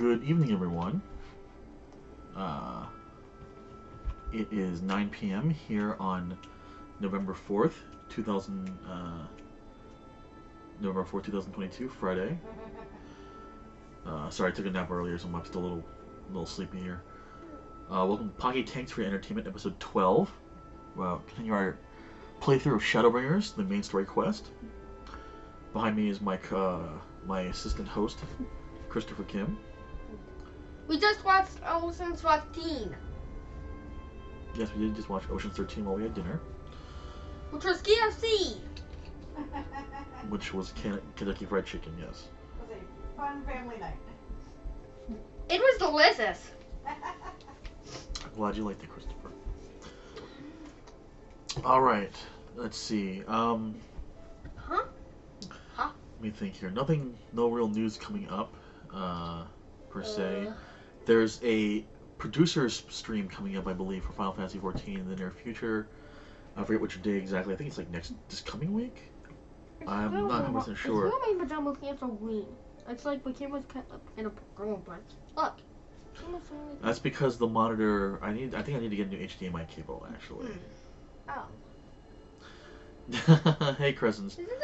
Good evening, everyone. It is 9 p.m. here on November 4th, 2022, Friday. Sorry, I took a nap earlier, so I'm still a little sleepy here. Welcome to Pocky Tanks for Entertainment, episode 12. Continue our playthrough of Shadowbringers, the main story quest. Behind me is my assistant host, Christopher Kim. We just watched Ocean's 13. Yes, we did just watch Ocean's 13 while we had dinner. Which was KFC. Which was Kentucky Fried Chicken, yes. It was a fun family night. It was delicious. I'm glad you liked it, Christopher. Alright, let's see. Huh? Let me think here. No real news coming up, per se. There's a producer's stream coming up, I believe, for Final Fantasy XIV in the near future. I forget which day exactly. I think it's like this coming week. I'm not 100% sure. It's not my pajama pants are green. It's like my camera's cut up in a pajama pants. Look. That's because the monitor. I think I need to get a new HDMI cable, actually. Oh. Hey, Crescents. Isn't that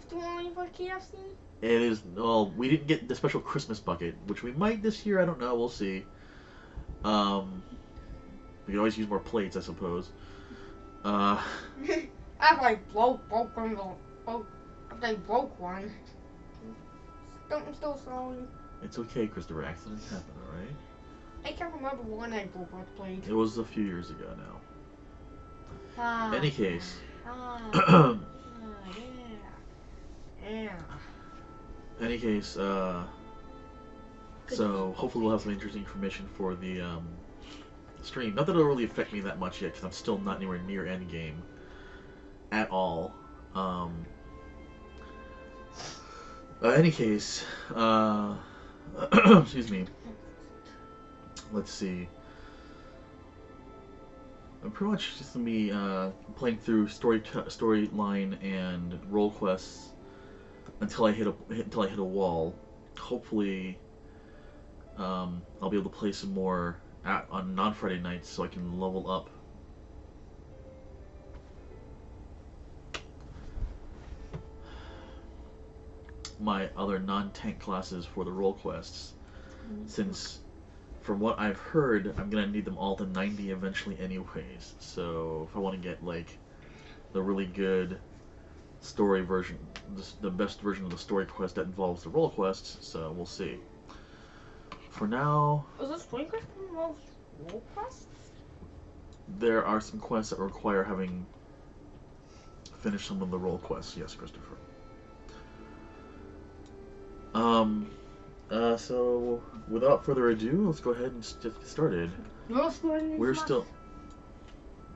still only for KFC? It is. Well, we didn't get the special Christmas bucket, which we might this year. I don't know. We'll see. We can always use more plates, I suppose. I broke one. I'm still sorry. It's okay, Christopher. Accidents happen, alright? I can't remember when I broke my plate. It was a few years ago now. In any case. Any case, so hopefully we'll have some interesting information for the stream. Not that it'll really affect me that much yet, because I'm still not anywhere near endgame at all. Any case, excuse me. Let's see. I'm pretty much just gonna be playing through storyline and role quests until I hit a wall. Hopefully, I'll be able to play some more on non-Friday nights so I can level up. My other non-tank classes for the role quests, since from what I've heard, I'm gonna need them all to 90 eventually anyways. So if I want to get like the really good story version, the best version of the story quest that involves the role quests, so we'll see. For now, is this story quest involves role quests? There are some quests that require having finished some of the role quests. Yes, Christopher. So without further ado, let's go ahead and just get started. We're still.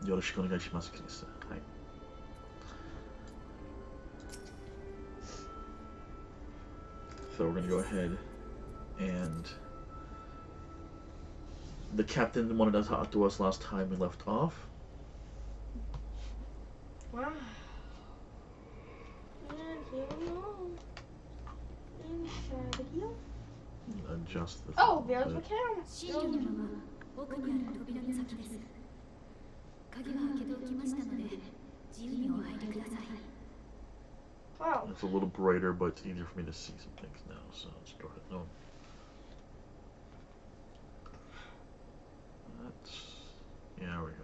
Yoroshiku onegaishimasu, please. Hi. So we're gonna go ahead and the captain wanted to talk to us last time we left off. Wow. And here we go. Inside the heel. Adjust the. Oh, there's the camera. Wow. It's a little brighter, but it's easier for me to see some things now. So let's go ahead. No. Yeah, there we go.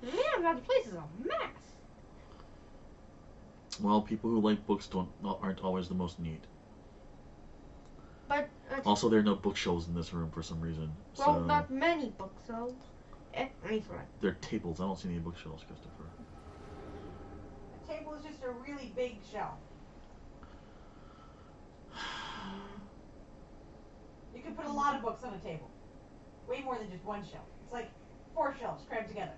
Man, that place is a mess. Well, people who like books aren't always the most neat. But also, there are no bookshelves in this room for some reason. Well, so not many books, so. They're tables. I don't see any bookshelves, Christopher. A table is just a really big shelf. You can put a lot of books on a table. Way more than just one shelf. It's like 4 shelves crammed together.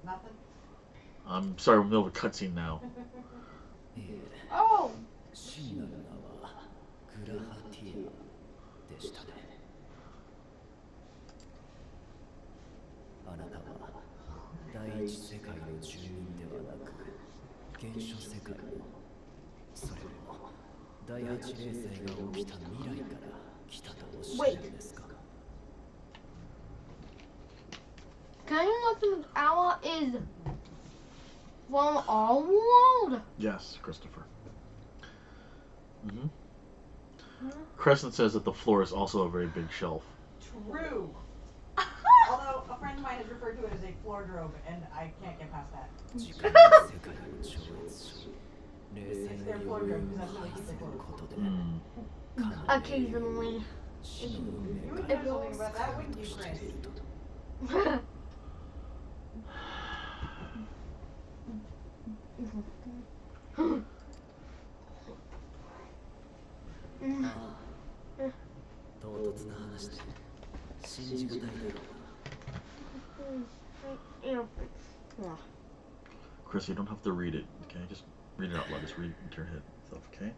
Nothing? I'm sorry, we're in the middle of a cutscene now. Oh! 真なる名はグラハティアでしたね。あなたは第一世界の住民ではなく原初世界の、それも第八霊災が起きた未来から来たとおっしゃるんですか。 Can you listen? Owl is from our world. Yes, Christopher. Crescent says that the floor is also a very big shelf. True. Although a friend of mine has referred to it as a floor drobe, and I can't get past that. It's their floor drobe because that's what they keep their clothes. Occasionally. You would know something about that, wouldn't you, Chris? Chris, you don't have to read it, okay? Just read it out loud. Just read it into your head stuff, okay?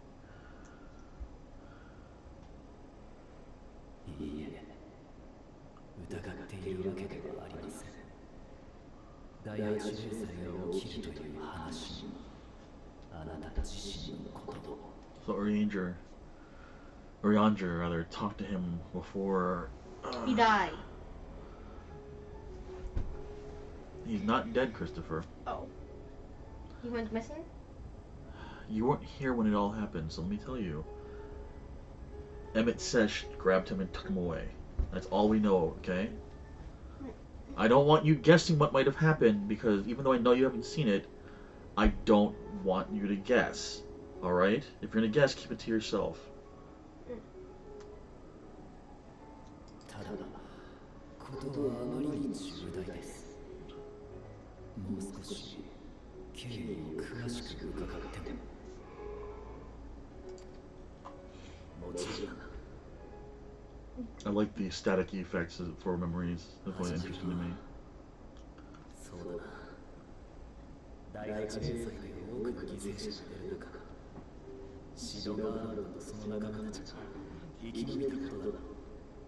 So Urianger rather talked to him before He died. He's not dead, Christopher. Oh. He went missing? You weren't here when it all happened, so let me tell you. Emmett Sesh grabbed him and took him away. That's all we know, okay? I don't want you guessing what might have happened, because even though I know you haven't seen it, I don't want you to guess. Alright? If you're gonna guess, keep it to yourself. I like the static effects for memories. That's really interesting to me.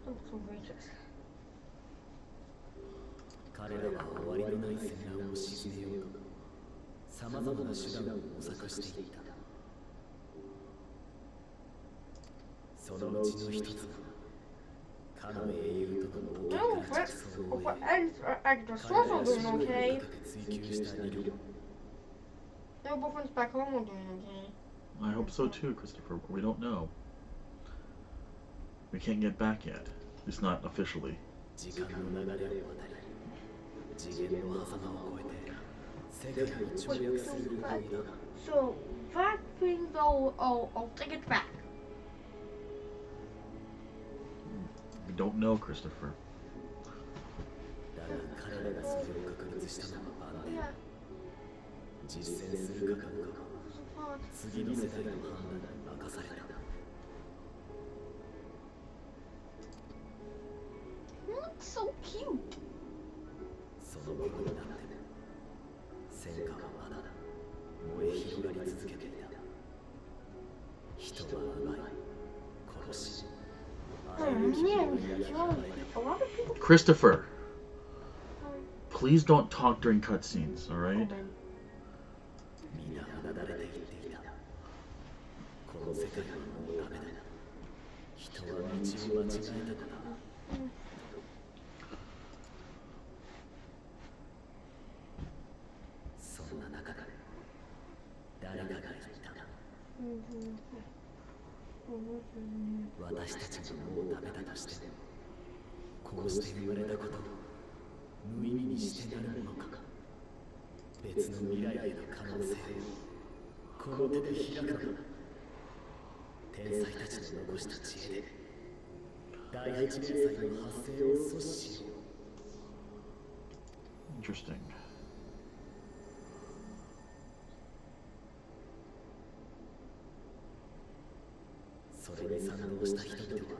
Oh, so gracious. 彼らは終わりのない戦乱を鎮めようとさまざまな手段を模索していった。そのうちの一つがかの英雄との大きな着想を得彼らが真を追いかけ追求した理論。 Their boyfriends back home are doing okay. I hope so too, Christopher, but we don't know. We can't get back yet. It's not officially. So, that thing though, I'll take it back. We don't know, Christopher. Yeah. 実践するかどうかは次の世代の判断に任された。 You look so cute. その頃になって戦火はまだ燃え広がり続けていた。人は奪い殺し、あらゆる危険が焼き払われた。 A lot of people. Christopher, please don't talk during cutscenes, alright? 皆うなだれて言っていた。この世界はもうダメだ。人は道を間違えたのだ。そんな中で誰かが言った。私たちがもうダメだとしても、こうして生まれたことを無意味にしてなるものか。別の未来への可能性をこの手で開くのだ。天才たちの残した知恵で第8連載の発生を阻止しよう。 Interesting. それに賛同した人々は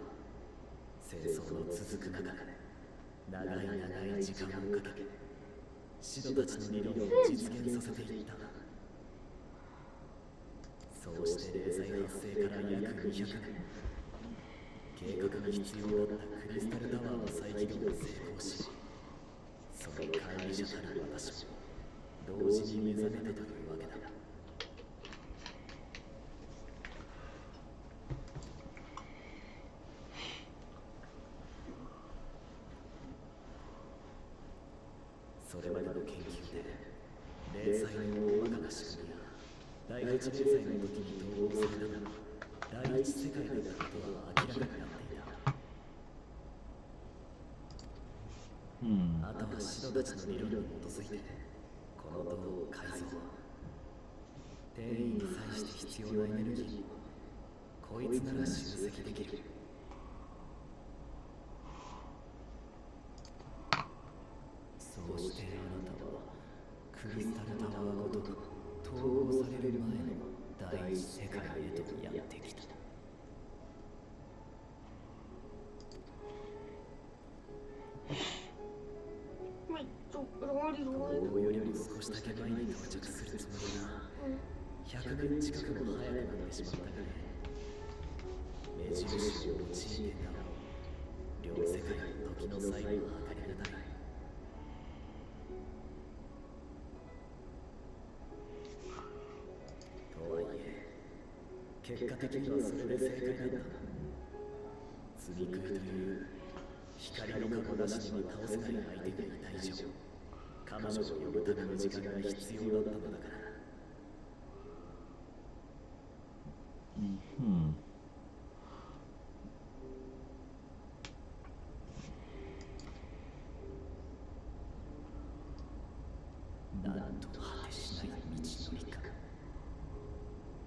戦争の続く中で長い時間をかけてシドたちの理論を実現させていった。そうして霊災発生から約200年、計画に必要だったクリスタルタワーの再起動に成功し、その管理者たる私も同時に目覚めたというわけだ。それまでの研究で霊災の大まかな仕組みや第8霊災の時に統合されたのは第一世界だったことは明らかになっていた。あとはシドたちの理論に基づいてこの塔を改造、転移に際して必要なエネルギーをこいつなら集積できる。そうしてあなたはクリスタルタワーごとく統合される前の第一世界へとやってきた。統合よりも少しだけ前に到着するつもりが100年近くも早くなってしまったがね。目印を用いてなお両世界の時の際は測りがたい。とはいえ結果的にはそれで正解だった。積み食いという光の過去なしには倒せない相手がいた以上、彼女を呼ぶための時間が必要だったのだから。なんと果てしない道のりか。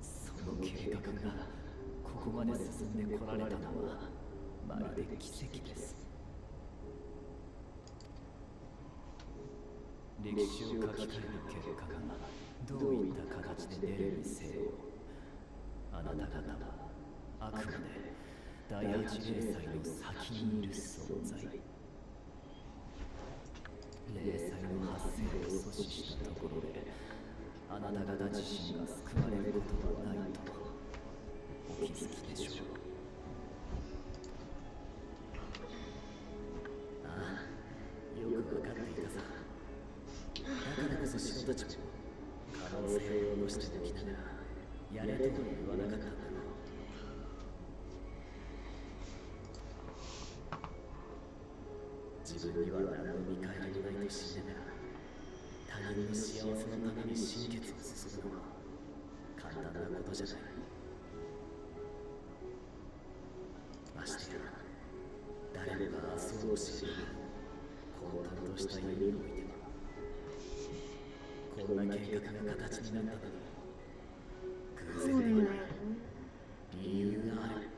その計画がここまで進んでこられたのはまるで奇跡です。歴史を書き換える結果がどういった形で出るにせよ、あなた方はあくまで第8霊災の先にいる存在。霊災の発生を阻止したところであなた方自身が救われることはないとお気づきでしょう。ああ、よくわかっていたさ。だからこそシドたちも可能性を残しておきながらやれとは言わなかったんだろう。自分には何の見返りもないと知りながら他人の幸せのために心血を注ぐのは簡単なことじゃない。ましてや誰もが明日を知る混沌とした夢においてはこんな計画が形になったのに偶然ではない。理由がある。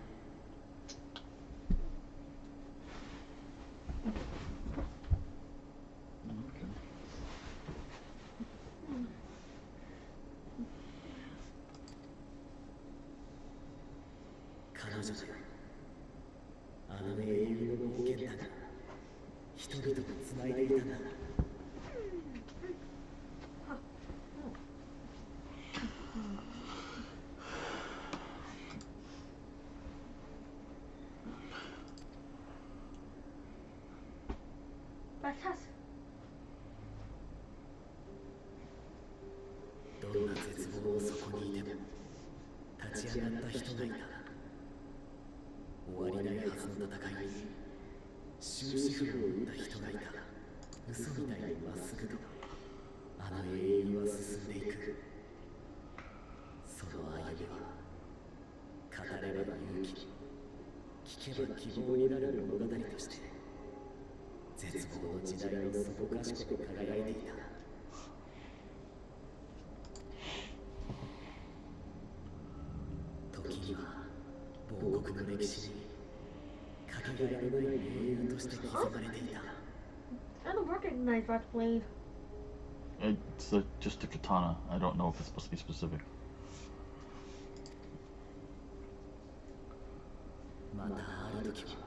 彼女だよ。あの英雄の冒険だが人々をつないでいたんだ。どんな絶望の底にいても立ち上がった人がいた。終わりないはずの戦いに終止符を打った人がいた。嘘みたいにまっすぐとあの英雄は進んでいく。その歩みは語れば勇気、聞けば希望になる物語として絶望の時代のそこかしこで輝いていた。時には亡国の歴史にかけがえのない英雄として刻まれていた。I don't recognize that blade. It's just a katana. I don't know if it's supposed to be specific. またある時は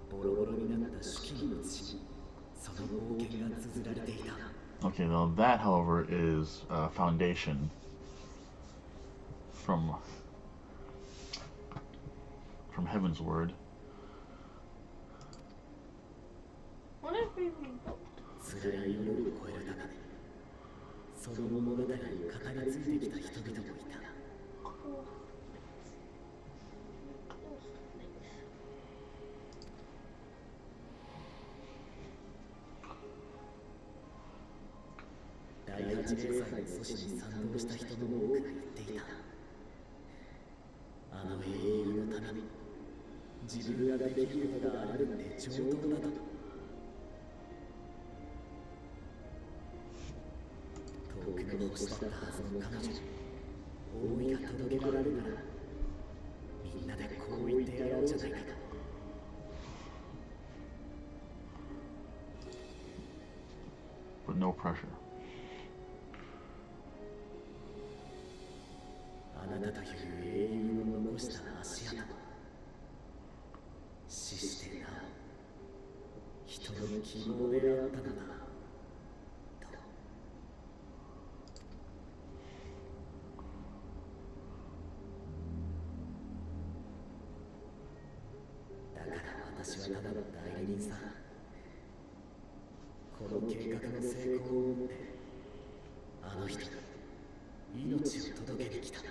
ボロボロになった手記に移し、その冒険が綴られていた。 Okay, now that, however, is Foundation from Heaven's Word. What if we 辛い夜を越えるためにその物語に語り継いできた人々もいた。第8零歳の阻止に賛同した人の多くが言っていた。あの英雄のために自分ができることがあるって上等だと。遠くの星だったはずの彼女に思いが届けられるなら、みんなでこう言ってやろうじゃないかと。But no pressure. あなたという英雄の残した足跡、死してなお人の希望であったのだと。だから私はただの代理人さ。この計画の成功をもってあの人に命を届けに来た。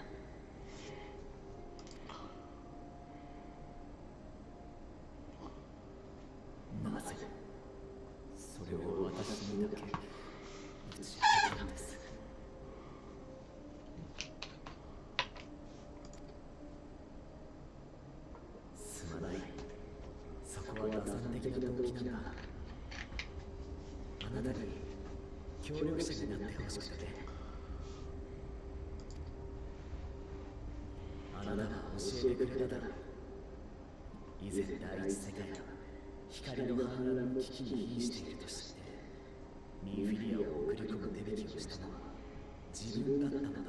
なぜそれを私にだけ打ち明けたのです。すまない、そこは打算的な動機なんだ。あなたに協力者になってほしくてね。あなたが教えてくれただろう。以前第一世界が光の反乱の危機に瀕していると知って、ミンフィリアを送り込む手引きをしたのは自分だったのだと。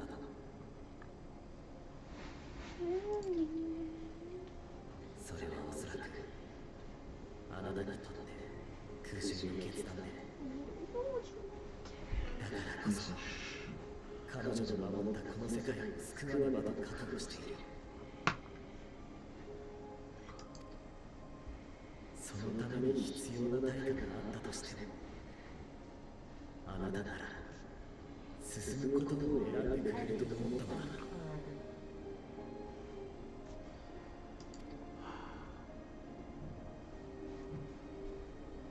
それはおそらくあなたにとって空襲の決断で、だからこそ彼女の守ったこの世界を救わねばと覚悟している。そのために必要な対価があったとしても、あなたなら進むことを選んでくれると思ったのだ。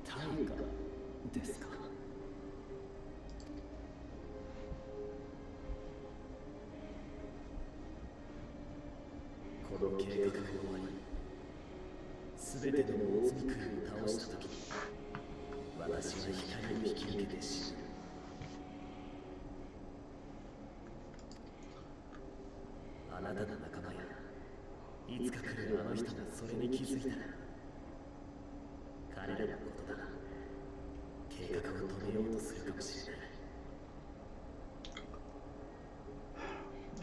対価ですか。この計画が終わり、すべての大罪空を倒したとき、私は光を引き受けて死ぬ。あなたの仲間やいつか来るあの人がそれに気づいたら、彼らのことだな、計画を止めようとするかもしれない。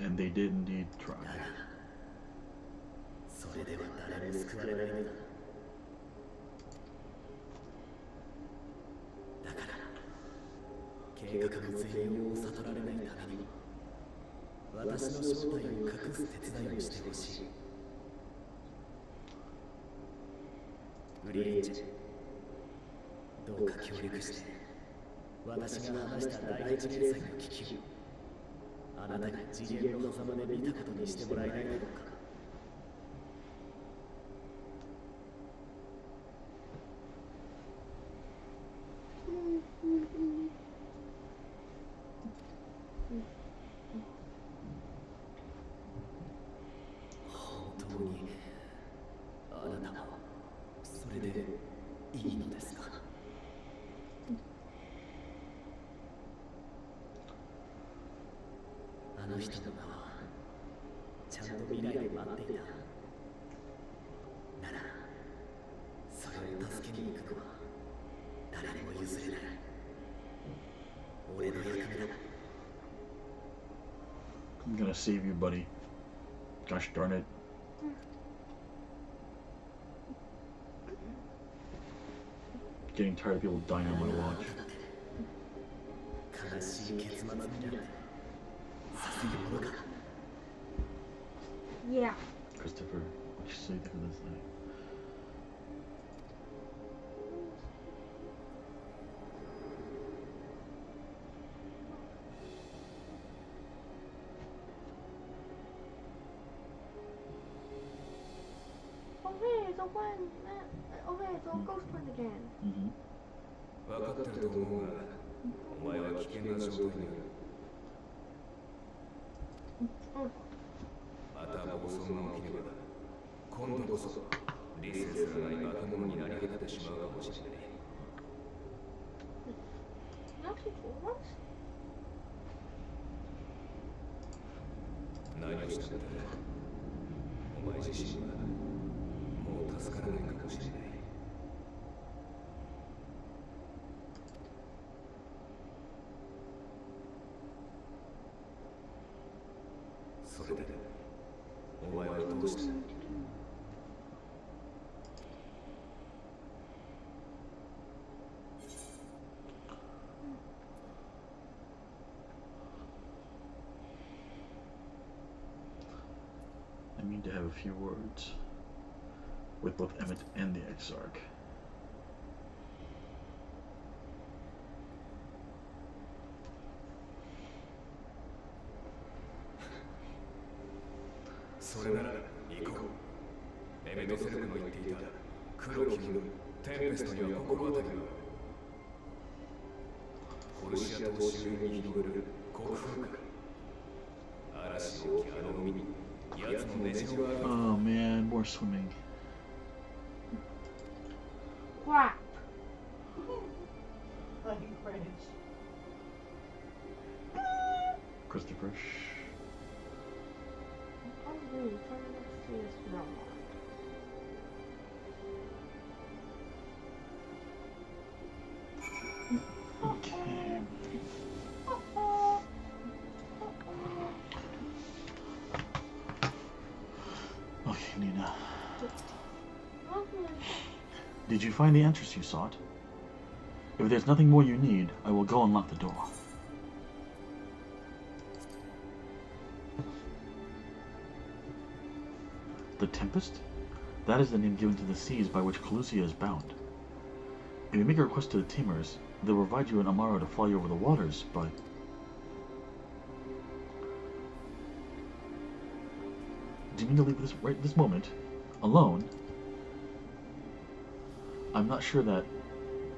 And they did indeed try. だがそれでは誰も救われないのだ。だから計画の全容を悟られないためにも、私の正体を隠す手伝いをしてほしい。グリーンジェ、どうか協力して私が話した第8連載の危機をあなたが次元の狭間で見たことにしてもらえないだろうか。本当にあなたはそれでいいのですか。あの人の名はちゃんと未来で待っていた。ならそれを助けに行くのは誰にも譲れない。俺の役目だ。I'm gonna save you, buddy. Gosh darn it. getting tired of people dying on my watch. 悲しい結末になってさせるものか Yeah. Christopher, what you say for this night? Okay, so when? Okay, so ghost hunt again. Mm-hmm. 分かってると思うがお前は危険な状態にある Oh. また暴走が起きれば今度こそ理性すらない化け物になり果ててしまうかもしれない You actually told us? 何をしたんだお前自身はもう助からないかもしれない それでお前はどうした I need to have a few words with both Emmett and the Exarch. それなら行こうエメトセルクの言っていた黒き犬テンペストには心当たりがあるコルシア島周辺に広がる国風海嵐の起きあの海に奴の根城がある Oh man, more swimming. Crap. Like French. Christopher, shh. I'm really trying to see this no Okay. Okay, Nina. more. Did you find the answers you sought? If there's nothing more you need, I will go and lock the door. The Tempest? That is the name given to the seas by which Calusia is bound. If you make a request to the Tamers, they'll provide you an Amaro to fly you over the waters, but... Do you mean to leave this right this moment? Alone? I'm not sure that...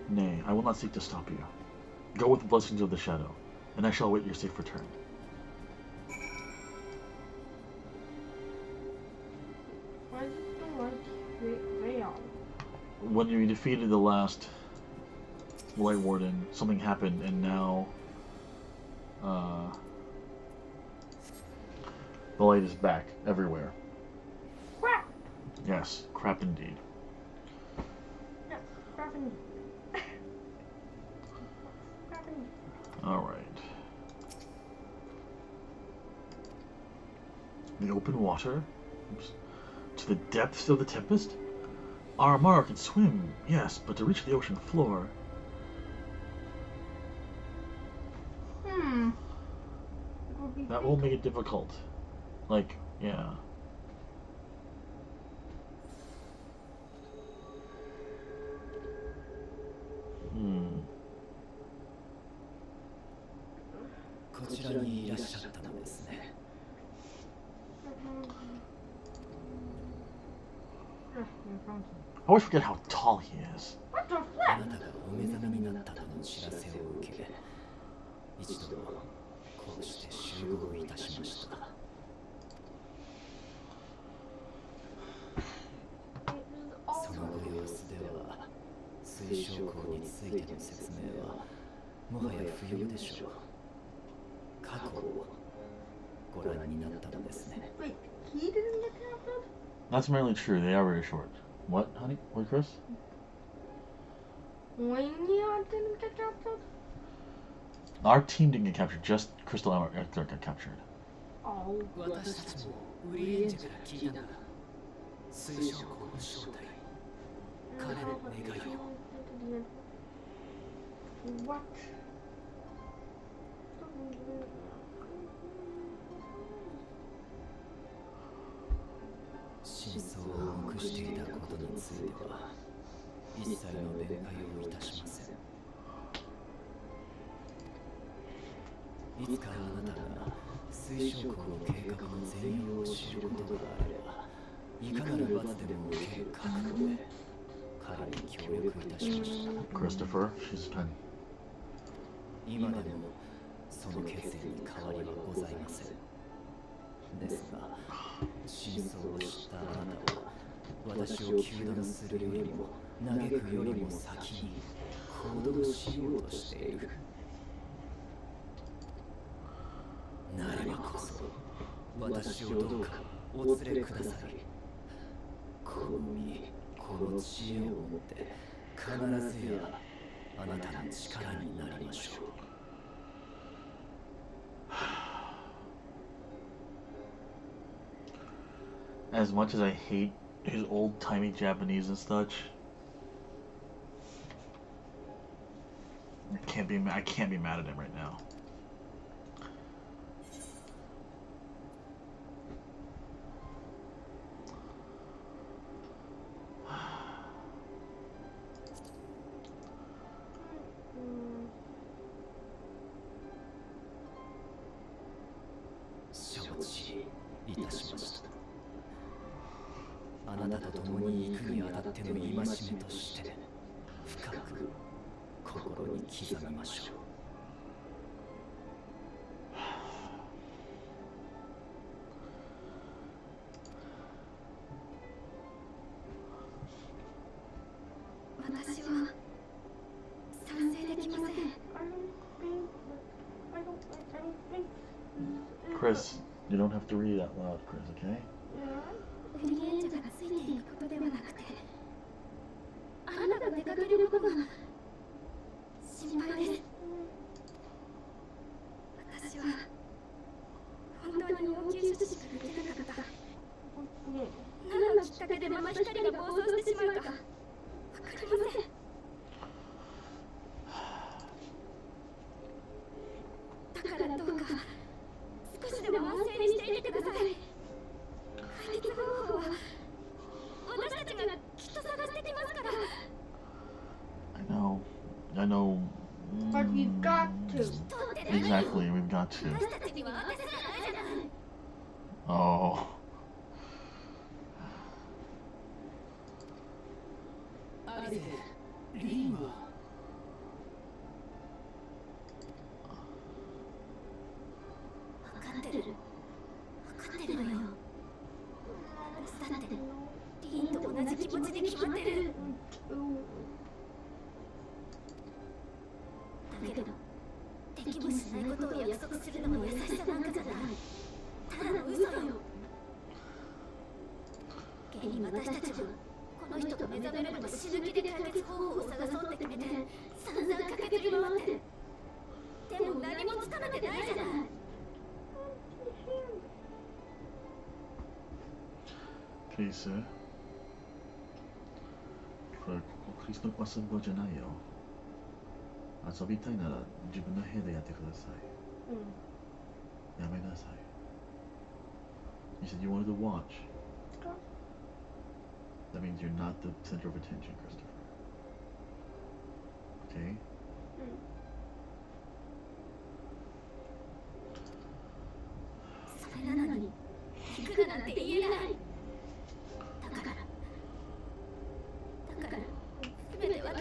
Nay, I will not seek to stop you. Go with the blessings of the Shadow, and I shall await your safe return. Why is it so much rayon? When you defeated the last Light Warden, something happened, and now the light is back everywhere. Crap! Yes, crap indeed. Yes, crap and... crap and... Alright. The open water? Oops. To the depths of the Tempest? Our Amaro can swim, yes, but to reach the ocean floor... That will make it difficult. Like, yeah. Hmm. こちらにいらっしゃったのですね I always forget how tall he is. What the あ flip? なたがお目覚めになったとの知らせを受け一度こうして集合いたしました そのご様子では水晶港についての説明はもはや不要でしょう過去をご覧になったのですね Wait, he didn't get captured? That's merely true, they are very short. What, honey? What, Chris? Leon didn't get captured? Our team didn't get captured, just Crystal and Ector got captured. Oh. 私たちもウリエンジェから聞いたんだ水晶港の正体彼の願いを What? 真相を隠していたことについては一切の弁解をいたしません。いつかあなたが水晶港の計画の全容を知ることがあれば、いかなる罰でも受ける覚悟で彼に協力いたしました。 Christopher, she's 10. 今でもその決意に変わりはございません。ですが、真相を知ったあなたは私を糾弾するよりも嘆くよりも先に行動しようとしている。なればこそ私をどうかお連れください。この身、この知恵を持って必ずやあなたの力になりましょう。As much as I hate his old-timey Japanese and such, I can't be mad at him right now. Shadowbringers. あなたと共に行くにあたっての戒めとして深く心に刻みましょう。私は賛成できません。Chris, you don't have to read out loud, Chris, okay? フリーエンジャがついていくことではなくて、アンナが出かけることが心配です。私は本当に要求書しかできなかった。何のきっかけでママ光が暴走してしまうかわかりません。だからどうか少しでも安静にしていてください。解決方法は私たちがきっと探してきますから。I know. But we've got to. Exactly, we've got to. Oh. あれ、リンは分かってる。分かってるわよ。だってリーンと同じ気持ちで決まってる。だけどできもしないことを約束するのも優しさなんかじゃない。ただの嘘よ。現に私たちはこの人と目覚めれば死ぬ気で解決方法を探そうって決めて散々駆けずり回ってる。でも何もつかめてないじゃない。Please, sir. これクリスの遊び場じゃないよ。遊びたいなら自分の部屋でやってください。やめなさい。You said you wanted to watch. That means you're not the center of attention, Christopher. Okay? それなのに行くなんて言えない。だからせめて私は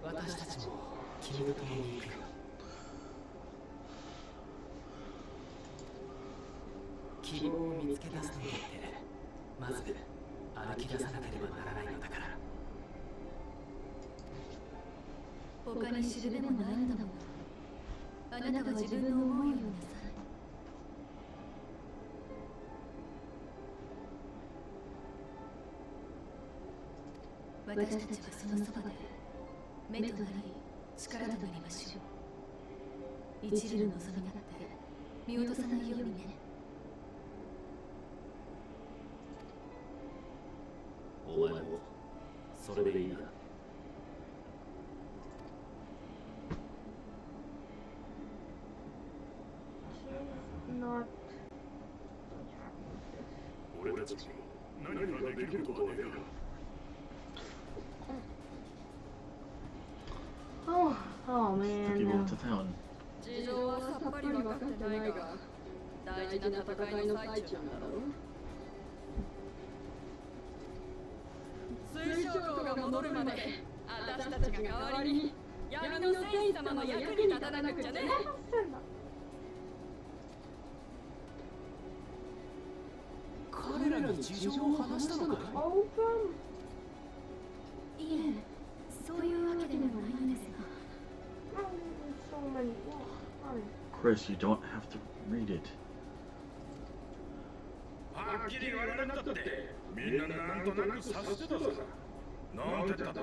私たちも君と共に行くよ。希望を見つけ出すと言ってまず歩き出さなければならないのだから。他に知るべもないのだもの。あなたは自分の思うようになさい。私たちはそのそばで目となり力となりましょう。一縷の望みだって見落とさないようにね。お前もそれでいいな。 Not. 俺たちも何かできることはねえか。 Oh, oh Took you man. to town. 事情はさっぱり分かってないが、大事な戦いの最中なんだろう。水晶号が戻るまで、私たちが代わりに闇の戦士様の役に立たなくちゃね。彼らに事情を話したのかい？ Open. いえ、そういうわけでもないのですが。So many. Oh, Chris, you don't have to read it. はっきり言われなくたって、みんななんとなく察してたさ。なんてったって、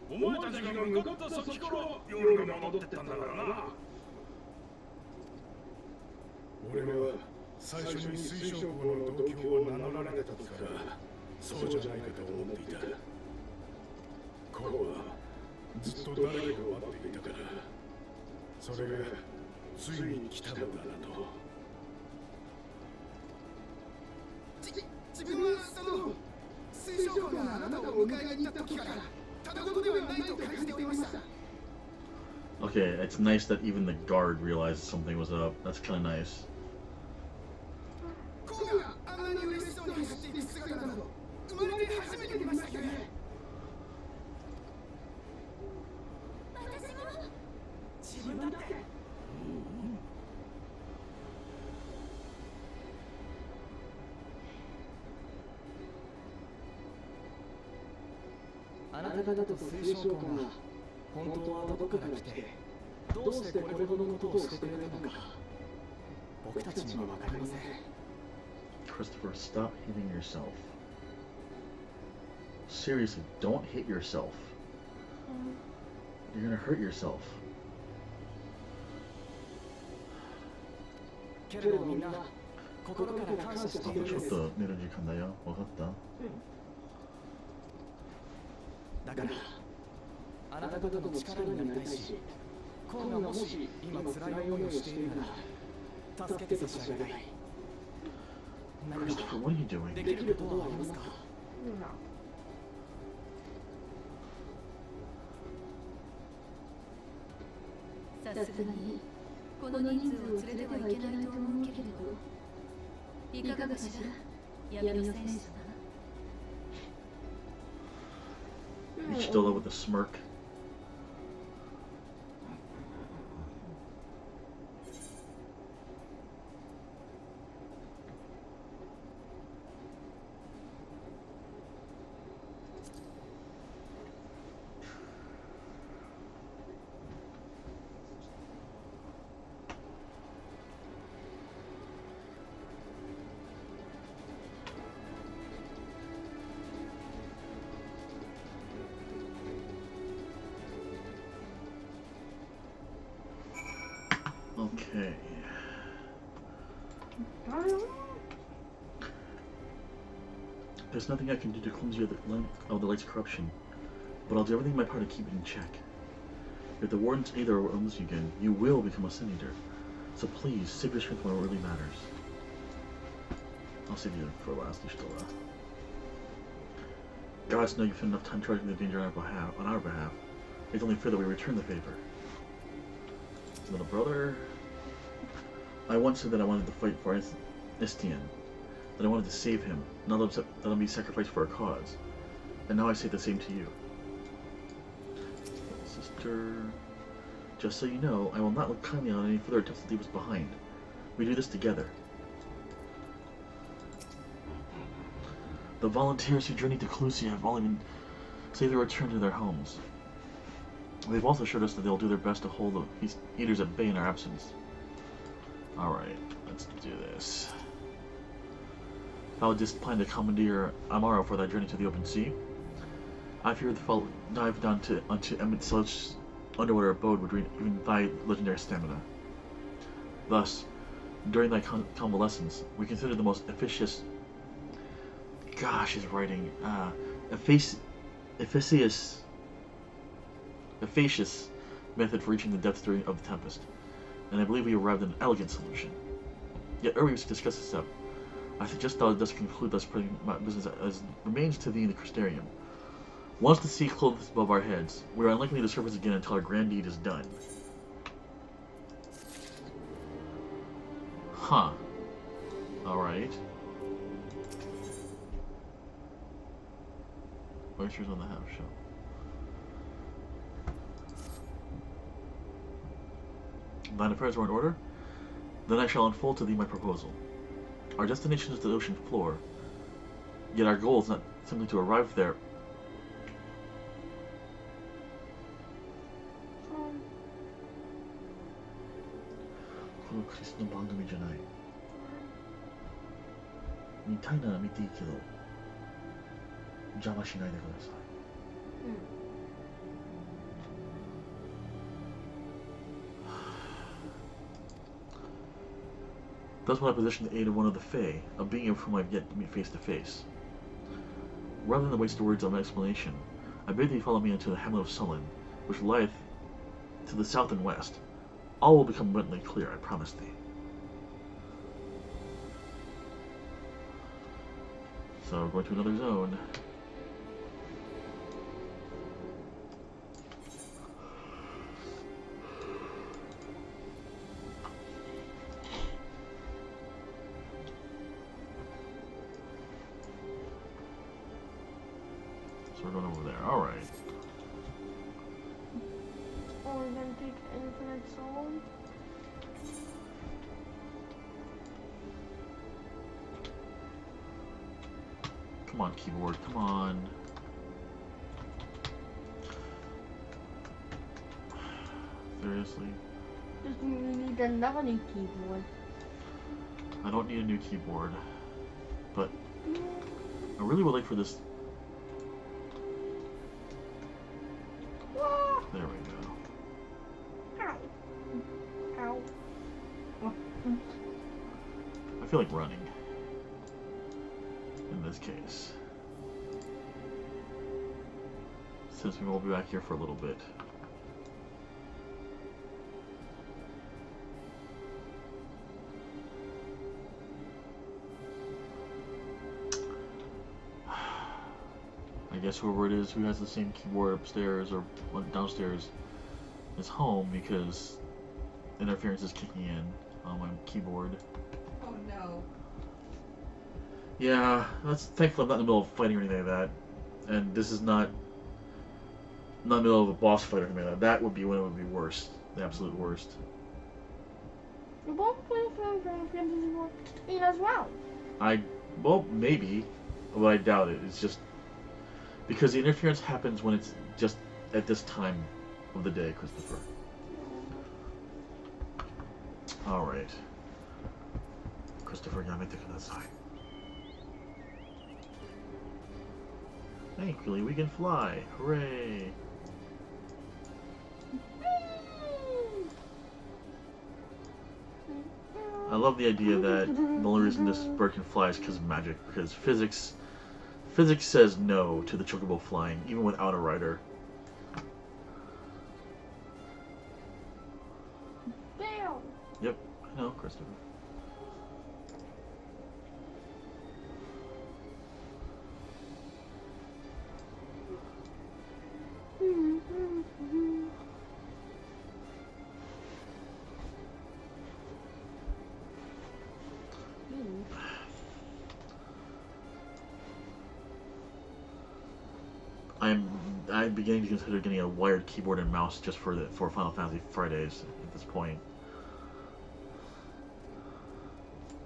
お前たちが向かった先から夜が戻ってったんだからな。俺は最初に水晶号の同郷を名乗られた時からそうじゃないかと思っていた。こうはずっと誰かが待っていたから、それがついに来たのだなと。自分はその水晶号があなたを迎えに行った時からただ事ではないと感じておりました。 Okay, it's nice that even the guard realized something was up. That's kind of nice. コウがあんなに嬉しそうに走っていく姿など生まれて初めて見ましたよね。私も。自分だって。あなた方と水晶号が本当はどこから来てどうしてこれほどのことをしてくれたのか僕たちには分かりません。 Christopher, stop hitting yourself. Seriously, don't hit yourself. You're gonna hurt yourself. けれどみんな心から感謝しているんです。ちょっと寝る時間だよ。わかった？だからあなた方の力になりたいし、コウがもし今辛い思いをしているなら助けて差し上げたい。何 Christopher, か what are you doing? できることはありますか？ no. さすがにこの人数を連れてはいけないと思うけれど、いかがかしら、闇の戦士様。 You still up with a smirk? Okay. There's nothing I can do to cleanse you of the light's corruption, but I'll do everything in my power to keep it in check. If the warden's either overwhelms you again, you will become a senator. So please, save your strength when it really matters. I'll save you for last, Ishtola. Gods know you've had enough time charging the danger on our behalf. It's only fair that we return the favor. Little brother, I once said that I wanted to fight for Istian, that I wanted to save him, not that I'll be sacrificed for a cause. And now I say the same to you. Sister, just so you know, I will not look kindly on any further attempts to leave us behind. We do this together. The volunteers who journeyed to Clusia have all even saved their return to their homes. They've also assured us that they'll do their best to hold these eaters at bay in our absence. Alright, let's do this. I would just plan to commandeer Amaro for that journey to the open sea. I fear the foe dive down onto Emmett Sludge's underwater abode would even thy legendary stamina. Thus, during thy convalescence, we considered the most efficacious. Gosh, his writing. Efficacious method for reaching the depths of the tempest, and I believe we arrived at an elegant solution. Yet ere we discuss this step, I suggest thou dost conclude thus putting my business as remains to thee in the Crystarium. Once the sea clothes above our heads, we are unlikely to surface again until our grand deed is done. Huh. Alright. Oysters on the house show. Thine affairs are in order? Then I shall unfold to thee my proposal. Our destination is the ocean floor, yet our goal is not simply to arrive there. Thus will I position the aid of one of the Fae, a being of whom I have yet to meet face to face. Rather than waste words on my explanation, I bid thee follow me into the hamlet of Sullen, which lieth to the south and west. All will become abundantly clear, I promise thee. So we're going to another zone. So we're going over there. All right. Oh, we're gonna take Infinite Soul. Come on, keyboard. Come on. Seriously? Just we need another new keyboard. I don't need a new keyboard, but I really would like for this. There we go. Ow. Ow. I feel like running in this case, since we will be back here for a little bit. I guess whoever it is who has the same keyboard upstairs or downstairs is home, because interference is kicking in on my keyboard. Oh no. Yeah, that's thankfully I'm not in the middle of fighting or anything like that, and this is not in the middle of a boss fight or anything like that. That would be when it would be worse, the absolute worst. We're both playing Final Fantasy 14 as well. Well, maybe, but I doubt it. It's just because the interference happens when it's just at this time of the day, Christopher. Alright. Christopher, gotta make the that side. Thankfully, we can fly. Hooray! I love the idea that the only reason this bird can fly is because of magic, because physics says no to the chocobo flying, even without a rider. Damn. Yep, I know, Christopher. I'm beginning to consider getting a wired keyboard and mouse just for Final Fantasy Fridays at this point,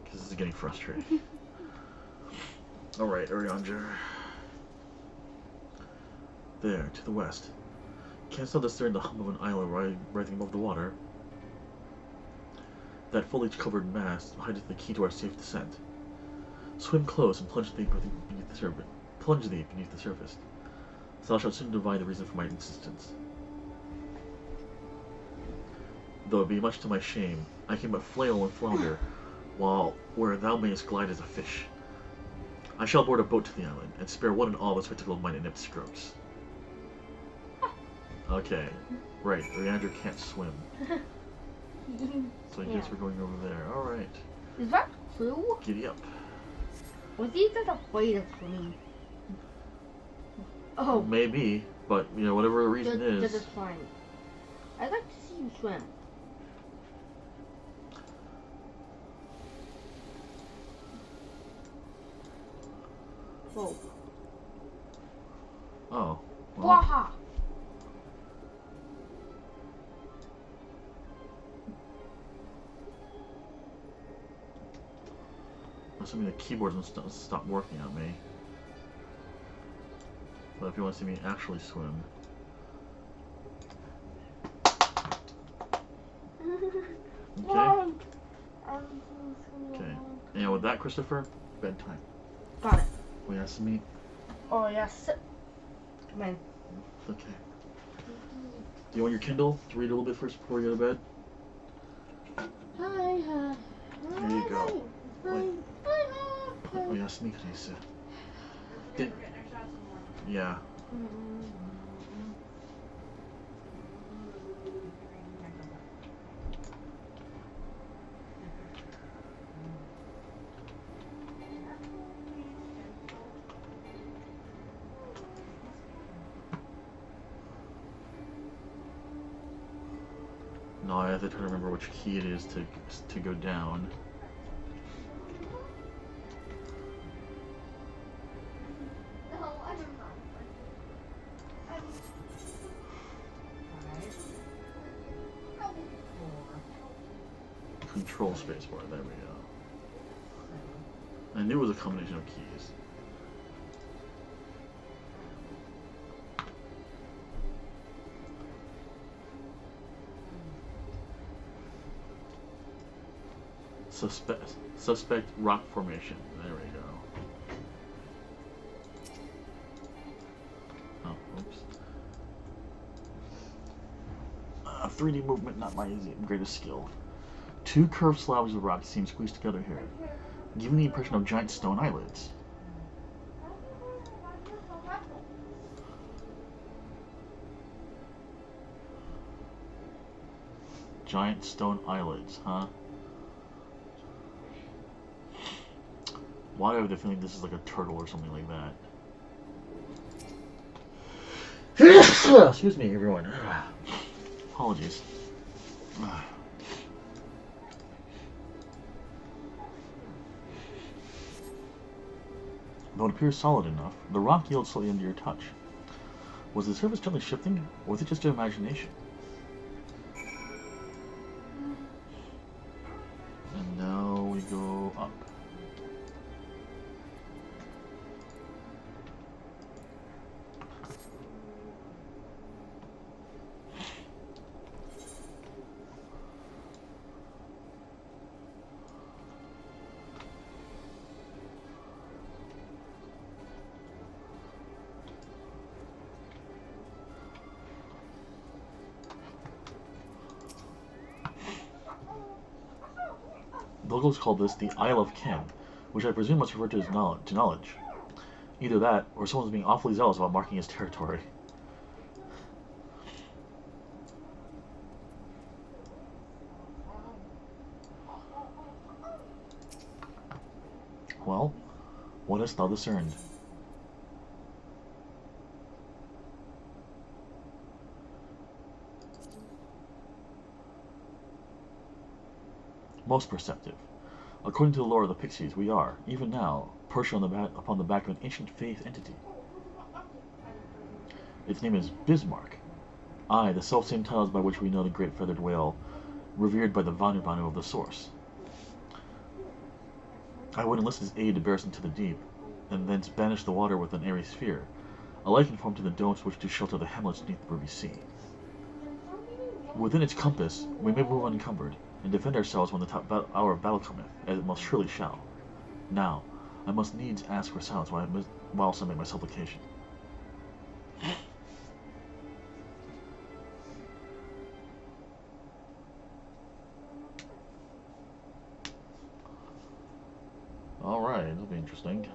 because this is getting frustrating. All right, Urianger. There, to the west. Canst thou discern the hum of an island rising above the water? That foliage-covered mass hideth the key to our safe descent. Swim close and plunge thee beneath the surface. Plunge thee beneath the surface. Thou shalt soon divine the reason for my insistence. though it be much to my shame, I can but flail and flounder, while where thou mayest glide as a fish. I shall board a boat to the island, and spare one and all the spectacle of mine inept scrubs. Okay, right, Leandra can't swim. So I guess we're going over there. Alright. Is that true? Giddy up. Was he just afraid of swimming? Oh. Maybe, but, you know, whatever the reason is... That is fine. I'd like to see you swim. Whoa. Oh. Well. Waha! Assuming the keyboard doesn't stop working on me. But if you want to see me actually swim... Okay. Okay. And with that, Christopher, bedtime. Got it. We asked me. Oh, yes. Come in. Okay. Do you want your Kindle to read a little bit first before you go to bed? Hi. There you go. Oh, yes, me, please. Yeah. No, I have to try to remember which key it is to go down. Control spacebar, there we go. I knew it was a combination of keys. Suspect rock formation. There we go. Oh, oops. 3D movement, not my greatest skill. Two curved slabs of rock seem squeezed together here, giving the impression of giant stone eyelids. Giant stone eyelids, huh? Why do I have the feeling this is like a turtle or something like that? Excuse me, everyone. Apologies. Though it appears solid enough, the rock yields slightly under your touch. Was the surface gently shifting, or was it just your imagination? And now we go up. The locals call this the Isle of Ken, which I presume must refer to his knowledge. Either that, or someone's being awfully zealous about marking his territory. Well, what hast thou discerned? Most perceptive. According to the lore of the Pixies, we are, even now, perched on upon the back of an ancient faith entity. Its name is Bismarck. Aye, the self-same titles by which we know the great feathered whale, revered by the Vanu Vanu of the Source. I would enlist his aid to bear us into the deep, and thence banish the water with an airy sphere, alike conformed to the domes which do shelter the hamlets beneath the ruby sea. Within its compass, we may move unencumbered, and defend ourselves when the top hour of battle cometh, as it most surely shall. Now, I must needs ask for silence whilst I make my supplication. I 「Interesting.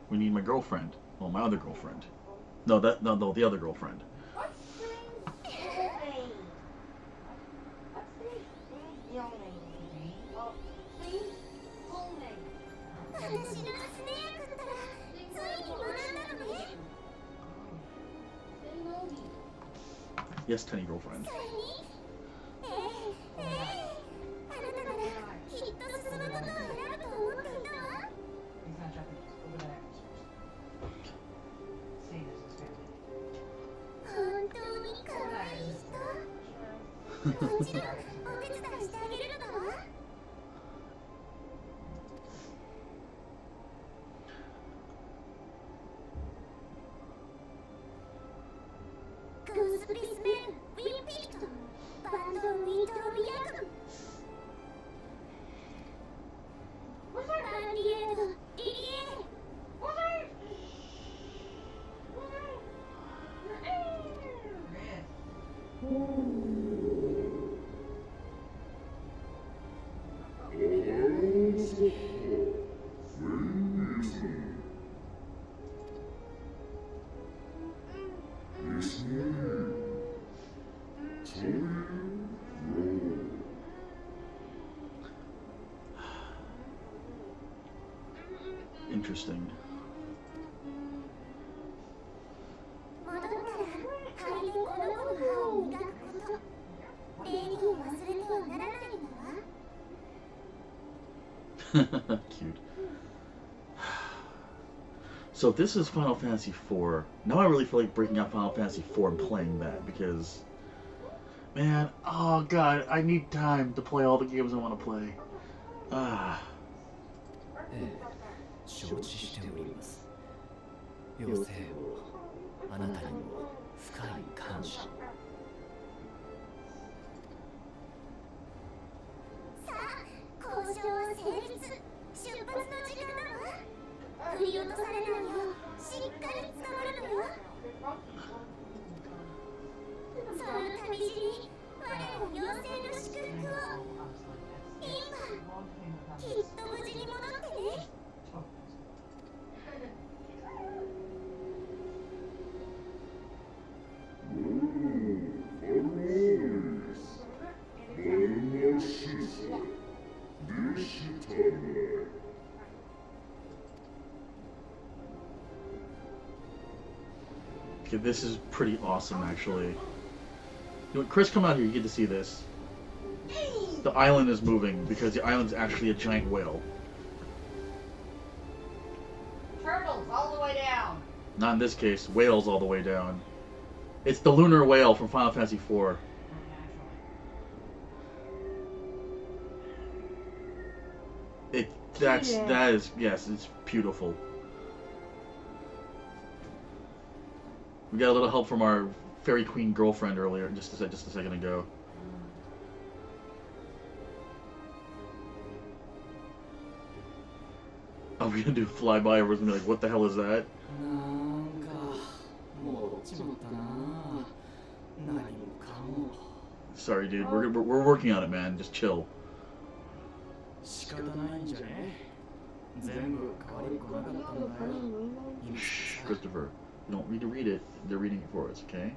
We need my girlfriend. Well, my other girlfriend. No, the other girlfriend. Yes, tiny girlfriend. Interesting. Cute. So this is Final Fantasy IV. Now I really feel like breaking out Final Fantasy IV and playing that because, man, oh god, I need time to play all the games I want to play. Ah. 承知しております。妖精王、あなたにも深い感謝。さあ、交渉は成立。出発の時間だわ。振り落とされないよう、しっかり捕まるのよ。その旅路に我も妖精の祝福を。今、きっと無事に戻ってね。Okay, this is pretty awesome, actually. You know, Chris, come out here. You get to see this. The island is moving because the island's actually a giant whale. Turtles all the way down. Not in this case. Whales all the way down. It's the lunar whale from Final Fantasy IV. That is, yes, it's beautiful. We got a little help from our fairy queen girlfriend earlier, just a second ago. Are we gonna do flyby or we're gonna be like, what the hell is that? なんか戻っちまったな。何もかも Sorry, dude. We're working on it, man. Just chill. 仕方ないんじゃね。全部変わりっこなかったんだよ。 Shh, Christopher. You don't need to read it. They're reading it for us, okay?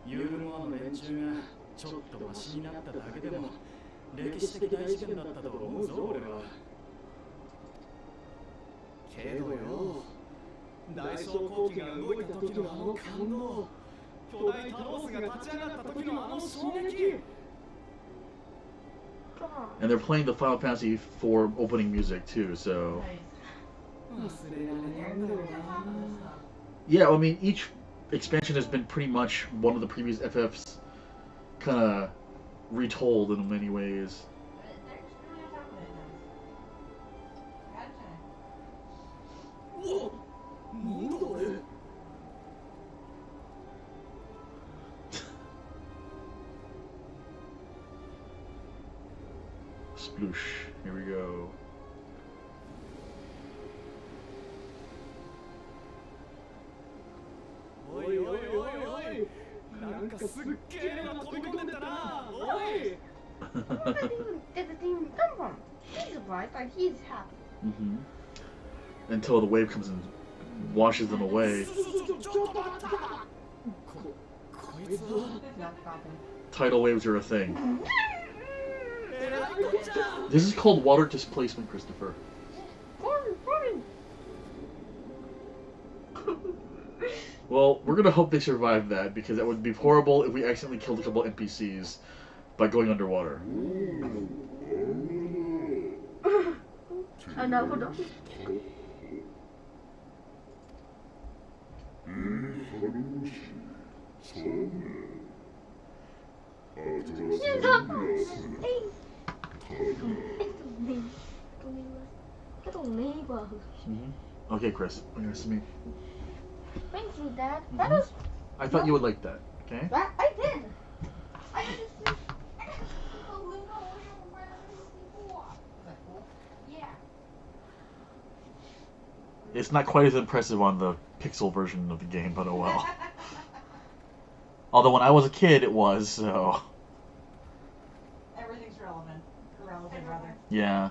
ユーモアの連中がちょっとマシになっただけでも歴史的大事件だったと思うぞ俺は。けどよ、大正後期が動いた時のあの感動、巨大タロースが立ち上がった時のあの衝撃。 And they're playing the Final Fantasy IV opening music too, so... Yeah, I mean, each expansion has been pretty much one of the previous FFs kind of retold in many ways. Sploosh. Here we go. Oi, oi, oi, oi! なんかすっげえのが飛び込んでったな。おい! Where did the thing come from? He's surprised, like he's happy. Until the wave comes and washes them away. Tidal waves are a thing. This is called water displacement, Christopher. Well, we're gonna hope they survive that, because that would be horrible if we accidentally killed a couple NPCs by going underwater. Oh no, hold on. Okay, Chris, we're gonna submit. Thank you, Dad. That was. I thought you would like that, okay? That I did. I just. Yeah. It's not quite as impressive on the pixel version of the game, but oh well. Although when I was a kid, it was, so... Everything's relevant. Irrelevant, rather. Yeah.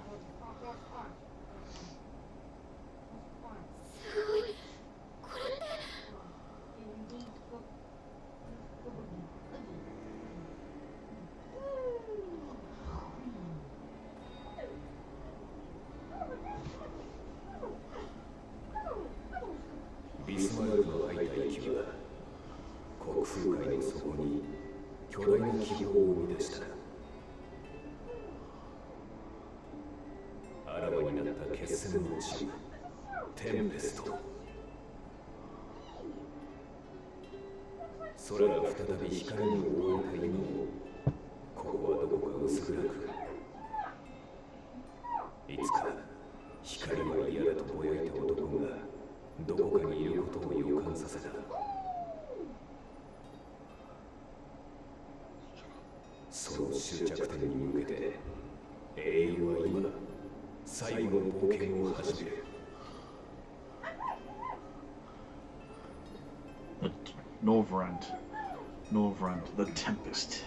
Novrand, the Tempest.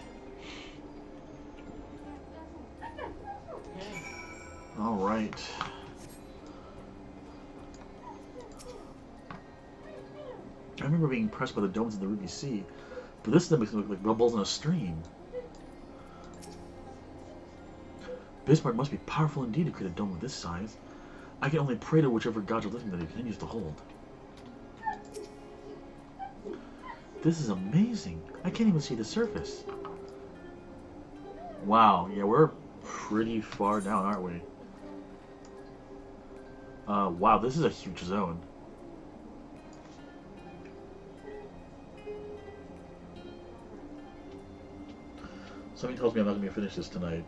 Alright. I remember being impressed by the domes in the Ruby Sea, but this thing makes me look like bubbles in a stream. Bismarck must be powerful indeed to create a dome of this size. I can only pray to whichever gods are living that it continues to hold. This is amazing. I can't even see the surface. Wow, yeah, we're pretty far down, aren't we? Wow, this is a huge zone. Something tells me I'm not going to finish this tonight.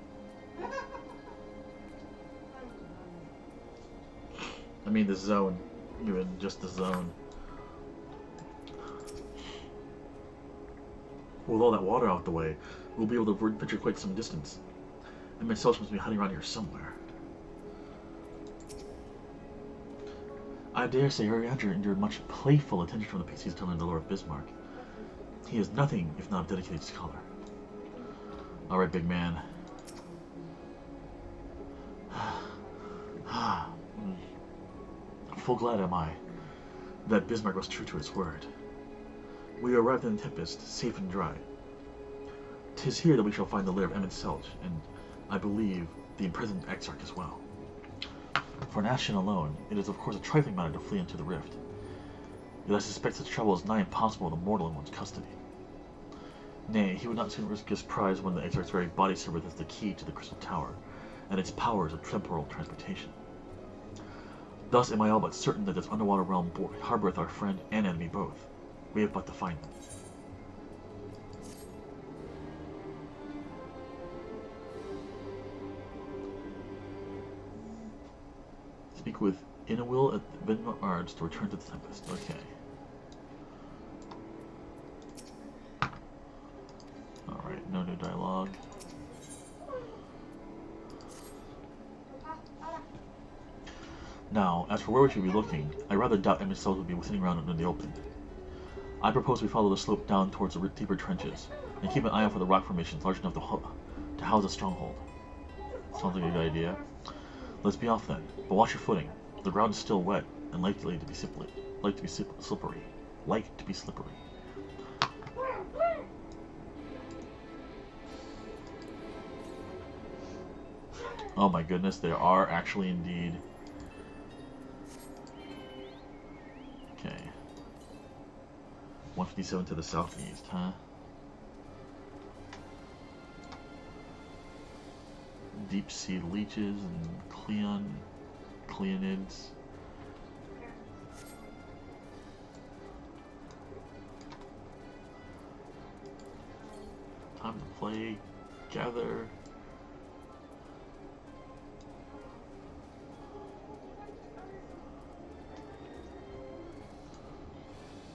I mean the zone. Even just the zone. With all that water out the way, we'll be able to venture quite some distance. And my cells must be hiding around here somewhere. I dare say Ariadne endured much playful attention from the PC's telling the Lord of Bismarck. He is nothing if not a dedicated scholar. Alright, big man. Full glad am I that Bismarck was true to his word. We arrived in Tempest, safe and dry. 'Tis here that we shall find the lair of Emmett Selch, and I believe the imprisoned Exarch as well. For Nashon alone, it is of course a trifling matter to flee into the rift. Yet I suspect such trouble is nigh impossible with a mortal in one's custody. Nay, he would not soon risk his prize when the Exarch's very body serveth as the key to the Crystal Tower, and its powers of temporal transportation. Thus am I all but certain that this underwater realm harboureth our friend and enemy both. We have but to find them. Speak with Inawil at Benmar Ards to return to the Tempest. Okay. Alright, no new dialogue. Now, as for where we should be looking, I rather doubt Emmett Selch would be sitting around in the open. I propose we follow the slope down towards the deeper trenches, and keep an eye out for the rock formations large enough to house a stronghold. Sounds like a good idea. Let's be off then, but watch your footing. The ground is still wet, and likely to be slippery. Like to be slippery. Oh my goodness, they are actually indeed. Okay. 157 to the southeast, huh? Deep sea leeches and cleonids. Time to play, gather.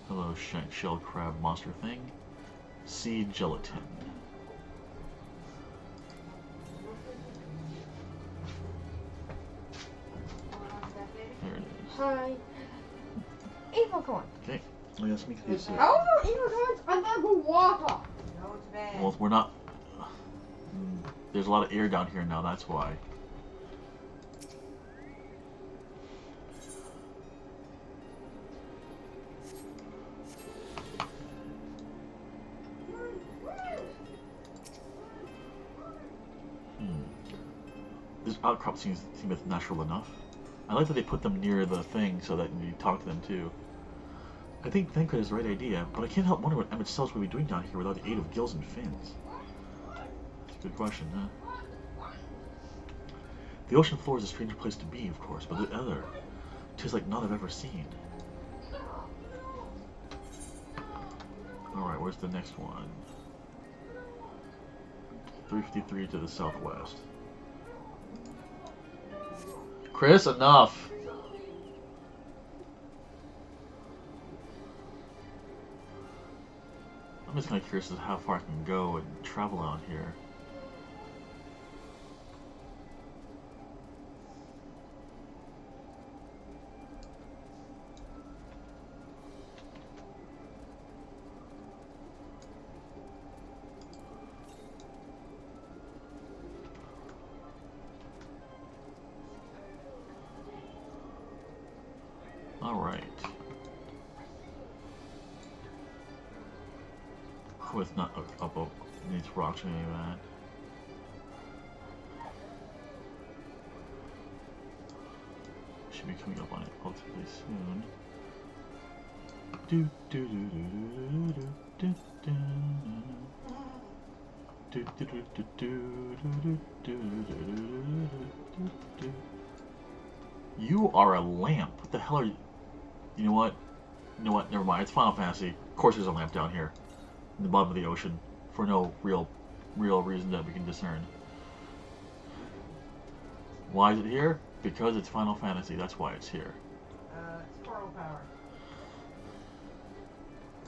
Hello, shell crab monster thing. Sea gelatin. There it is. Hi. Evil corn. Okay, let's make these. How about evil corns under the water? No, it's bad. Well, we're not. There's a lot of air down here now. That's why. This outcrop seems natural enough. I like that they put them near the thing so that you talk to them too. I think Thankred is the right idea, but I can't help wonder what Emmett Selch would be doing down here without the aid of gills and fins. That's a good question, huh? The ocean floor is a strange place to be, of course, but the other, 'tis like none I've ever seen. Alright, where's the next one? 353 to the southwest. Chris, enough! I'm just kind of curious as to how far I can go and travel out here. Alright. Oh, it's not up, it needs rocks or any of that. Should be coming up on it relatively soon. You are a lamp. What the hell are you? You know what? Never mind. It's Final Fantasy. Of course there's a lamp down here. In the bottom of the ocean. For no real reason that we can discern. Why is it here? Because it's Final Fantasy. That's why it's here. It's coral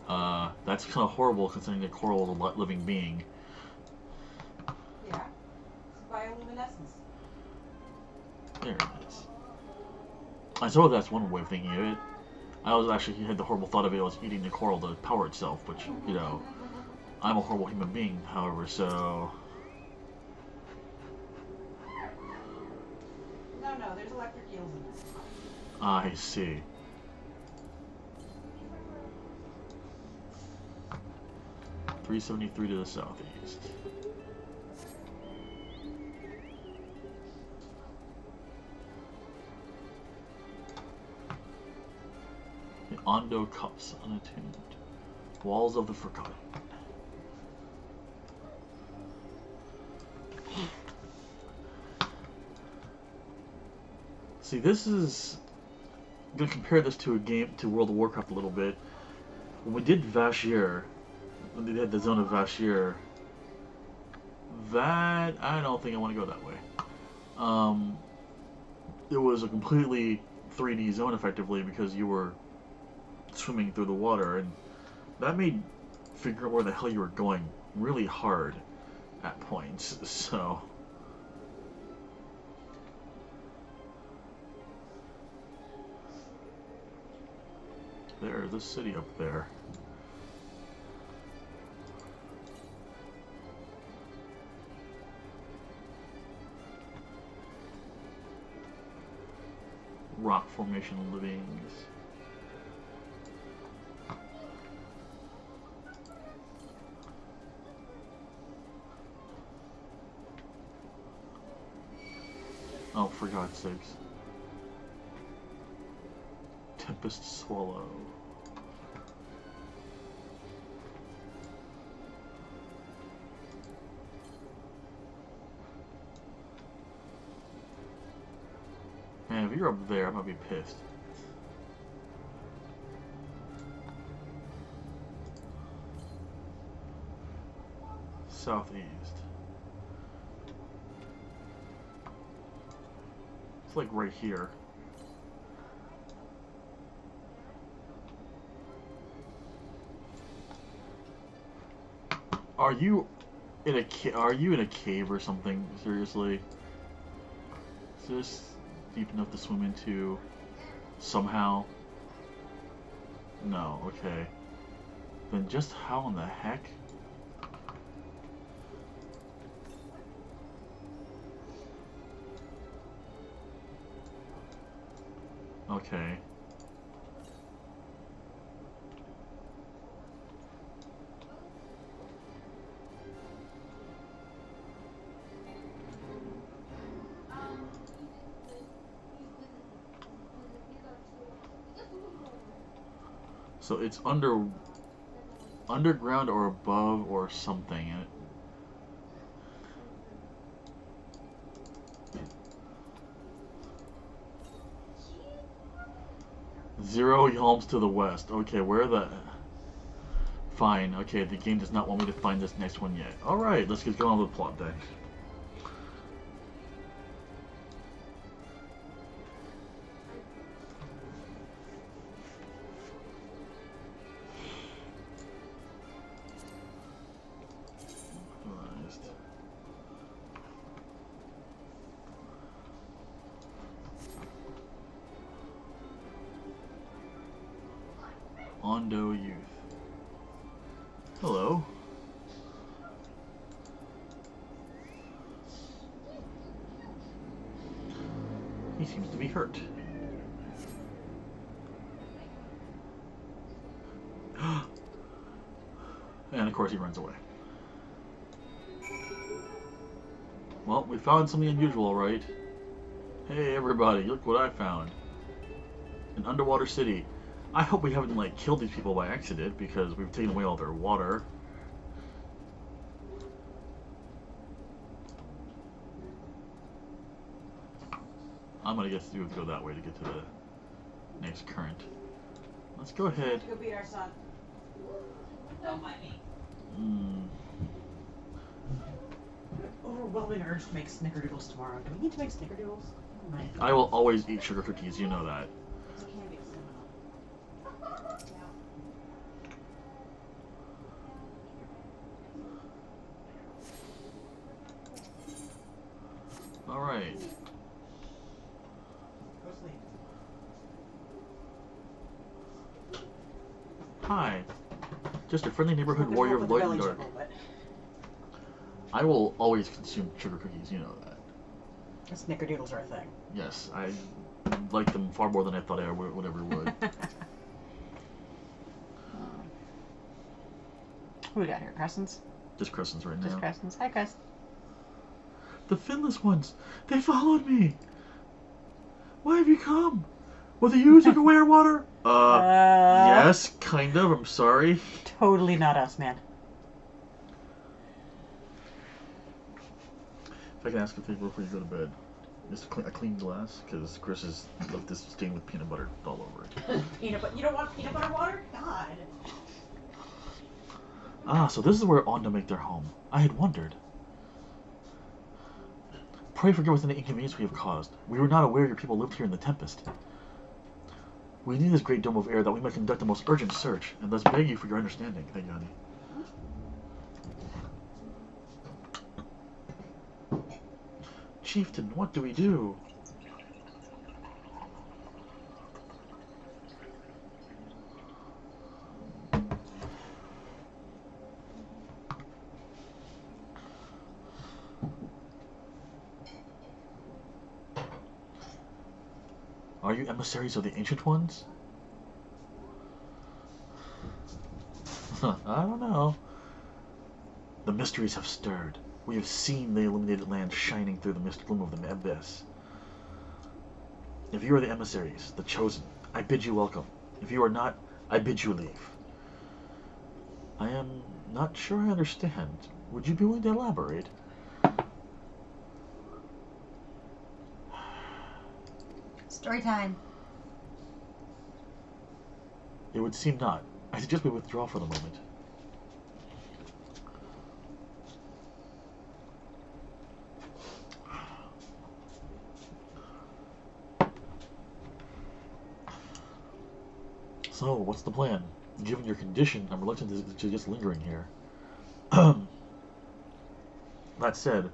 power. That's kind of horrible considering the coral is a living being. Yeah. It's bioluminescence. There it is. I suppose that's one way of thinking of it. I was actually had the horrible thought of it was eating the coral to power itself, which, you know, I'm a horrible human being, however, so... No, there's electric eels in there. I see. .373 to the southeast. The Ondo Cups, unattuned. Walls of the Forgotten. See, this is... I'm going to compare this to a game, to World of Warcraft a little bit. When we did Vashir, when they had the zone of Vashir, that... I don't think I want to go that way. It was a completely 3D zone, effectively, because you were swimming through the water, and that made figuring out where the hell you were going really hard at points, so... There's the city up there. Rock formation livings. Oh, for God's sakes. Tempest Swallow. Man, if you're up there, I'm gonna be pissed. Southeast. It's like right here. Are you in a cave or something? Seriously? Is this deep enough to swim into somehow? No, okay. Then just how in the heck? Okay. So it's underground or above or something. Zero Yalms to the west. Okay, where the... Fine, okay, the game does not want me to find this next one yet. Alright, let's get going with the plot then. Ondo Youth. Hello. He seems to be hurt. And of course he runs away. Well, we found something unusual, right? Hey everybody, look what I found. An underwater city. I hope we haven't, like, killed these people by accident, because we've taken away all their water. I'm gonna guess you would go that way to get to the next current. Let's go ahead. Go beat our son. Don't mind me. Overwhelming urge to make snickerdoodles tomorrow. Do we need to make snickerdoodles? Oh my God. I will always eat sugar cookies, you know that. It's candy cinnamon. Alright. Go sleep. hi. Just a friendly neighborhood Nothing warrior wrong of with the light and belly dark. tickle, but I will always consume sugar cookies, you know that. snickerdoodles are a thing. Yes, I like them far more than I thought I would ever would. Who we got here? Crescents? Just Crescents right now. Just Crescents. Hi, Crest. The finless ones! They followed me! Why have you come? Were they using away our water? Yes, kind of, I'm sorry. Totally not us, man. If I can ask a favor before you go to bed. Just a clean glass, because Chris has left this stain with peanut butter all over it. Peanut butter? You don't want peanut butter water? God. Ah, so this is where Ondo make their home. I had wondered. Pray forgive us any inconvenience we have caused. We were not aware your people lived here in the Tempest. We need this great dome of air that we might conduct the most urgent search, and thus beg you for your understanding. Thank you, honey. Chieftain, what do we do? Are you emissaries of the Ancient Ones? I don't know. The mysteries have stirred. We have seen the illuminated land shining through the mist gloom of the abyss. If you are the emissaries, the chosen, I bid you welcome. If you are not, I bid you leave. I am not sure I understand. Would you be willing to elaborate? Story time. It would seem not. I suggest we withdraw for the moment. So, what's the plan? Given your condition, I'm reluctant to just lingering here. That said,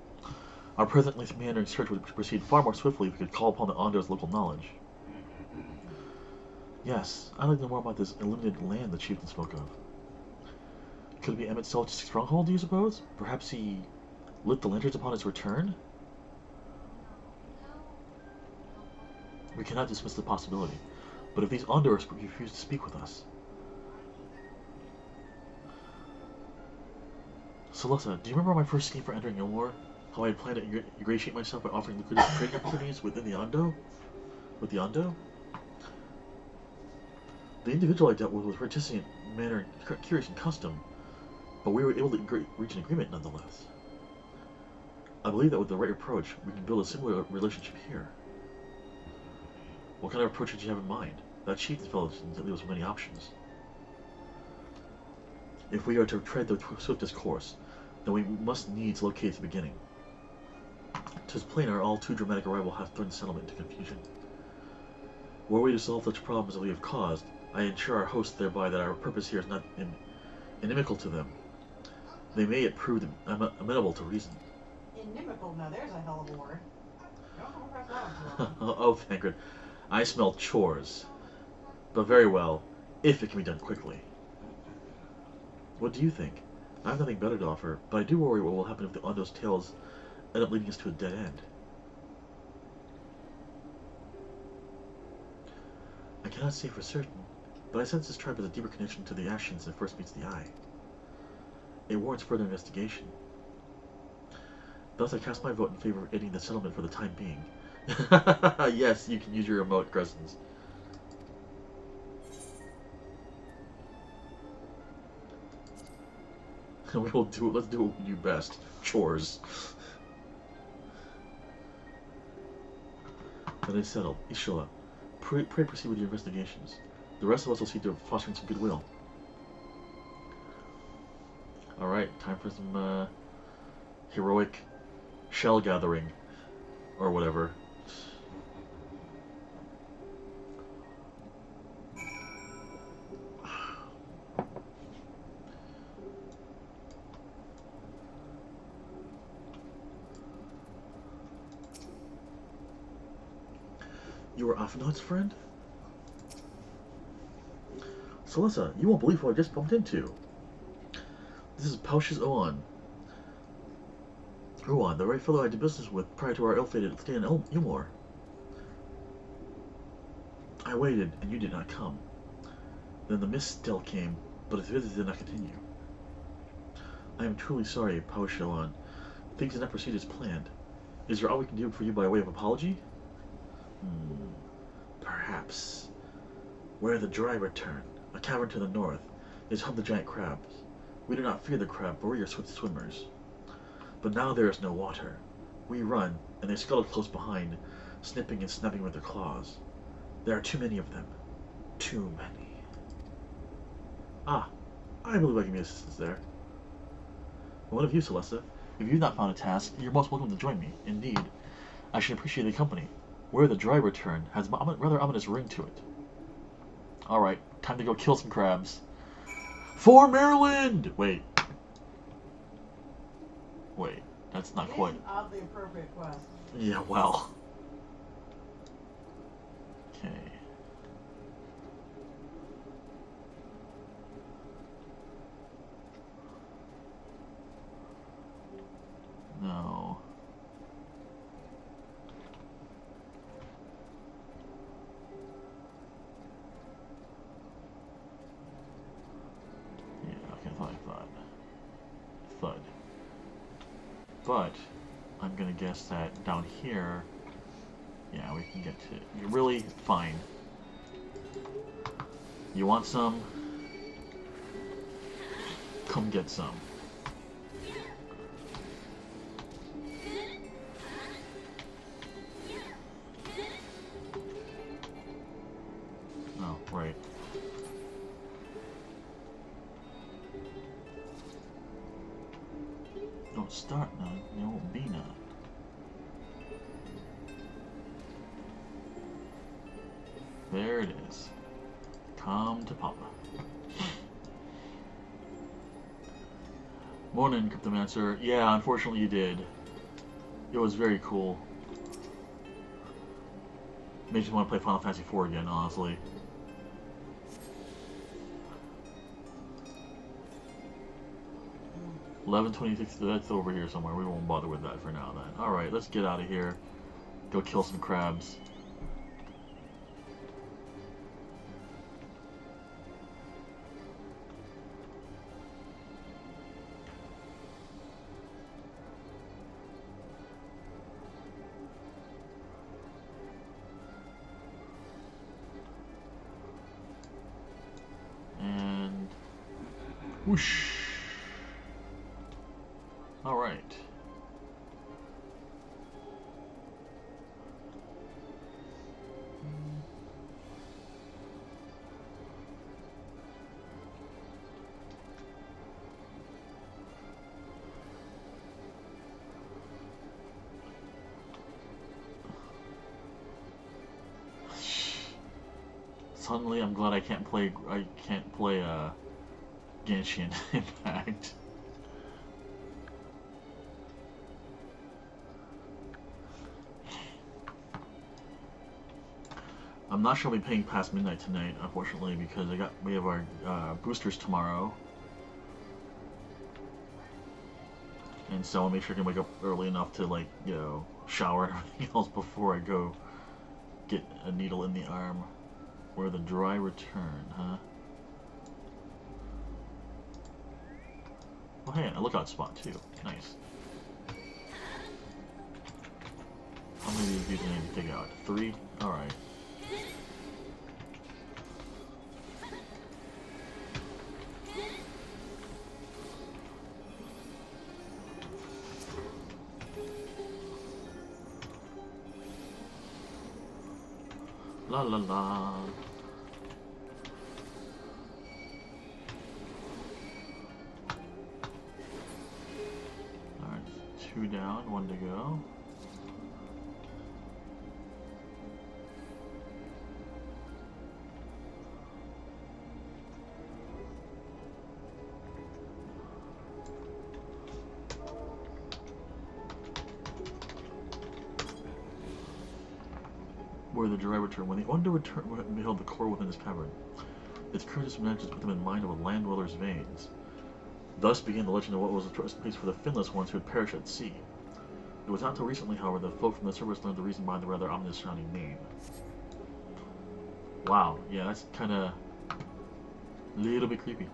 our present meandering search would proceed far more swiftly if we could call upon the Ondo's local knowledge. Yes, I'd like to know more about this illuminated land the chieftain spoke of. Could it be Emmet Selch's stronghold, do you suppose? Perhaps he lit the lanterns upon his return? We cannot dismiss the possibility, but if these Ondors refuse to speak with us... Celesta, do you remember my first scheme for entering Ilmor? How I had planned to ingratiate myself by offering lucrative trading opportunities within the Ondo? With the Ondo? The individual I dealt with was reticent in manner and curious in custom, but we were able to reach an agreement nonetheless. I believe that with the right approach, we can build a similar relationship here. What kind of approach did you have in mind? That chieftain fellow leaves us many options. If we are to tread the swiftest course, then we must needs locate the beginning. 'Tis plain our all too dramatic arrival hath thrown the settlement into confusion. Were we to solve such problems as we have caused, I assure our hosts thereby that our purpose here is not inimical to them. They may yet prove amenable to reason. Inimical? Now there's a hell of a word. Don't come across that one. Oh, Thancred. I smell chores. But very well, if it can be done quickly. What do you think? I have nothing better to offer, but I do worry what will happen if the Ondo's tales end up leading us to a dead end. I cannot say for certain, but I sense this tribe has a deeper connection to the actions than first meets the eye. It warrants further investigation. Thus I cast my vote in favor of ending the settlement for the time being. Yes, you can use your remote, Crescents. We will do it. Let's do what we do best. Chores. That is settled. Ishola, pray proceed with your investigations. The rest of us will see to fostering some goodwill. Alright, time for some heroic shell gathering. Or whatever. You are Afnod's friend? Celessa, you won't believe who I just bumped into. This is Pausch's Oan. Oan, the very fellow I did business with prior to our ill-fated stay in Ilmor. I waited, and you did not come. Then the mist still came, but its visit did not continue. I am truly sorry, Pausch Oan. Things did not proceed as planned. Is there all we can do for you by way of apology? Perhaps. Where the dry return, a cavern to the north, is home to giant crabs. We do not fear the crab, for we are swift swimmers. But now there is no water. We run, and they scuttle close behind, snipping and snapping with their claws. There are too many of them. Too many. Ah, I believe I can be assistance there. What of you, Celesta? If you've not found a task, you're most welcome to join me. Indeed, I should appreciate the company. Where the dry return has a rather ominous ring to it. Alright, time to go kill some crabs. For Maryland! Wait, that's not quite. It's an oddly appropriate quest. Yeah, well. Okay. No. Yeah, okay, I thought. Thud. But, I'm gonna guess that down here, yeah, we can get to it. You're really fine. You want some? Come get some. Oh, right. Don't start now, there won't be none. There it is. Come to Papa. Morning, Cryptomancer. Yeah, unfortunately you did. It was very cool. Makes me want to play Final Fantasy IV again, honestly. $11.26, that's over here somewhere. We won't bother with that for now then. Alright, let's get out of here. Go kill some crabs. And whoosh. All right. Suddenly, I'm glad I can't play Genshin Impact. I'm not sure I'll be paying past midnight tonight, unfortunately, because we have our boosters tomorrow, and so I'll make sure I can wake up early enough to, like, you know, shower and everything else before I go get a needle in the arm. Where the dry return, huh? Oh, hey, a lookout spot too. Nice. How many of these do I need to take out? 3? Alright. La la la. Alright, 2 down, 1 to go. Where the dry return. When the under return beheld the core within this cavern. Its courteous manages to put them in mind of a land dweller's veins. Thus began the legend of what was a trust place for the finless ones who had perished at sea. It was not until recently, however, that folk from the surface learned the reason behind the rather ominous sounding name. Wow, yeah, that's kinda a little bit creepy.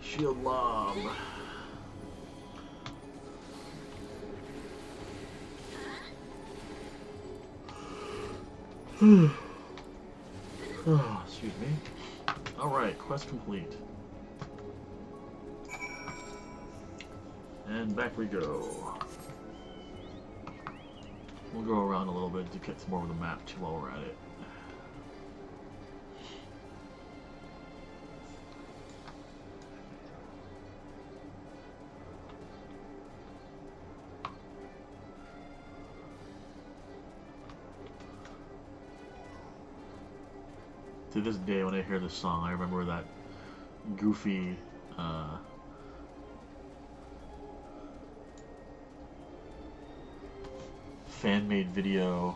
Shield lob. Oh, excuse me. Alright, quest complete. And back we go. We'll go around a little bit to get some more of the map too while we're at it. To this day, when I hear this song, I remember that goofy, fan-made video,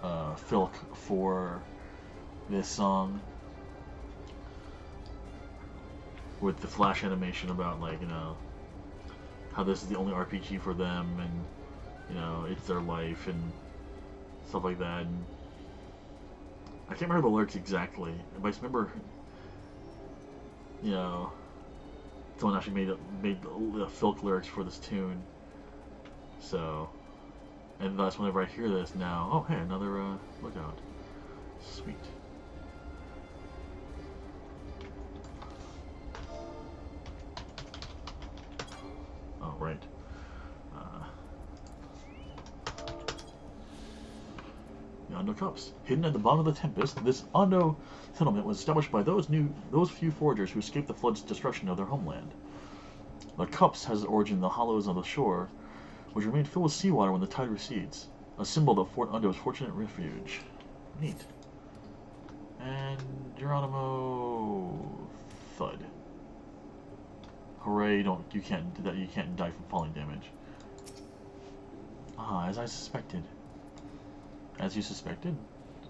filk for this song, with the flash animation about, like, you know, how this is the only RPG for them, and, you know, it's their life, and stuff like that. And I can't remember the lyrics exactly, but I just remember, you know, someone actually made the filk lyrics for this tune. So, and thus whenever I hear this now, oh hey, another lookout. Sweet. Oh right. The Ondo Cups. Hidden at the bottom of the Tempest, this Ondo settlement was established by those few foragers who escaped the flood's destruction of their homeland. The Cups has its origin in the hollows on the shore, which remain filled with seawater when the tide recedes, a symbol of Fort Ondo's fortunate refuge. Neat. And Geronimo thud. Hooray! You can't die from falling damage. Ah, as I suspected. As you suspected?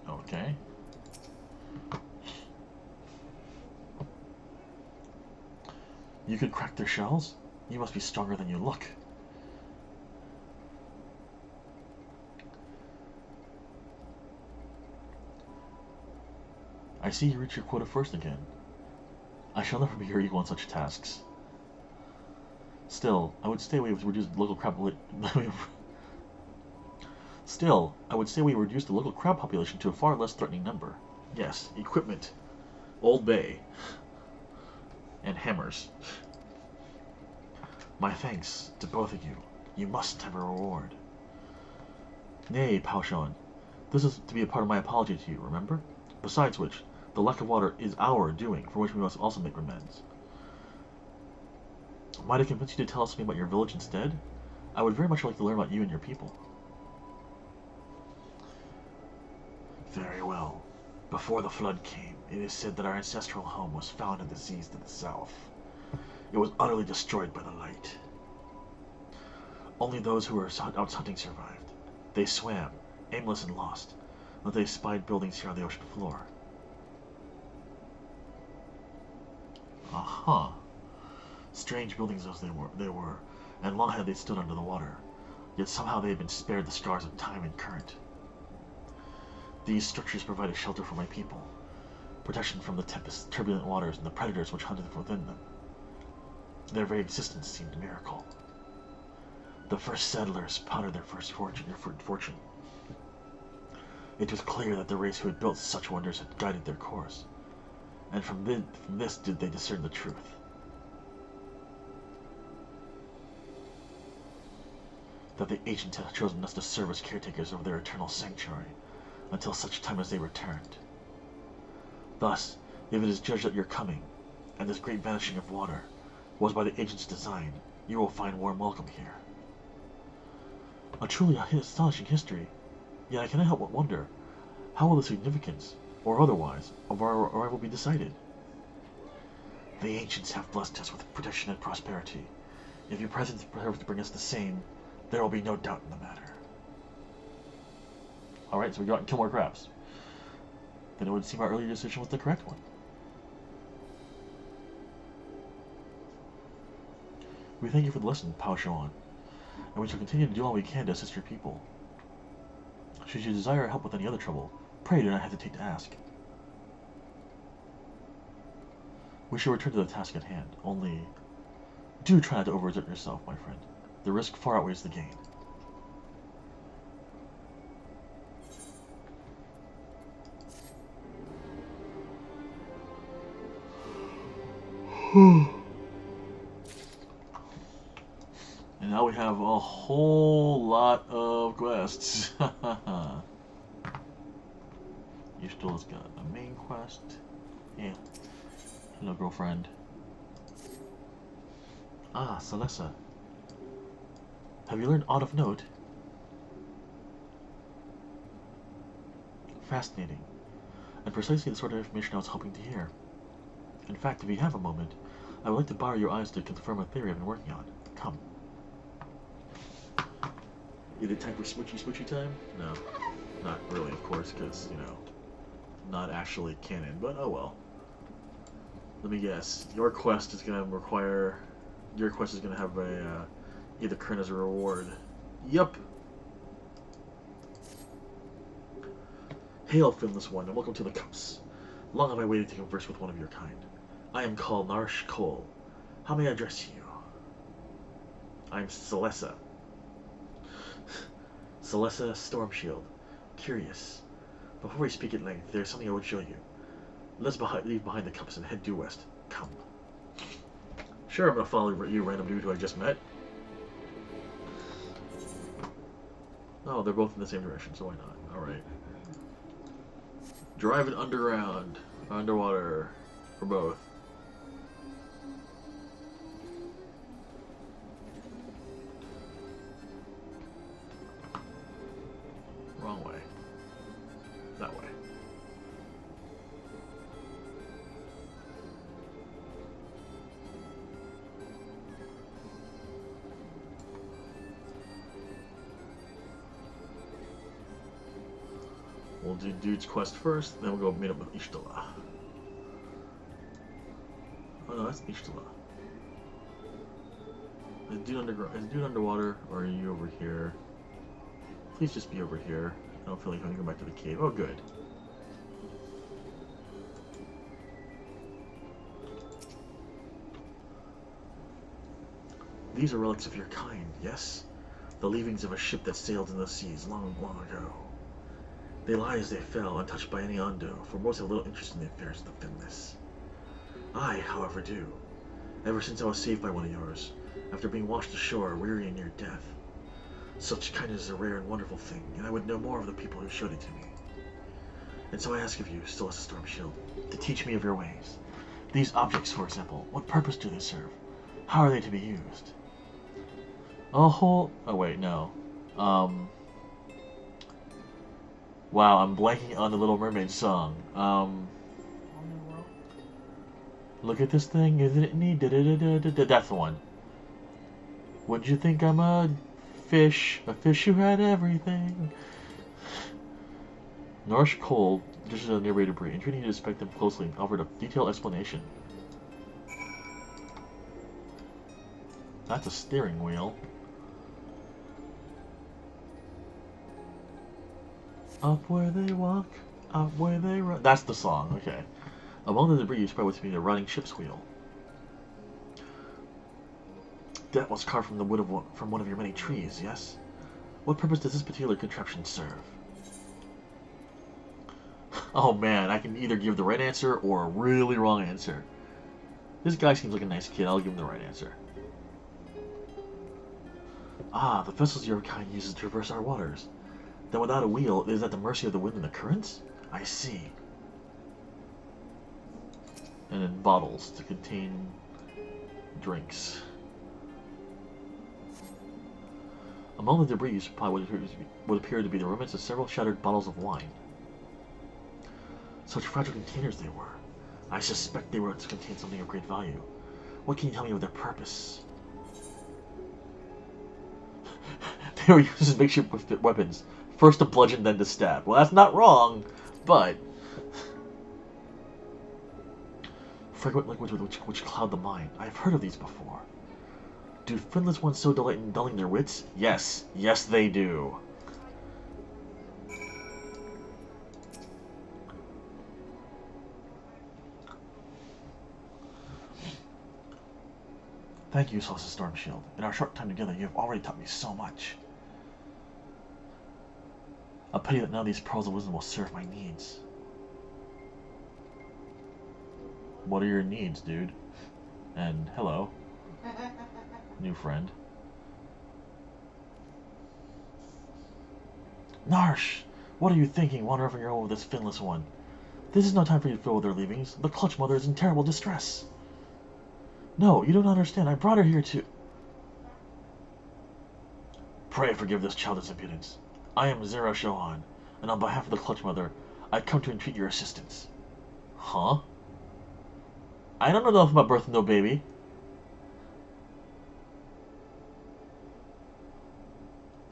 Okay. You could crack their shells? You must be stronger than you look. I see you reach your quota first again. I shall never be your equal in such tasks. Still, I would stay away to reduce local crab Still, I would say we reduced the local crab population to a far less threatening number. Yes, equipment. Old Bay. And hammers. My thanks to both of you. You must have a reward. Nay, Paushon. This is to be a part of my apology to you, remember? Besides which, the lack of water is our doing, for which we must also make amends. Might I convince you to tell us something about your village instead? I would very much like to learn about you and your people. Very well. Before the flood came, it is said that our ancestral home was found in the seas to the south. It was utterly destroyed by the light. Only those who were out hunting survived. They swam, aimless and lost, but they spied buildings here on the ocean floor. Aha. Strange buildings as they were, and long had they stood under the water. Yet somehow they had been spared the scars of time and current. These structures provided shelter for my people, protection from the tempest's turbulent waters and the predators which hunted within them. Their very existence seemed a miracle. The first settlers pondered their fortune. It was clear that the race who had built such wonders had guided their course, and from this did they discern the truth. That the ancients had chosen us to serve as caretakers of their eternal sanctuary, until such time as they returned. Thus, if it is judged that your coming, and this great vanishing of water, was by the agent's design, you will find warm welcome here. A truly astonishing history, yet I cannot help but wonder, how will the significance, or otherwise, of our arrival be decided? The ancients have blessed us with protection and prosperity. If your presence proves to bring us the same, there will be no doubt in the matter. Alright, so we got to kill more crabs. Then it would seem our earlier decision was the correct one. We thank you for the lesson, Pao Shuan, and we shall continue to do all we can to assist your people. Should you desire help with any other trouble, pray do not hesitate to ask. We shall return to the task at hand, only do try not to overexert yourself, my friend. The risk far outweighs the gain. And now we have a whole lot of quests. You still has got a main quest. Yeah. Hello, girlfriend. Ah, Celessa. Have you learned aught of note? Fascinating. And precisely the sort of information I was hoping to hear. In fact, if you have a moment, I would like to borrow your eyes to confirm a theory I've been working on. Come. Is it time for smoochy time? No. Not really, of course, because, you know, not actually canon, but oh well. Let me guess. Your quest is going to require... Your quest is going to have a, either current as a reward. Yup! Hail, finless one, and welcome to the Cups. Long have I waited to converse with one of your kind. I am called Narsh Cole. How may I address you? I'm Celessa. Celessa Stormshield. Curious. Before we speak at length, there's something I would show you. Let's leave behind the Cups and head due west. Come. Sure, I'm gonna follow you, random dude who I just met. Oh, they're both in the same direction, so why not? Alright. Driving underground. Underwater. For both. Wrong way. That way. We'll do Dude's quest first, then we'll go meet up with Ishtala. Oh no, that's Ishtala. Is Dude underwater, or are you over here? Please just be over here. I don't feel like I'm gonna go back to the cave. Oh, good. These are relics of your kind, yes? The leavings of a ship that sailed in the seas long, long ago. They lie as they fell, untouched by any Ondo, for most have little interest in the affairs of the Finless. I, however, do. Ever since I was saved by one of yours, after being washed ashore, weary and near death. Such kindness is a rare and wonderful thing, and I would know more of the people who showed it to me. And so I ask of you, still as a Stormshield, to teach me of your ways. These objects, for example, what purpose do they serve? How are they to be used? Oh wait, no. Wow, I'm blanking on the Little Mermaid song. Look at this thing, isn't it neat? That's the one. Wouldn't you think I'm a fish who had everything? Narsh Cole, this is a nearby debris. Entreating you to inspect them closely and offered a detailed explanation. That's a steering wheel. Up where they walk, up where they run. That's the song, okay. Among the debris you spy what's being a rotting ship's wheel. That was carved from the wood from one of your many trees, yes? What purpose does this particular contraption serve? Oh man, I can either give the right answer or a really wrong answer. This guy seems like a nice kid, I'll give him the right answer. Ah, the vessels your kind uses to traverse our waters. Then without a wheel, it is at the mercy of the wind and the currents? I see. And then bottles to contain drinks. Among the debris you supply would appear to be the remnants of several shattered bottles of wine. Such fragile containers they were. I suspect they were to contain something of great value. What can you tell me of their purpose? They were used as makeshift weapons, First to bludgeon, then to stab. Well, that's not wrong, but... Fragrant liquids which cloud the mind. I've heard of these before. Do finless ones so delight in dulling their wits? Yes. Yes, they do. Thank you, Celeste Stormshield. In our short time together, you have already taught me so much. A pity that none of these pearls of wisdom will serve my needs. What are your needs, dude? And hello. New friend. Narsh! What are you thinking, wandering off on your own with this finless one? This is no time for you to fill with their leavings. The Clutch Mother is in terrible distress. No, you don't understand. I brought her here to... Pray forgive this childish impudence. I am Zero Shohan, and on behalf of the Clutch Mother, I come to entreat your assistance. Huh? I don't know enough about birth of no baby.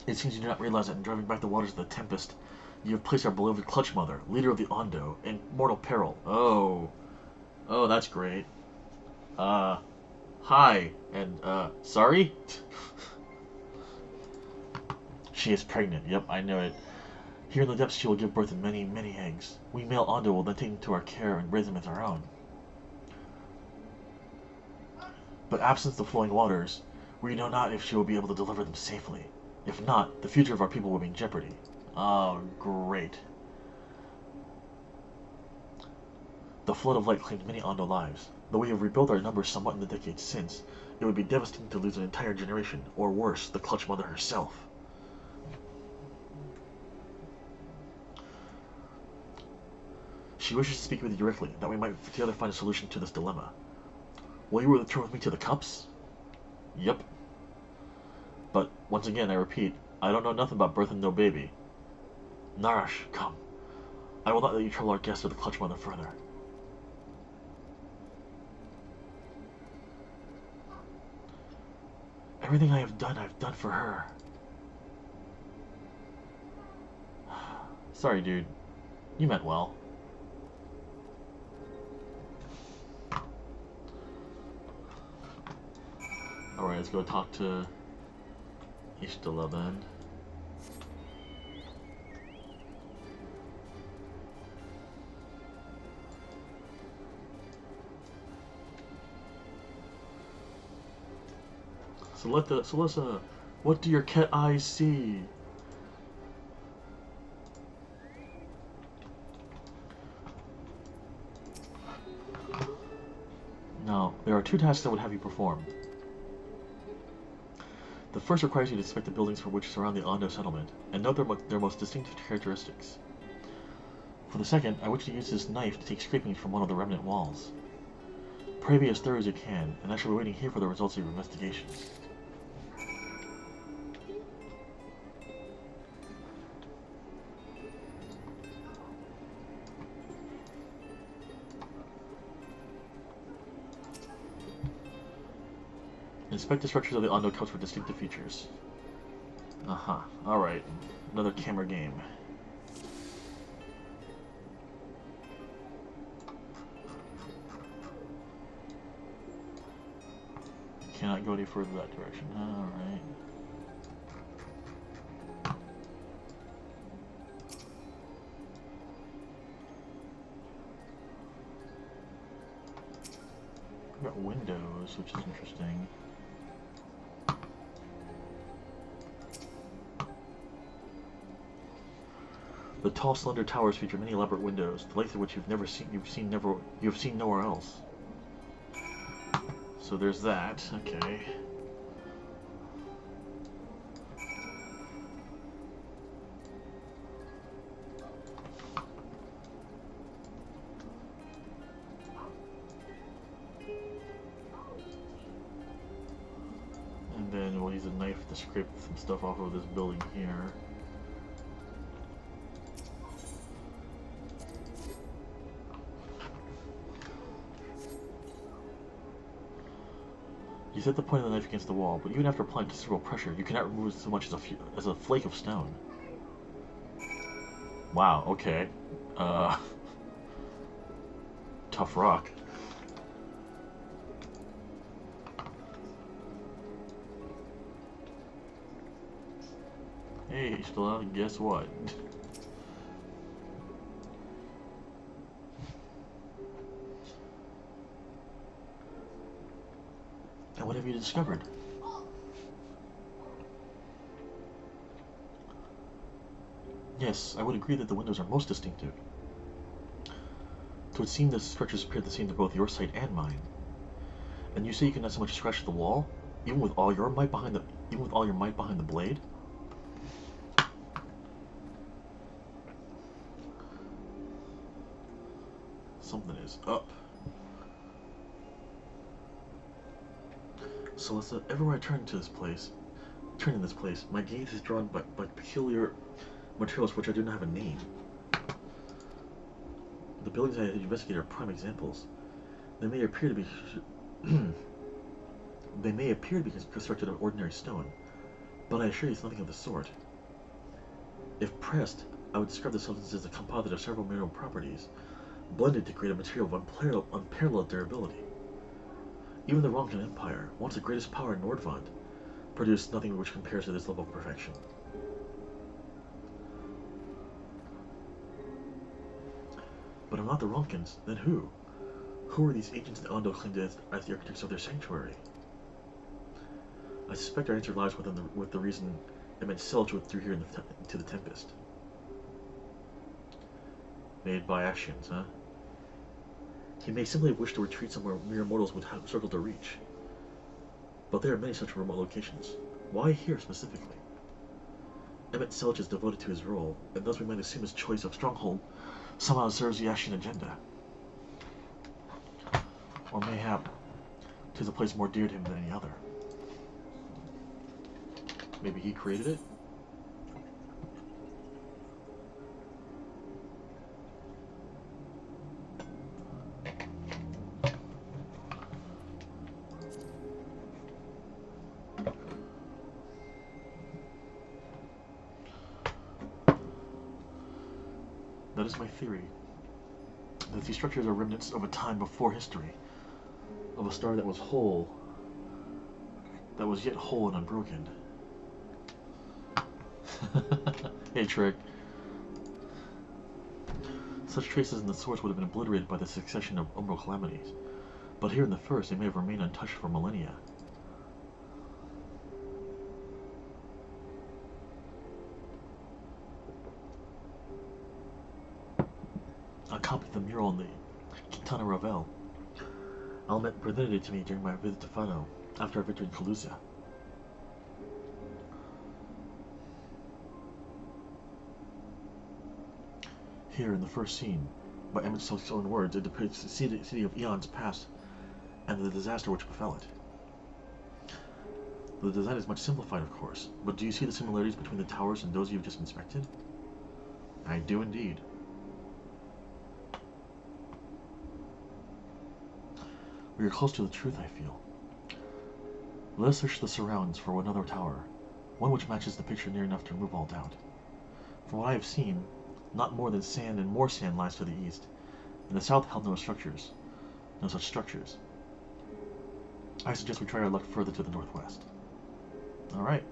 It seems you do not realize that in driving back the waters of the Tempest, you have placed our beloved Clutch Mother, leader of the Ondo, in mortal peril. Oh. Oh, that's great. Hi. And, sorry? She is pregnant. Yep, I know it. Here in the depths she will give birth to many, many eggs. We male Ondo will then take them to our care and raise them as our own. But absent the flowing waters, we know not if she will be able to deliver them safely. If not, the future of our people will be in jeopardy. Oh, great. The flood of light claimed many Ondo lives. Though we have rebuilt our numbers somewhat in the decades since, it would be devastating to lose an entire generation, or worse, the Clutch Mother herself. She wishes to speak with you directly, that we might together find a solution to this dilemma. Will you return with me to the cups? Yep. But, once again, I repeat, I don't know nothing about birthing no baby. Narash, come. I will not let you trouble our guest or the Clutch Mother further. Everything I've done for her. Sorry, dude. You meant well. Alright, let's go talk to Ishtala then. Celessa, what do your cat eyes see? Now, there are two tasks I would have you perform. The first requires you to inspect the buildings for which surround the Ondo settlement, and note their most distinctive characteristics. For the second, I wish you to use this knife to take scrapings from one of the remnant walls. Pray be as thorough as you can, and I shall be waiting here for the results of your investigations. Inspect the structures of the Ondo cups for distinctive features. Alright. Another camera game. Cannot go any further that direction. Alright. We've got windows, which is interesting. The tall, slender towers feature many elaborate windows, the length of which you've seen nowhere else. So there's that. Okay. And then we'll use a knife to scrape some stuff off of this building here. You set the point of the knife against the wall, but even after applying considerable pressure, you cannot remove so much as a flake of stone. Wow, okay. Tough rock. Hey, still out, guess what? And what have you discovered? Yes, I would agree that the windows are most distinctive. It would seem the structures appear the same to both your sight and mine. And you say you cannot so much as scratch the wall, even with all your might behind the blade? Something is up. So everywhere I turn in this place, my gaze is drawn by peculiar materials for which I do not have a name. The buildings I investigated are prime examples. They may appear to be constructed of ordinary stone, but I assure you it's nothing of the sort. If pressed, I would describe the substance as a composite of several mineral properties, blended to create a material of unparalleled durability. Even the Ronkan Empire, once the greatest power in Nordvand, produced nothing which compares to this level of perfection. But if not the Ronkans, then who? Who are these agents that Ondo claimed as the architects of their sanctuary? I suspect our answer lies with the reason it meant Selch withdrew here into the Tempest. Made by Ashians, huh? He may simply have wished to retreat somewhere mere mortals would have struggled to reach. But there are many such remote locations. Why here specifically? Emmett Selch is devoted to his role, and thus we might assume his choice of stronghold somehow serves the Ashian agenda. Or mayhap, 'tis a place more dear to him than any other. Maybe he created it? That is my theory. That these structures are remnants of a time before history. Of a star that was whole. That was yet whole and unbroken. Hey, Trick. Such traces in the source would have been obliterated by the succession of umbral calamities. But here in the first, they may have remained untouched for millennia. I copied the mural in the Quintana Ravel. Almet presented it to me during my visit to Fano, after our victory in Calusia. Here, in the first scene, by Emmett Selch's own words, it depicts the city of eons past and the disaster which befell it. The design is much simplified, of course, but do you see the similarities between the towers and those you've just inspected? I do indeed. We are close to the truth, I feel. Let us search the surrounds for another tower, one which matches the picture near enough to remove all doubt. From what I have seen, not more than sand and more sand lies to the east, and the south held no such structures. I suggest we try our luck further to the northwest. Alright.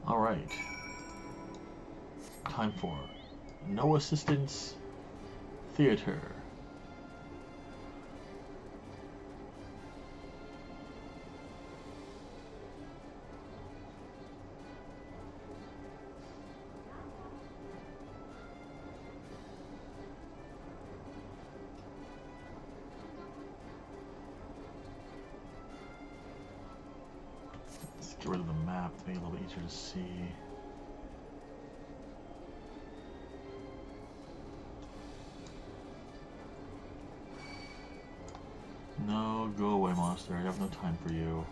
Alright. Time for No Assistance Theater. Let's get rid of the map to make it a little bit easier to see. No, go away, monster. I have no time for you.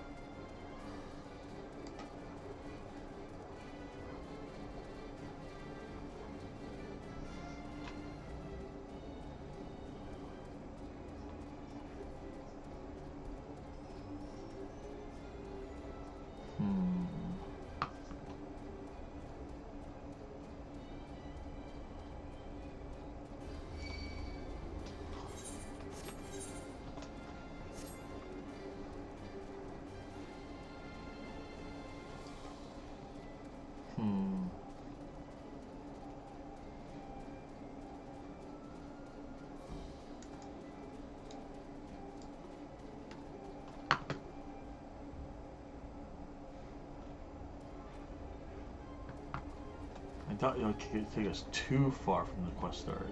thought it would take us too far from the quest start.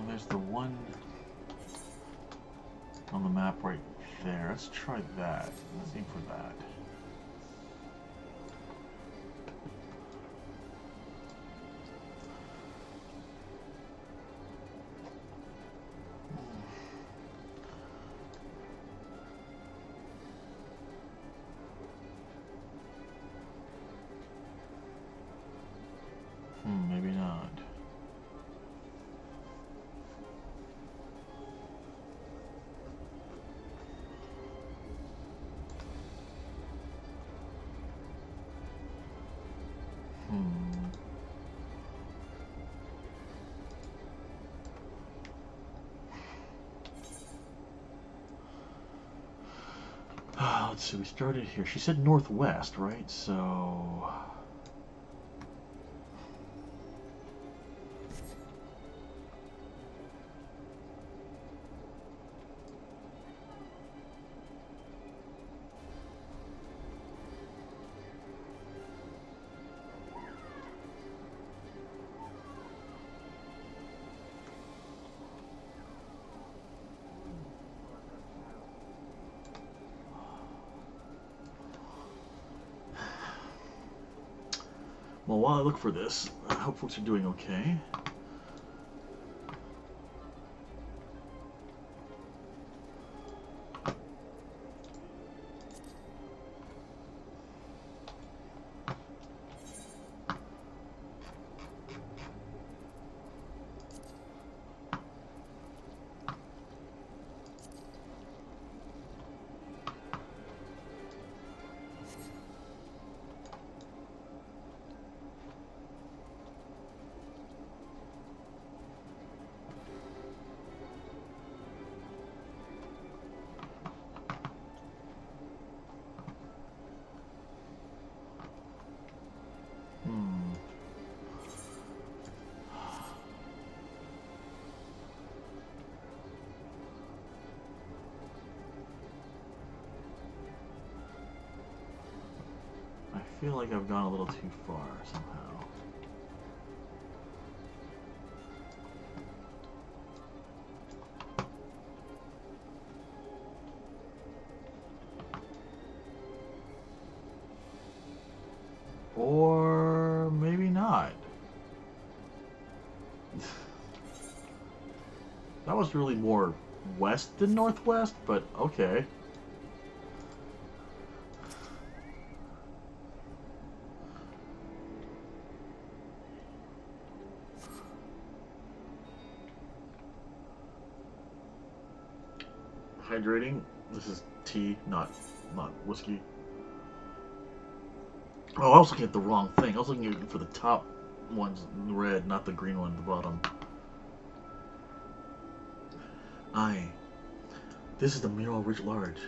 There's the one on the map right there. Let's try that. Let's aim for that. Maybe not. Let's see, we started here. She said northwest, right? So... Well, while I look for this, I hope folks are doing okay. I feel like I've gone a little too far somehow. Or maybe not. That was really more west than northwest, but okay. Hydrating. This is tea, not whiskey. Oh, I was looking at the wrong thing. I was looking for the top one's red, not the green one at the bottom. Aye. This is the Mural Ridge Large.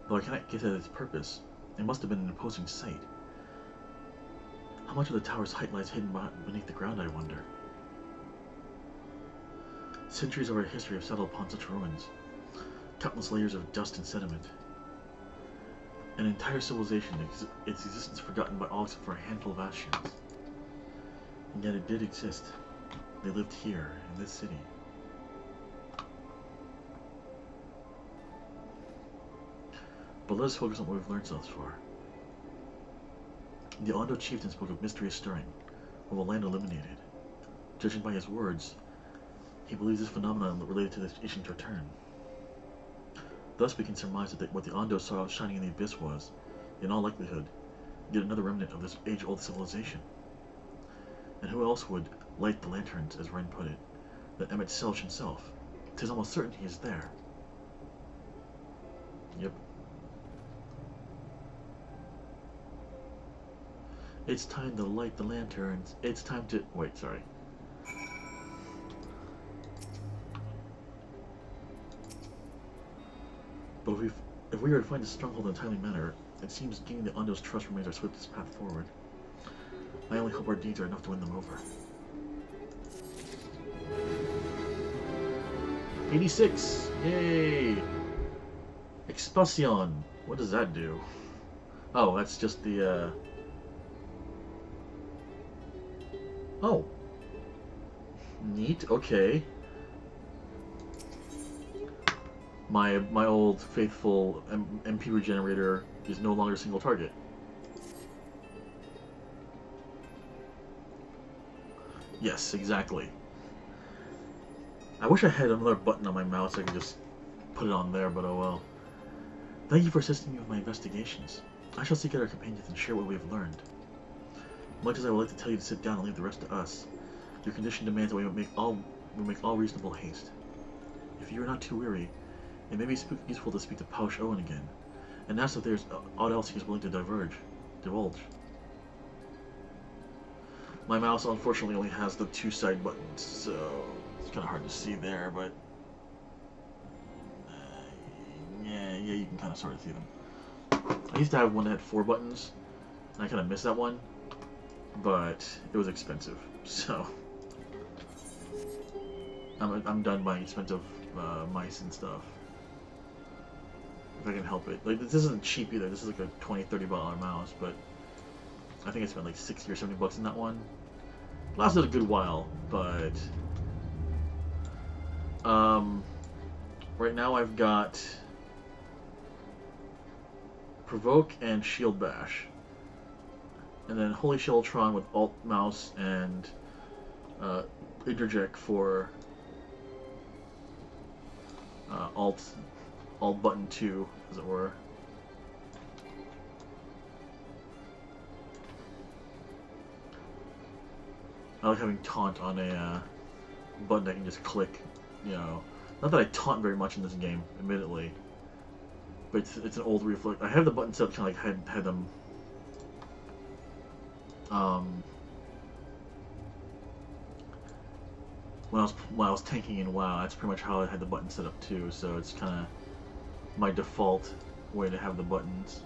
Though I cannot get at its purpose, it must have been an imposing sight. How much of the tower's height lies hidden beneath the ground, I wonder? Centuries of our history have settled upon such ruins. Countless layers of dust and sediment. An entire civilization, its existence forgotten by all except for a handful of Ashians. And yet it did exist. They lived here, in this city. But let us focus on what we've learned so far. The Ondo chieftain spoke of mysterious stirring, of a land illuminated. Judging by his words, he believes this phenomenon related to this itching to return. Thus we can surmise that what the Ondo saw shining in the abyss was, in all likelihood, yet another remnant of this age-old civilization. And who else would light the lanterns, as Ren put it, than Emmett Selch himself? 'Tis almost certain he is there. Yep. It's time to light the lanterns. It's time to... Wait, sorry. But if we are to find this stronghold in a timely manner, it seems gaining the Undo's trust remains our swiftest path forward. I only hope our deeds are enough to win them over. 86! Yay! Expansion! What does that do? Oh, that's just the, Oh. Neat, okay. My old faithful MP regenerator is no longer a single target. Yes, exactly. I wish I had another button on my mouse I could just put it on there, but oh well. Thank you for assisting me with my investigations. I shall seek out our companions and share what we have learned. Much as I would like to tell you to sit down and leave the rest to us, your condition demands that we make all reasonable haste. If you are not too weary, it may be useful to speak to Pausch Owen again, and ask if there's aught else he is willing to divulge. My mouse unfortunately only has the 2 side buttons, so it's kind of hard to see there, but yeah, you can kind of sort of see them. I used to have one that had 4 buttons, and I kind of missed that one, but it was expensive, so I'm done buying expensive mice and stuff. If I can help it. Like, this isn't cheap either. This is like a $20-$30 mouse, but I think I spent like 60 or 70 bucks in that one. Lasted a good while, but right now I've got Provoke and Shield Bash, and then Holy Shelltron with Alt Mouse and Interject for Alt button 2, as it were. I like having taunt on a button I can just click, you know. Not that I taunt very much in this game, admittedly, but it's an old reflex. I have the button set up kind of like had them when I was tanking in WoW. That's pretty much how I had the button set up too. So it's kind of my default way to have the buttons.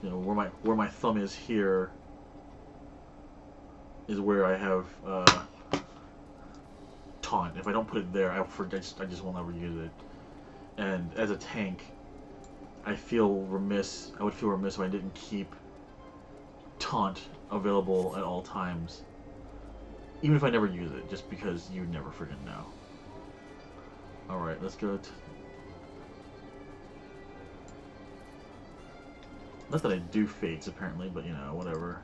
You know, where my thumb is here is where I have taunt. If I don't put it there, I just will never use it. And as a tank, I would feel remiss if I didn't keep taunt available at all times, even if I never use it, just because you never friggin' know. Alright, let's go not that I do fates, apparently, but you know, whatever.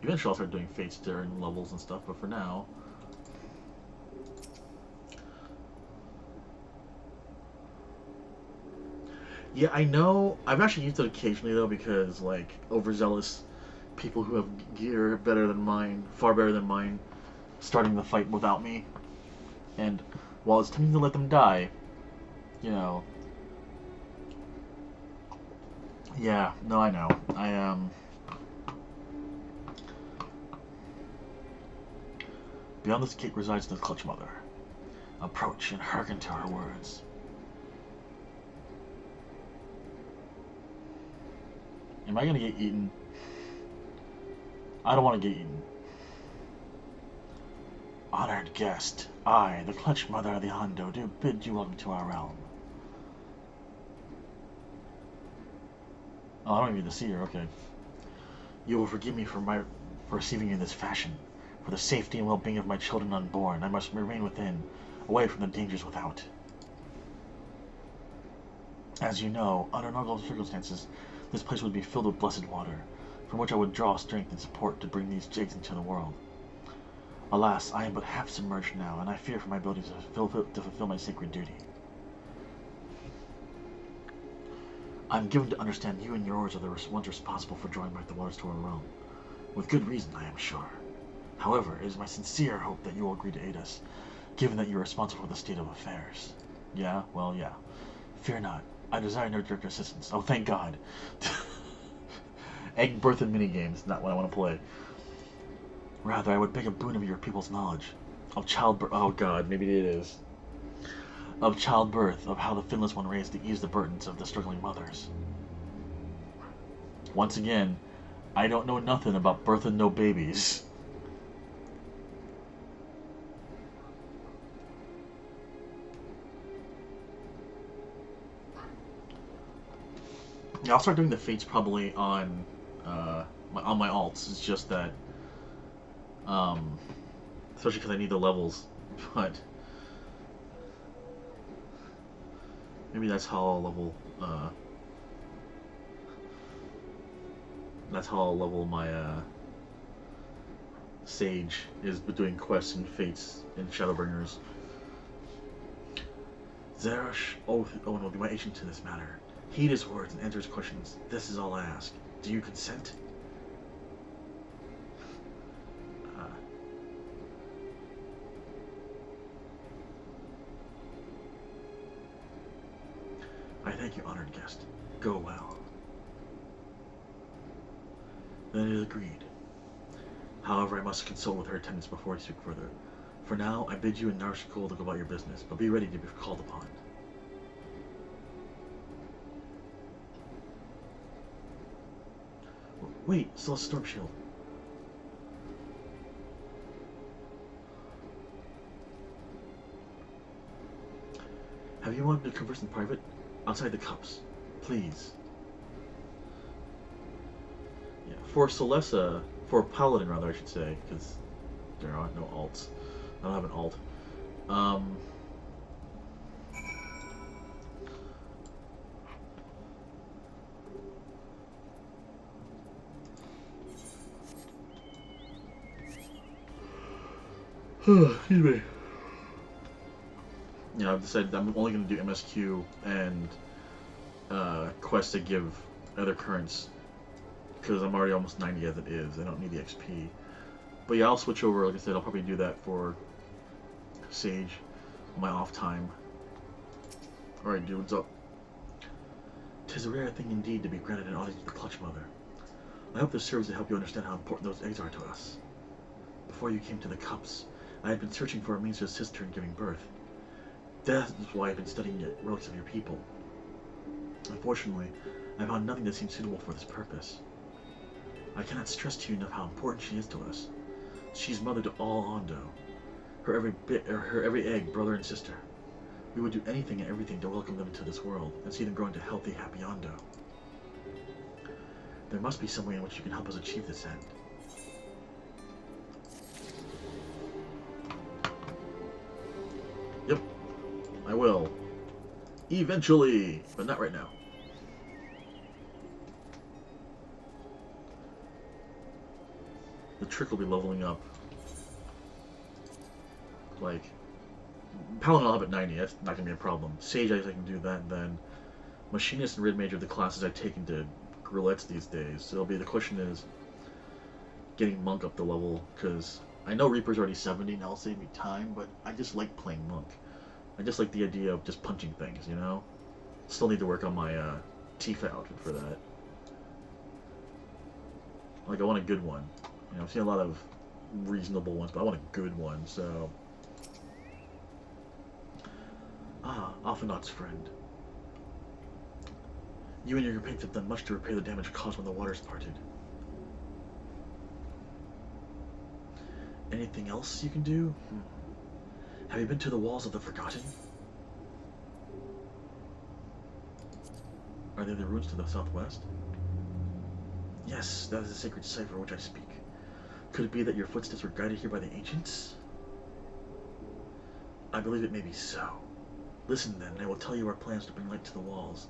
Eventually I'll start doing fates during levels and stuff, but for now... Yeah, I know. I've actually used it occasionally, though, because, like, overzealous people who have gear better than mine, far better than mine, starting the fight without me. And while it's tempting to let them die, you know... Yeah, no, I know. Beyond this gate resides the Clutch Mother. Approach and hearken to her words. Am I gonna get eaten? I don't want to get eaten. Honored guest, I, the Clutch Mother of the Hondo, do bid you welcome to our realm. Oh, I don't even need to see her, okay. You will forgive me for receiving you in this fashion. For the safety and well-being of my children unborn, I must remain within, away from the dangers without. As you know, under normal circumstances, this place would be filled with blessed water, from which I would draw strength and support to bring these jigs into the world. Alas, I am but half submerged now, and I fear for my ability to fulfill my sacred duty. I am given to understand you and yours are the ones responsible for drawing back the waters to our realm. With good reason, I am sure. However, it is my sincere hope that you will agree to aid us, given that you are responsible for the state of affairs. Yeah? Well, yeah. Fear not. I desire no direct assistance. Oh, thank God. Egg birth and minigames, not what I want to play. Rather, I would beg a boon of your people's knowledge of childbirth. Oh God, maybe it is. Of childbirth, of how the finless one raised to ease the burdens of the struggling mothers. Once again, I don't know nothing about birthing no babies. Yeah, I'll start doing the fates probably on my alts. It's just that, especially because I need the levels, but maybe that's how I'll level. That's how I'll level my Sage, is doing quests and fates in Shadowbringers. Zeresh Owen will be my agent to this matter. Heed his words and answer his questions. This is all I ask. Do you consent? I thank you, honored guest. Go well. Then it is agreed. However, I must consult with her attendants before I speak further. For now, I bid you and Narshikul to go about your business, but be ready to be called upon. Wait, still a storm shield. Have you wanted to converse in private? Outside the cups. Please. Yeah, for Celessa, for Paladin rather I should say, because there are no alts. I don't have an alt. Excuse me. Yeah, I've decided I'm only going to do MSQ and quests that give other currents, because I'm already almost 90 as it is. I don't need the XP. But yeah, I'll switch over. Like I said, I'll probably do that for Sage on my off time. Alright, dude, what's up? 'Tis a rare thing indeed to be granted an audience with the Clutch Mother. I hope this serves to help you understand how important those eggs are to us. Before you came to the cups, I had been searching for a means to assist her in giving birth. That is why I've been studying the relics of your people. Unfortunately, I found nothing that seemed suitable for this purpose. I cannot stress to you enough how important she is to us. She's mother to all Ondo. Her every egg, brother and sister. We would do anything and everything to welcome them into this world and see them grow into healthy, happy Ondo. There must be some way in which you can help us achieve this end. Yep, I will. Eventually, but not right now. The trick will be leveling up. Like, Paladin I'll have at 90, that's not going to be a problem. Sage, I can do that, and then Machinist and Rid Mage are the classes I've taken to Grillettes these days. So the question is getting Monk up the level, because I know Reaper's already 70 and that'll save me time, but I just like playing Monk. I just like the idea of just punching things, you know? Still need to work on my Tifa outfit for that. Like, I want a good one. You know, I've seen a lot of reasonable ones, but I want a good one, so... Ah, Alphanot's friend. You and your companions have done much to repair the damage caused when the waters parted. Anything else you can do? Have you been to the Walls of the Forgotten? Are they the ruins to the southwest? Yes, that is the sacred site for which I speak. Could it be that your footsteps were guided here by the ancients? I believe it may be so. Listen then, and I will tell you our plans to bring light to the walls,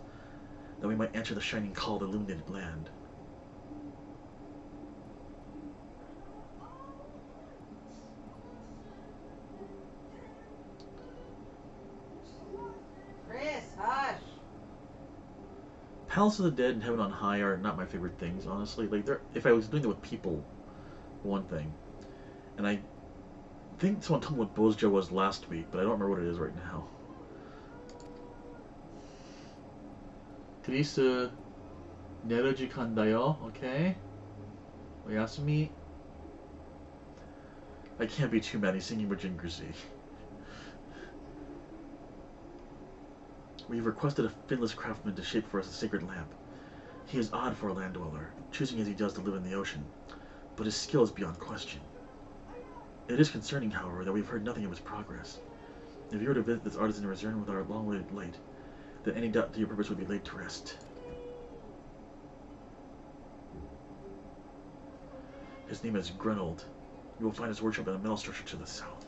that we might answer the shining call of the illuminated land. Chris, hush! Palace of the Dead and Heaven on High are not my favorite things, honestly. Like, if I was doing it with people, one thing. And I think someone told me what Bozja was last week, but I don't remember what it is right now. Krisa Nerojikan dayo, okay? Oyasumi. I can't be too mad, he's singing Virgin Grisy. We have requested a finless craftsman to shape for us a sacred lamp. He is odd for a land dweller, choosing as he does to live in the ocean, but his skill is beyond question. It is concerning, however, that we have heard nothing of his progress. If you were to visit this artisan and return with our long-awaited light, then any doubt to your purpose would be laid to rest. His name is Grenold. You will find his workshop in a metal structure to the south.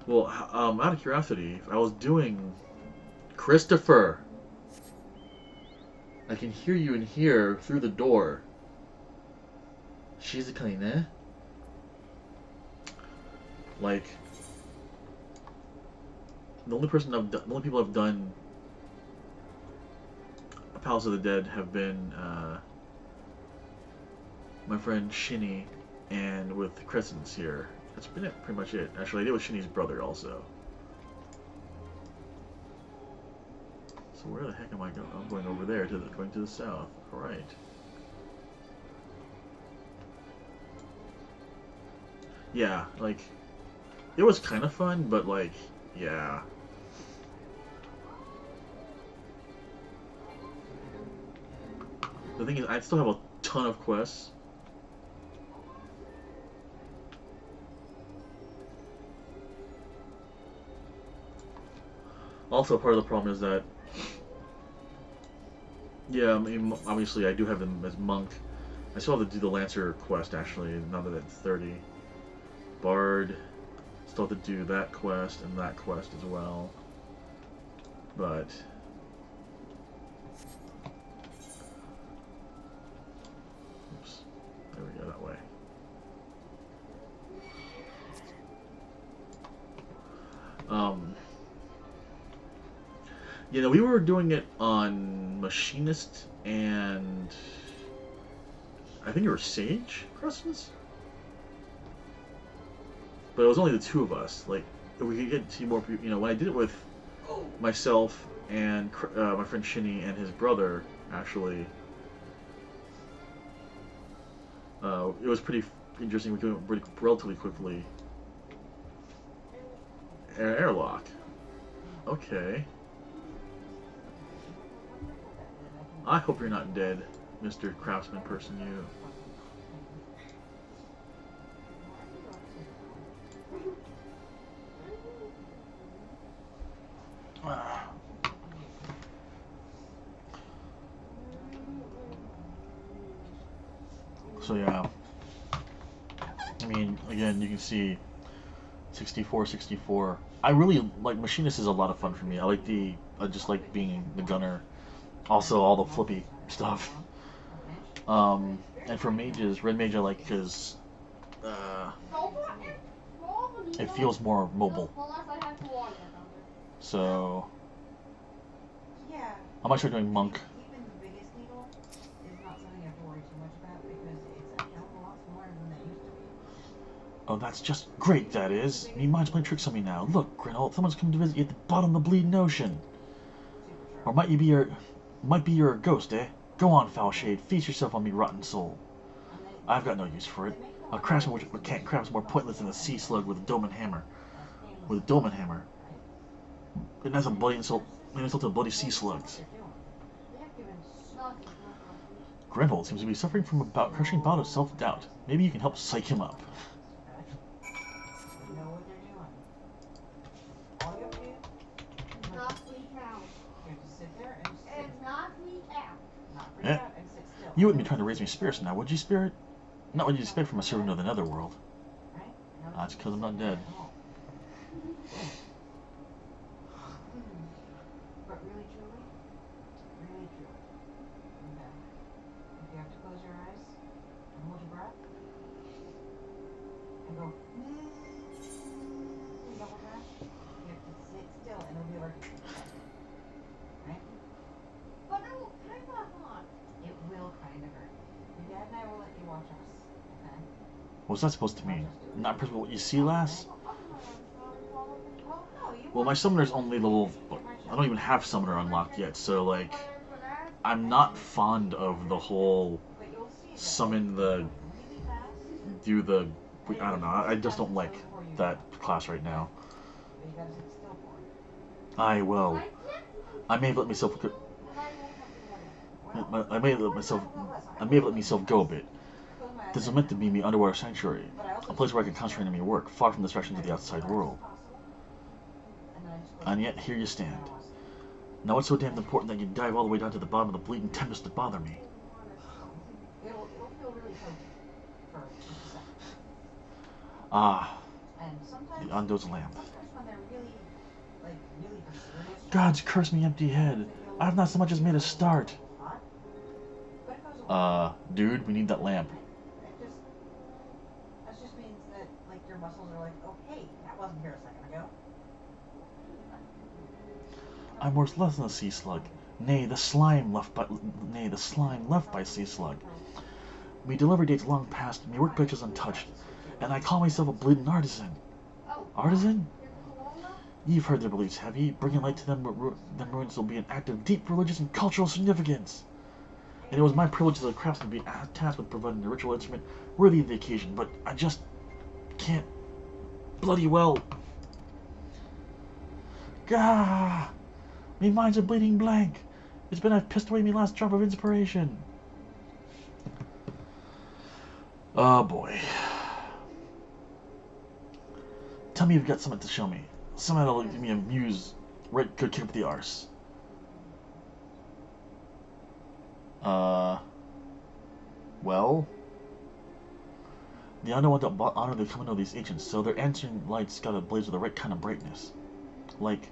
Well, out of curiosity, I was doing... Christopher! I can hear you in here through the door. Shizukani ne? Like... The only people I've done a Palace of the Dead have been my friend Shinny, and with Crescents here. That's been it, pretty much it. Actually, I did with Shinny's brother also. So where the heck am I going? I'm going over there, going to the south. Alright. Yeah, like, it was kind of fun, but like, yeah. The thing is, I still have a ton of quests. Also, part of the problem is that, yeah, I mean, obviously I do have them as monk. I still have to do the Lancer quest, actually, now that it's 30. Bard, still have to do that quest and that quest as well. But... oops. There we go, that way. You know, we were doing it on Machinist and I think you were Sage Christmas? But it was only the two of us. Like, if we could get to more people, you know, when I did it with myself and my friend Shinny and his brother, actually, it was pretty interesting. We came relatively quickly. Airlock. Okay. I hope you're not dead, Mr. Craftsman person, you. So yeah, I mean, again, you can see 64, 64. I really like Machinist is a lot of fun for me. I like I just like being the gunner. Also, all the flippy stuff. And for mages, Red Mage I like because it feels more mobile. So I'm actually doing Monk. Even the biggest needle is not something you have to worry too much about because it's a hell of a lot smaller than that used to be. Oh, that's just great, that is. You mind playing tricks on me now? Look, Grenold, someone's coming to visit you at the bottom of the bleeding ocean. Or might be your ghost, eh? Go on, foul shade, feast yourself on me, rotten soul. I've got no use for it. A craftsman which can't craft is more pointless than a sea slug with a dolmen hammer. With a dolmen hammer. And that's a bloody insult. An insult to bloody sea slugs. Grenold seems to be suffering from a crushing bout of self-doubt. Maybe you can help psych him up. Eh? You wouldn't be trying to raise me spirits now, would you, Spirit? Not what you'd expect from a servant of the netherworld. That's because I'm not dead. But really, truly, okay. If you have to close your eyes and hold your breath and go double breath, you have to sit still and it'll be allergic. Right? But it will kind of hurt. Your dad and I will let you watch us, okay? What's that supposed to mean? Not impressed with what you see, lass? Well, my summoner's only level... I don't even have summoner unlocked yet, so, like... I'm not fond of the whole... Summon the... Do the... I don't know, I just don't like that class right now. I may have let myself... I may have let myself go a bit. This is meant to be my underwater sanctuary, a place where I can concentrate on my work, far from the distractions of the outside world. And yet, here you stand. Now what's so damn important that you dive all the way down to the bottom of the bleeding tempest to bother me? Ah, the Ondo's lamp. Gods curse me, empty head. I have not so much as made a start. Dude, we need that lamp. That just means that, like, your muscles are like, oh, hey, that wasn't here a second ago. I'm worth less than a sea slug. Nay, the slime left by sea slug. Me delivery date's long past, me workbench is untouched, and I call myself a bleeding artisan. Artisan? You've heard their beliefs, have ye? Bringing light to them ruins will be an act of deep religious and cultural significance. And it was my privilege as a craftsman to be tasked with providing a ritual instrument worthy of the occasion, but I just can't bloody well. Gah! Me mind's a bleeding blank. It's been I've pissed away me last drop of inspiration. Oh boy. Tell me you've got something to show me. Something that'll give me a muse right good kick up the arse. Well, the Ondo want to honor the coming of these ancients, so their answering lights gotta blaze with the right kind of brightness. Like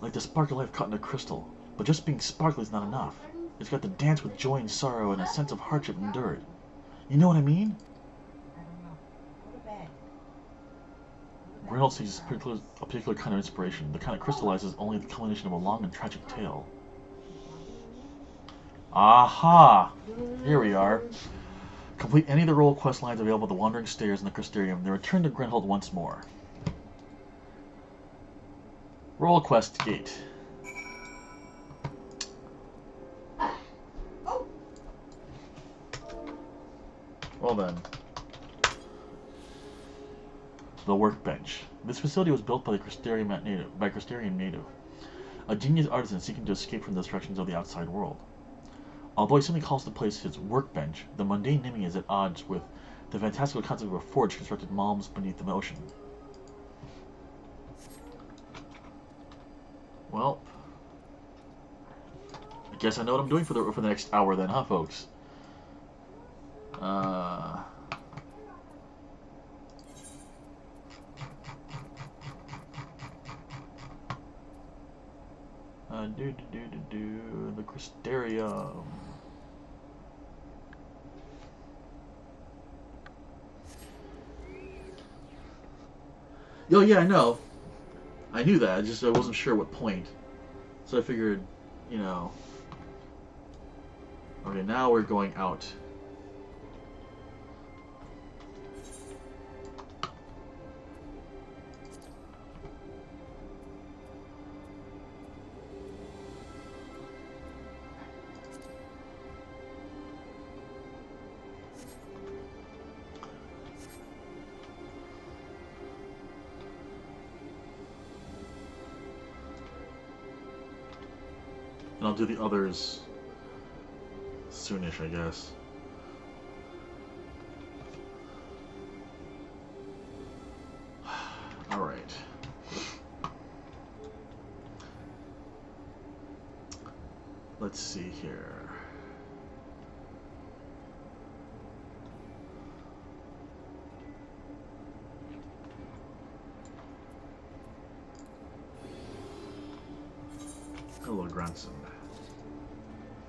the spark of life caught in a crystal. But just being sparkly is not enough. It's got to dance with joy and sorrow and a sense of hardship endured. You know what I mean? Reynolds sees a particular kind of inspiration, the kind that crystallizes only the culmination of a long and tragic tale. Aha! Here we are. Complete any of the role quest lines available at the Wandering Stairs and the Crystarium, then return to Grenhold once more. Roll quest gate. Well then. The workbench. This facility was built by the Crystarium native, a genius artisan seeking to escape from the distractions of the outside world. Although he simply calls the place his workbench, the mundane naming is at odds with the fantastical concept of a forge constructed miles beneath the ocean. Well, I guess I know what I'm doing for the next hour then, huh, folks? The Crystarium. Oh yeah, I know. I knew that. I wasn't sure what point. So I figured, you know. Okay, now we're going out. And I'll do the others soonish, I guess. Alright. Let's see here. Hello, grandson.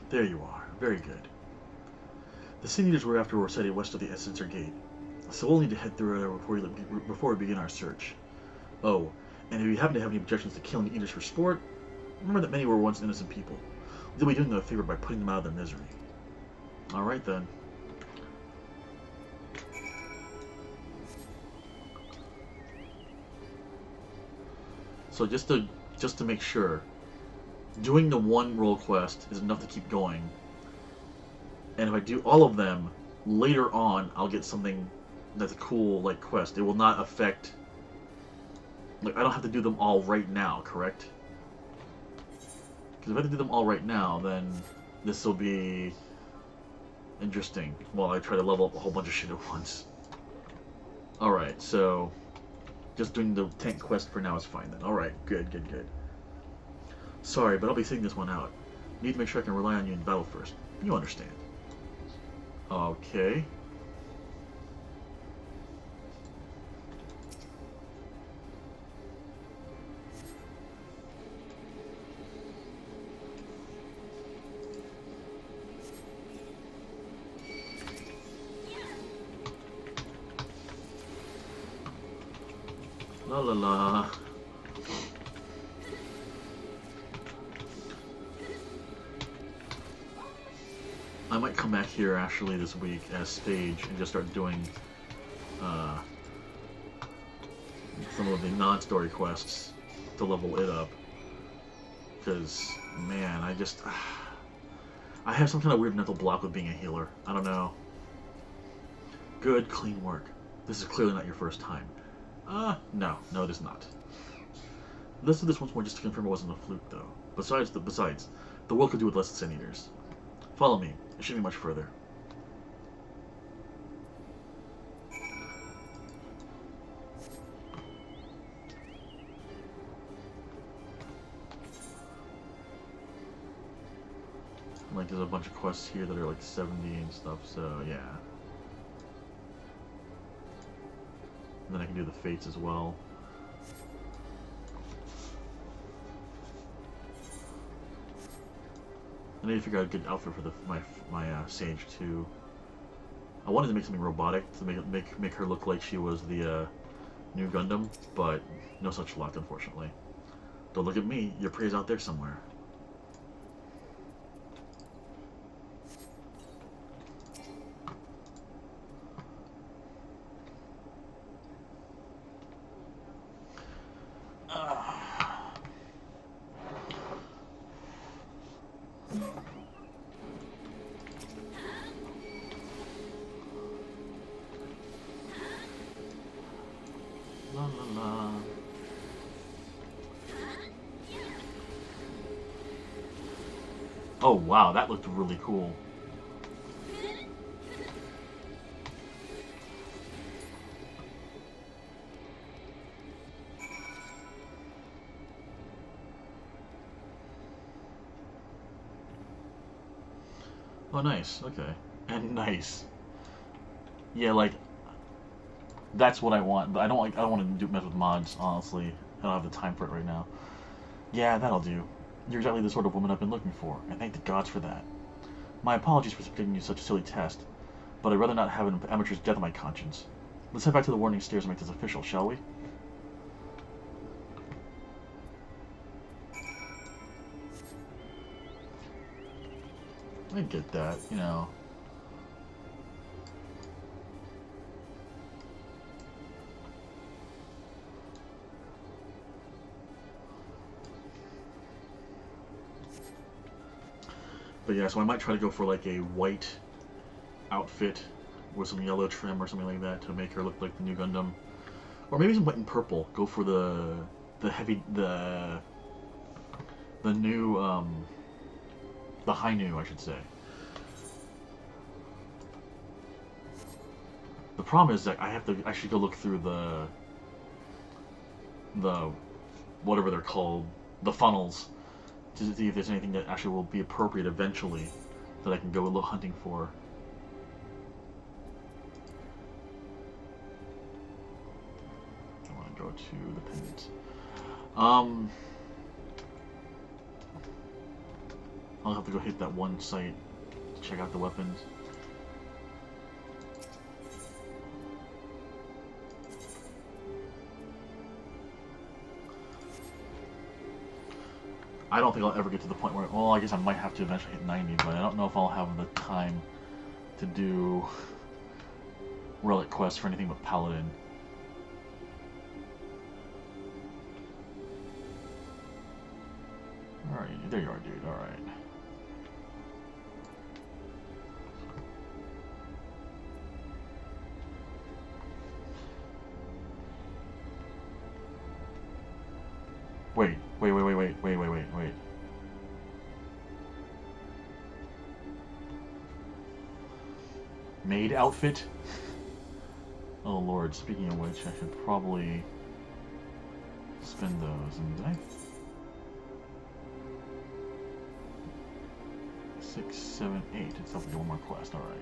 There you are. Very good. The Sin Eaters we're after were sighted west of the Essencer Gate, so we'll need to head through there before we begin our search. Oh, and if you happen to have any objections to killing the Eaters for sport, remember that many were once innocent people. You'll be doing them a favor by putting them out of their misery. Alright then. So just to make sure, doing the one role quest is enough to keep going. And if I do all of them, later on I'll get something that's a cool like quest. It will not affect. Like I don't have to do them all right now, correct? Because if I have to do them all right now, then this will be interesting while I try to level up a whole bunch of shit at once. Alright, so just doing the tank quest for now is fine then. Alright, good. Sorry, but I'll be sitting this one out. Need to make sure I can rely on you in battle first. You understand. Okay. La la la. I might come back here actually this week as Stage and just start doing some of the non-story quests to level it up. Because, man, I have some kind of weird mental block with being a healer. I don't know. Good, clean work. This is clearly not your first time. No, it is not. Let's do this once more just to confirm it wasn't a fluke, though. Besides, the world could do with less Sin Eaters. Follow me. It shouldn't be much further. Like, there's a bunch of quests here that are like 70 and stuff, so yeah. And then I can do the fates as well. I need to figure out a good outfit for my Sage too. I wanted to make something robotic to make her look like she was the new Gundam, but no such luck, unfortunately. Don't look at me. Your prey's out there somewhere. La la la. Oh wow, that looked really cool. Oh nice, okay. And nice. Yeah, like that's what I want, but I don't want to mess with mods, honestly. I don't have the time for it right now. Yeah, that'll do. You're exactly the sort of woman I've been looking for, and thank the gods for that. My apologies for subjecting you to such a silly test, but I'd rather not have an amateur's death on my conscience. Let's head back to the warning stairs and make this official, shall we? I get that, you know. But yeah, so I might try to go for like a white outfit with some yellow trim or something like that to make her look like the new Gundam, or maybe some white and purple. Go for the new the high new, I should say. The problem is that I have to actually go look through the whatever they're called, the funnels, to see if there's anything that actually will be appropriate eventually that I can go a little hunting for. I want to go to the pendant. I'll have to go hit that one site to check out the weapons. I don't think I'll ever get to the point where, well, I guess I might have to eventually hit 90, but I don't know if I'll have the time to do relic quests for anything but Paladin. Alright, there you are, dude. Alright. Wait. Maid outfit? Oh lord, speaking of which, I should probably spend those. And did I? 6, 7, 8. It's up to one more quest, alright.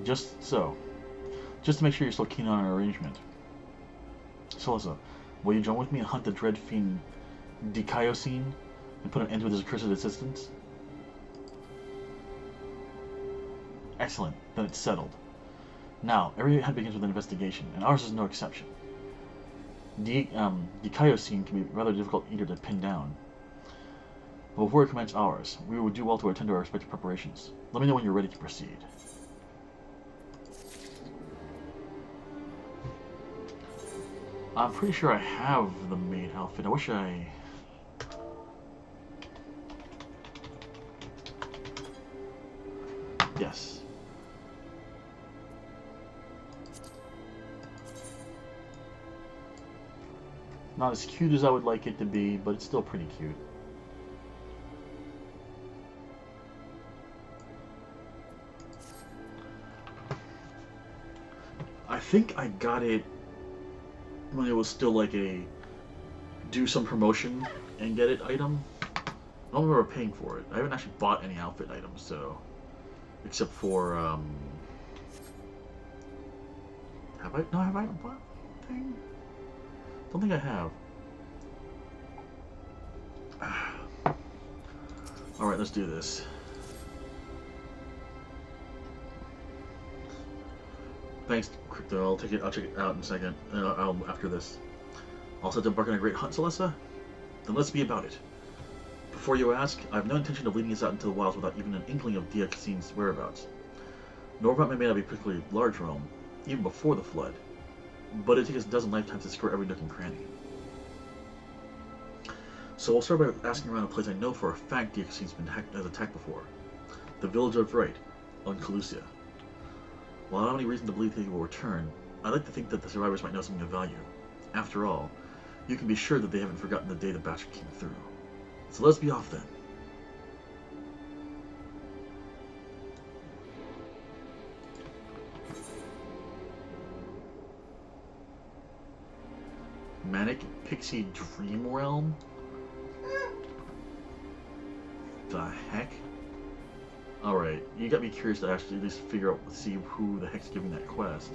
Just to make sure you're still keen on our arrangement. Celissa, will you join with me and hunt the dread fiend Dikaiosine and put an end to his accursed existence? Excellent, then it's settled. Now, every hunt begins with an investigation, and ours is no exception. Dikaiosine can be rather difficult either to pin down. But before we commence ours, we would do well to attend to our respective preparations. Let me know when you're ready to proceed. I'm pretty sure I have the maid outfit. I wish I... Yes. Not as cute as I would like it to be, but it's still pretty cute. I think I got it when it was still like a do some promotion and get it item. I don't remember paying for it. I haven't actually bought any outfit items, so except for have I bought thing? Don't think I have. Alright, let's do this. Thanks, Crypto. I'll check it out in a second. I'll after this. Also to embark on a great hunt, Celissa? Then let's be about it. Before you ask, I have no intention of leading us out into the wilds without even an inkling of Diaxine's whereabouts. Norvat may not be a particularly large realm, even before the flood, but it takes us a dozen lifetimes to score every nook and cranny. So we'll start by asking around a place I know for a fact Diaxine's been attacked before. The village of Wright, on Calusia. While I don't have any reason to believe they will return, I'd like to think that the survivors might know something of value. After all, you can be sure that they haven't forgotten the day the bastard came through. So let's be off then. Manic Pixie Dream Realm? The heck? Alright, you got me curious to actually at least figure out, see who the heck's giving that quest.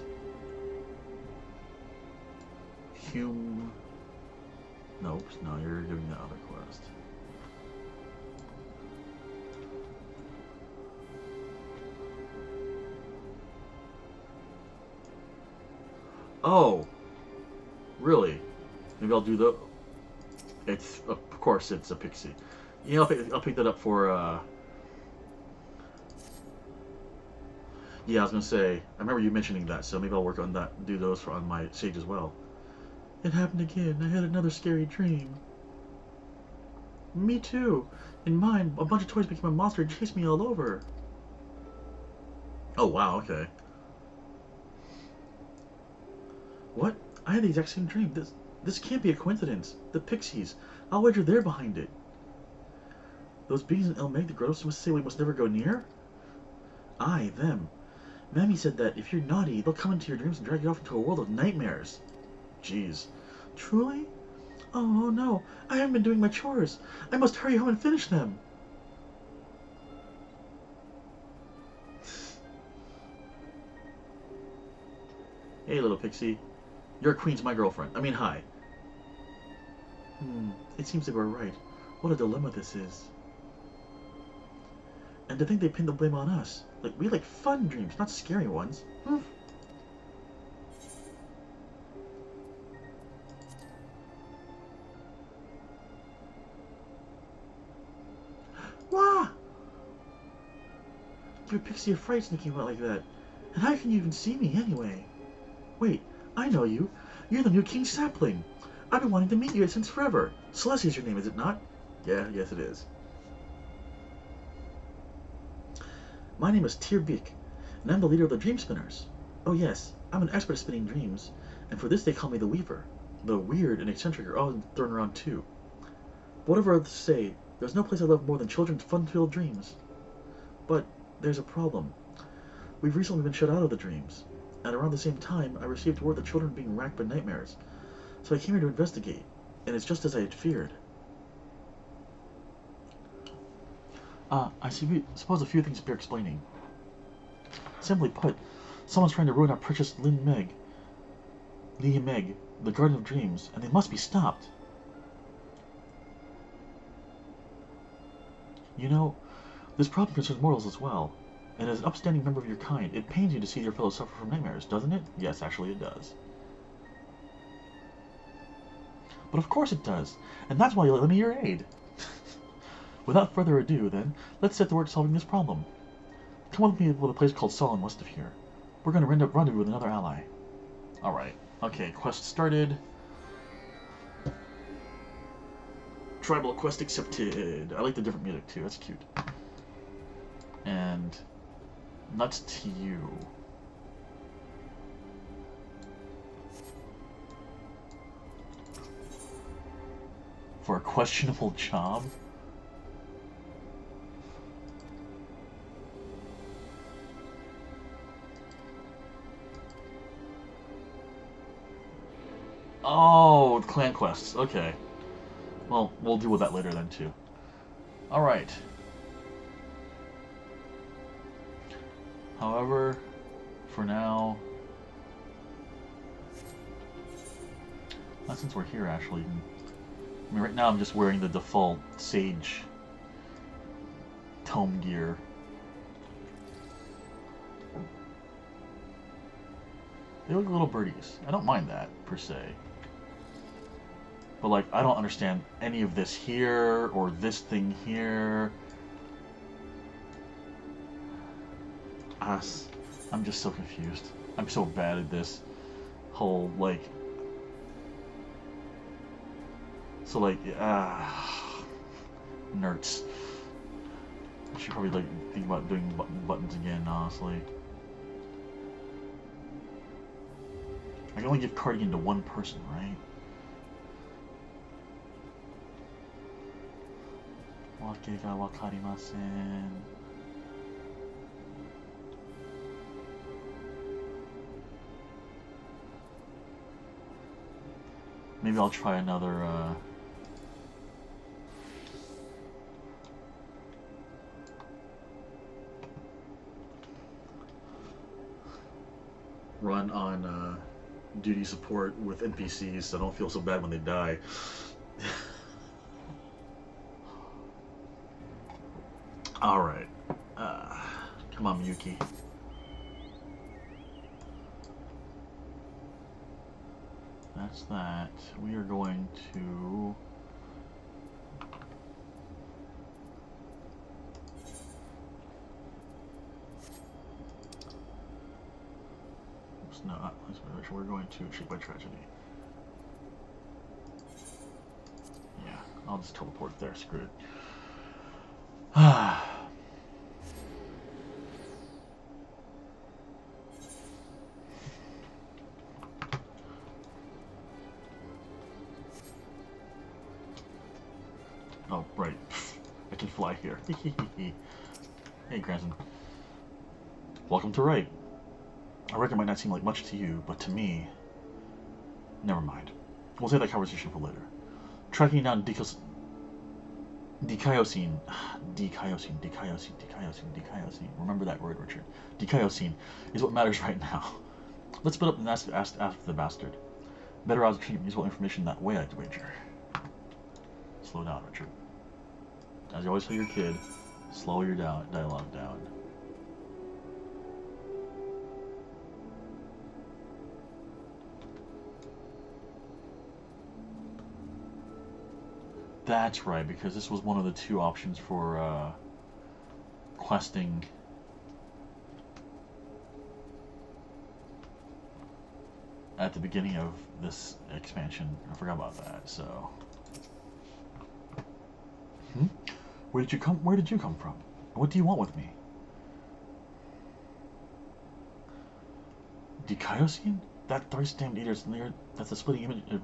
Hume... Nope, no, you're giving the other quest. Oh! Really? Maybe I'll do the... It's... Of course it's a pixie. You know, I'll pick that up for, Yeah, I was gonna say, I remember you mentioning that, so maybe I'll work on that, do those on my stage as well. It happened again. I had another scary dream. Me too. In mine, a bunch of toys became a monster and chased me all over. Oh wow, okay. What? I had the exact same dream. This can't be a coincidence. The Pixies. I'll wager they're behind it. Those beings in El Meg, the Gross, must say we must never go near? Aye, them. Mammy said that if you're naughty, they'll come into your dreams and drag you off into a world of nightmares. Jeez. Truly? Oh no, I haven't been doing my chores. I must hurry home and finish them. Hey, little pixie. Your queen's my girlfriend. I mean, hi. It seems they were right. What a dilemma this is. And to think they pinned the blame on us. Like, we like fun dreams, not scary ones. Wah! You're a pixie of fright sneaking about like that. And how can you even see me anyway? Wait, I know you. You're the new King Sapling. I've been wanting to meet you since forever. Celestia's your name, is it not? Yeah, yes it is. My name is Tyr Beek, and I'm the leader of the Dream Spinners. Oh yes, I'm an expert at spinning dreams, and for this they call me the Weaver. The weird and eccentric are often thrown around too. But whatever others say, there's no place I love more than children's fun-filled dreams. But there's a problem. We've recently been shut out of the dreams, and around the same time I received word that children are being racked by nightmares. So I came here to investigate, and it's just as I had feared. I suppose a few things bear explaining. Simply put, someone's trying to ruin our precious Lee Meg, the Garden of Dreams, and they must be stopped. You know, this problem concerns mortals as well, and as an upstanding member of your kind, it pains you to see your fellows suffer from nightmares, doesn't it? Yes, actually it does. But of course it does, and that's why you let me your aid. Without further ado, then, let's set to work solving this problem. Come with me to a place called Solon west of here. We're going to end up rendezvous with another ally. Alright, okay, quest started. Tribal quest accepted. I like the different music too, that's cute. And nuts to you. For a questionable job? Oh, clan quests. Okay. Well, we'll deal with that later then, too. Alright. However, for now... Not since we're here, actually. I mean, right now I'm just wearing the default Sage tome gear. They look like little birdies. I don't mind that, per se. But, like, I don't understand any of this here, or this thing here. I'm just so confused. I'm so bad at this whole, like... So, like, nerds. I should probably, like, think about doing buttons again, honestly. I can only give Cardigan to one person, right? Wake ga wakarimasen. Maybe I'll try another, run on, duty support with NPCs so I don't feel so bad when they die. Alright. Come on, Miyuki. That's that. We are going to... No, we're going to Shaped by Tragedy. Yeah, I'll just teleport there, screw it. Oh, right. I can fly here. Hey, Grandson. Welcome to Right. I reckon it might not seem like much to you, but to me... Never mind. We'll save that conversation for later. Tracking down Dikaiosine. Remember that word, Richard. Dikaiosine is what matters right now. Let's split up and ask after the bastard. Better odds of treating useful information that way, I'd wager. Slow down, Richard. As you always tell your kid, slow your dialogue down. That's right, because this was one of the two options for questing. at the beginning of this expansion. I forgot about that, so... Where did you come from? What do you want with me? Dikaiosine? That thirst-damned eater's near... That's a splitting image of...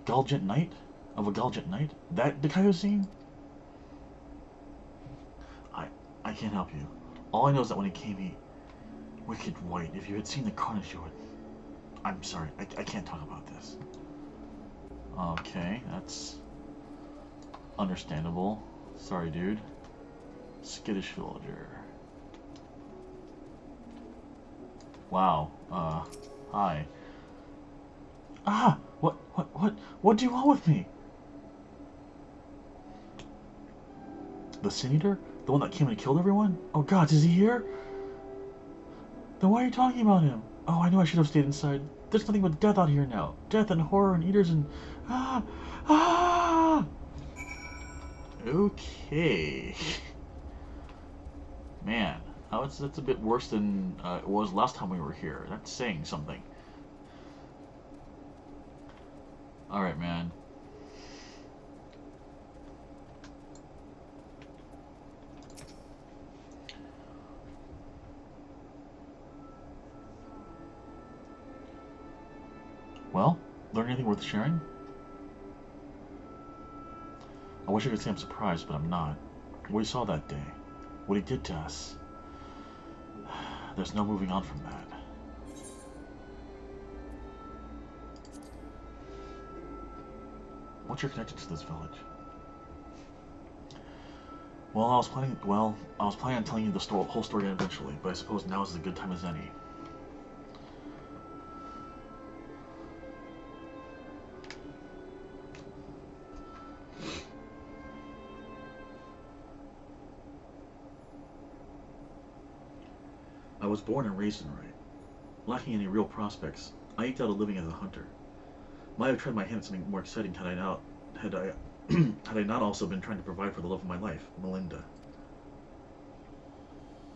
Gulgent Knight? Of a Gulgent Knight? That Dikaiosine? I can't help you. All I know is that when he came, he... Wicked white. If you had seen the carnage, you would... I'm sorry. I can't talk about this. Okay, that's... understandable. Sorry, dude. Skittish villager. Wow. Hi. Ah! What do you want with me? The Sin Eater? The one that came and killed everyone? Oh god, is he here? Then why are you talking about him? Oh, I knew I should have stayed inside. There's nothing but death out here now. Death and horror and eaters and... Ah! Okay. Man, that's a bit worse than it was last time we were here. That's saying something. Alright, man. Well, learn anything worth sharing? I wish I could say I'm surprised, but I'm not. What we saw that day, what he did to us, there's no moving on from that. What's your connection to this village? Well, I was planning on telling you the whole story eventually, but I suppose now is as good time as any. I was born and raised in Wright. Lacking any real prospects, I eked out a living as a hunter. Might have tried my hand at something more exciting had I not also been trying to provide for the love of my life, Melinda.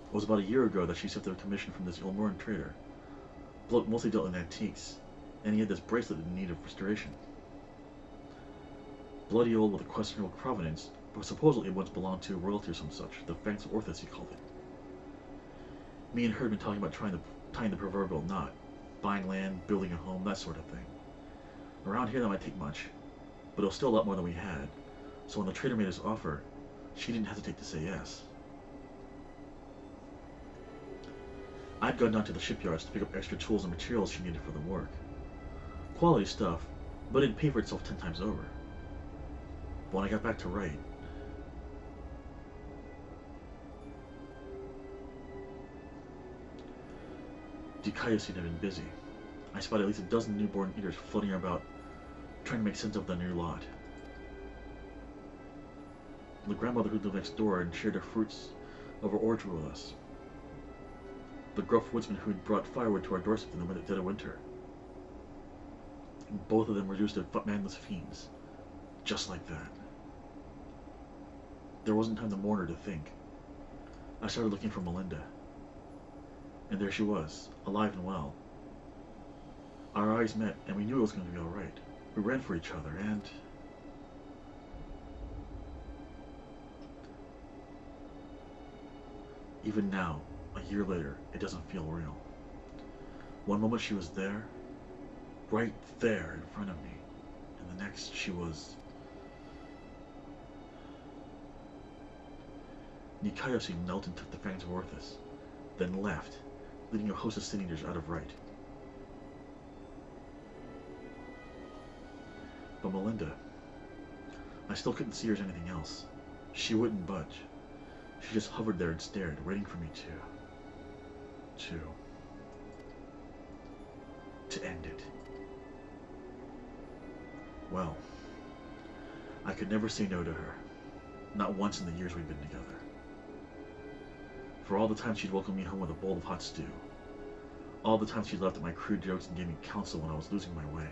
It was about a year ago that she accepted a commission from this Ilmoran trader. Bloke mostly dealt in antiques, and he had this bracelet in need of restoration. Bloody old with a questionable provenance, but supposedly it once belonged to royalty or some such, the Fangs of Orthus he called it. Me and her had been talking about tying the proverbial knot, buying land, building a home, that sort of thing. Around here that might take much, but it was still a lot more than we had, so when the trader made his offer, she didn't hesitate to say yes. I'd gone down to the shipyards to pick up extra tools and materials she needed for the work. Quality stuff, but it'd pay for itself 10 times over. But when I got back to Wright, Dikaiosine had been busy. I spotted at least a dozen newborn eaters floating about, trying to make sense of the new lot. The grandmother who lived next door and shared the fruits of her orchard with us. The gruff woodsman who had brought firewood to our doorstep in the dead of winter. And both of them reduced to manless fiends. Just like that. There wasn't time to mourn or to think. I started looking for Melinda. And there she was, alive and well. Our eyes met, and we knew it was going to be all right. We ran for each other, and... even now, a year later, it doesn't feel real. One moment she was there, right there in front of me, and the next she was... Dikaiosine knelt and took the Fangs of Orthus, then left, leading a host of Sin Eaters out of Wright. But Melinda, I still couldn't see her as anything else. She wouldn't budge. She just hovered there and stared, waiting for me to end it. Well, I could never say no to her. Not once in the years we've been together. For all the times she'd welcome me home with a bowl of hot stew. All the times she'd laughed at my crude jokes and gave me counsel when I was losing my way.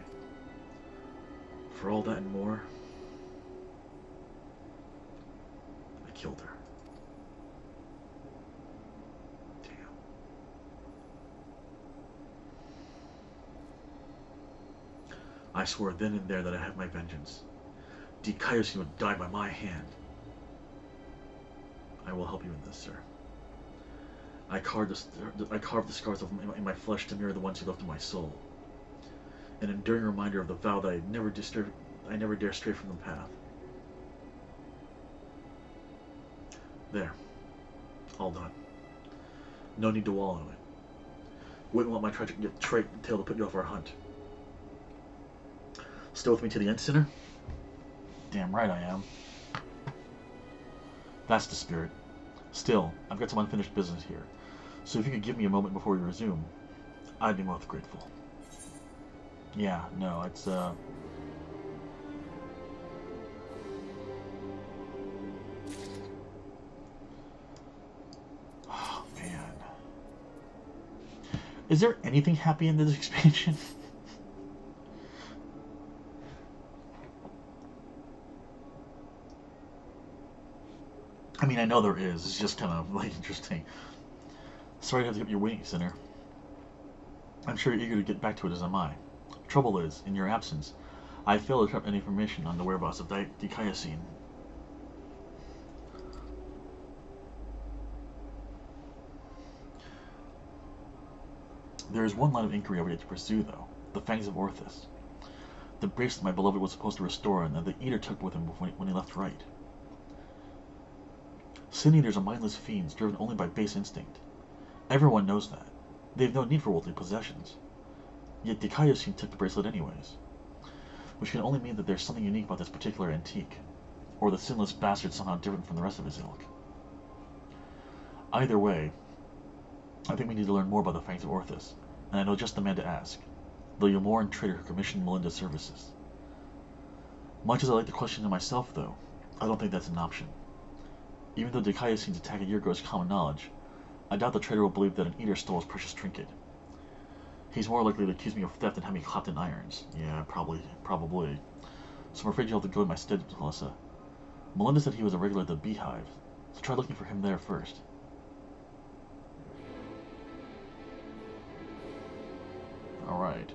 For all that and more, I killed her. Damn. I swore then and there that I have my vengeance. Dikayoshi would die by my hand. I will help you in this, sir. I carved the scars in my flesh to mirror the ones you left in my soul. An enduring reminder of the vow that I never dare stray from the path. There. All done. No need to wallow in it. Wouldn't want my tragic tale to put you off our hunt. Still with me to the end, sinner? Damn right I am. That's the spirit. Still, I've got some unfinished business here, so if you could give me a moment before we resume, I'd be most grateful. Yeah, no, it's, Oh, man. Is there anything happy in this expansion? I mean, I know there is. It's just kind of, like, interesting. Sorry to have to keep you waiting, sinner. I'm sure you're eager to get back to it as am I. Trouble is, in your absence, I failed to trap any information on the whereabouts of Dikayoshi. There is one line of inquiry I would yet to pursue, though. The Fangs of Orthus. The bracelet my beloved was supposed to restore, and that the Eater took with him when he left right. Sin Eaters are mindless fiends, driven only by base instinct. Everyone knows that. They have no need for worldly possessions. Yet Dikayoshi took the bracelet anyways. Which can only mean that there's something unique about this particular antique. Or the sinless bastard somehow different from the rest of his ilk. Either way, I think we need to learn more about the Fangs of Orthus, and I know just the man to ask. The Yomoran trader who commissioned Melinda's services. Much as I like the question to myself, though, I don't think that's an option. Even though Dikayoshi's attack a year ago is common knowledge, I doubt the trader will believe that an Eater stole his precious trinket. He's more likely to accuse me of theft than have me clapped in irons. Yeah, probably. So I'm afraid you'll have to go in my stead, Melissa. Melinda said he was a regular at the Beehive, so try looking for him there first. Alright.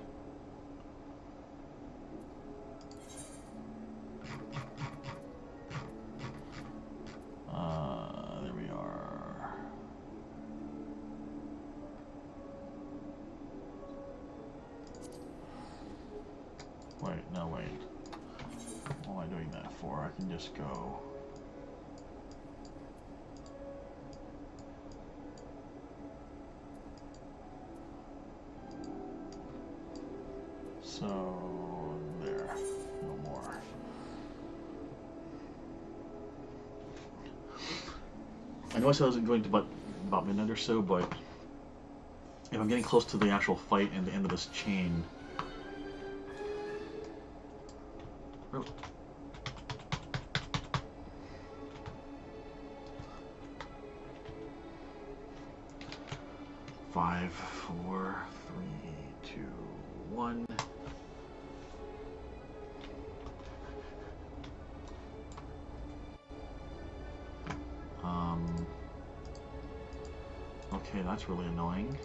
There we are. Wait, no, wait. What am I doing that for? I can just go... So, there. No more. I know I said I wasn't going to about midnight or so, but if I'm getting close to the actual fight and the end of this chain... Really? Five, four, 3, 2, 1. Okay, that's really annoying.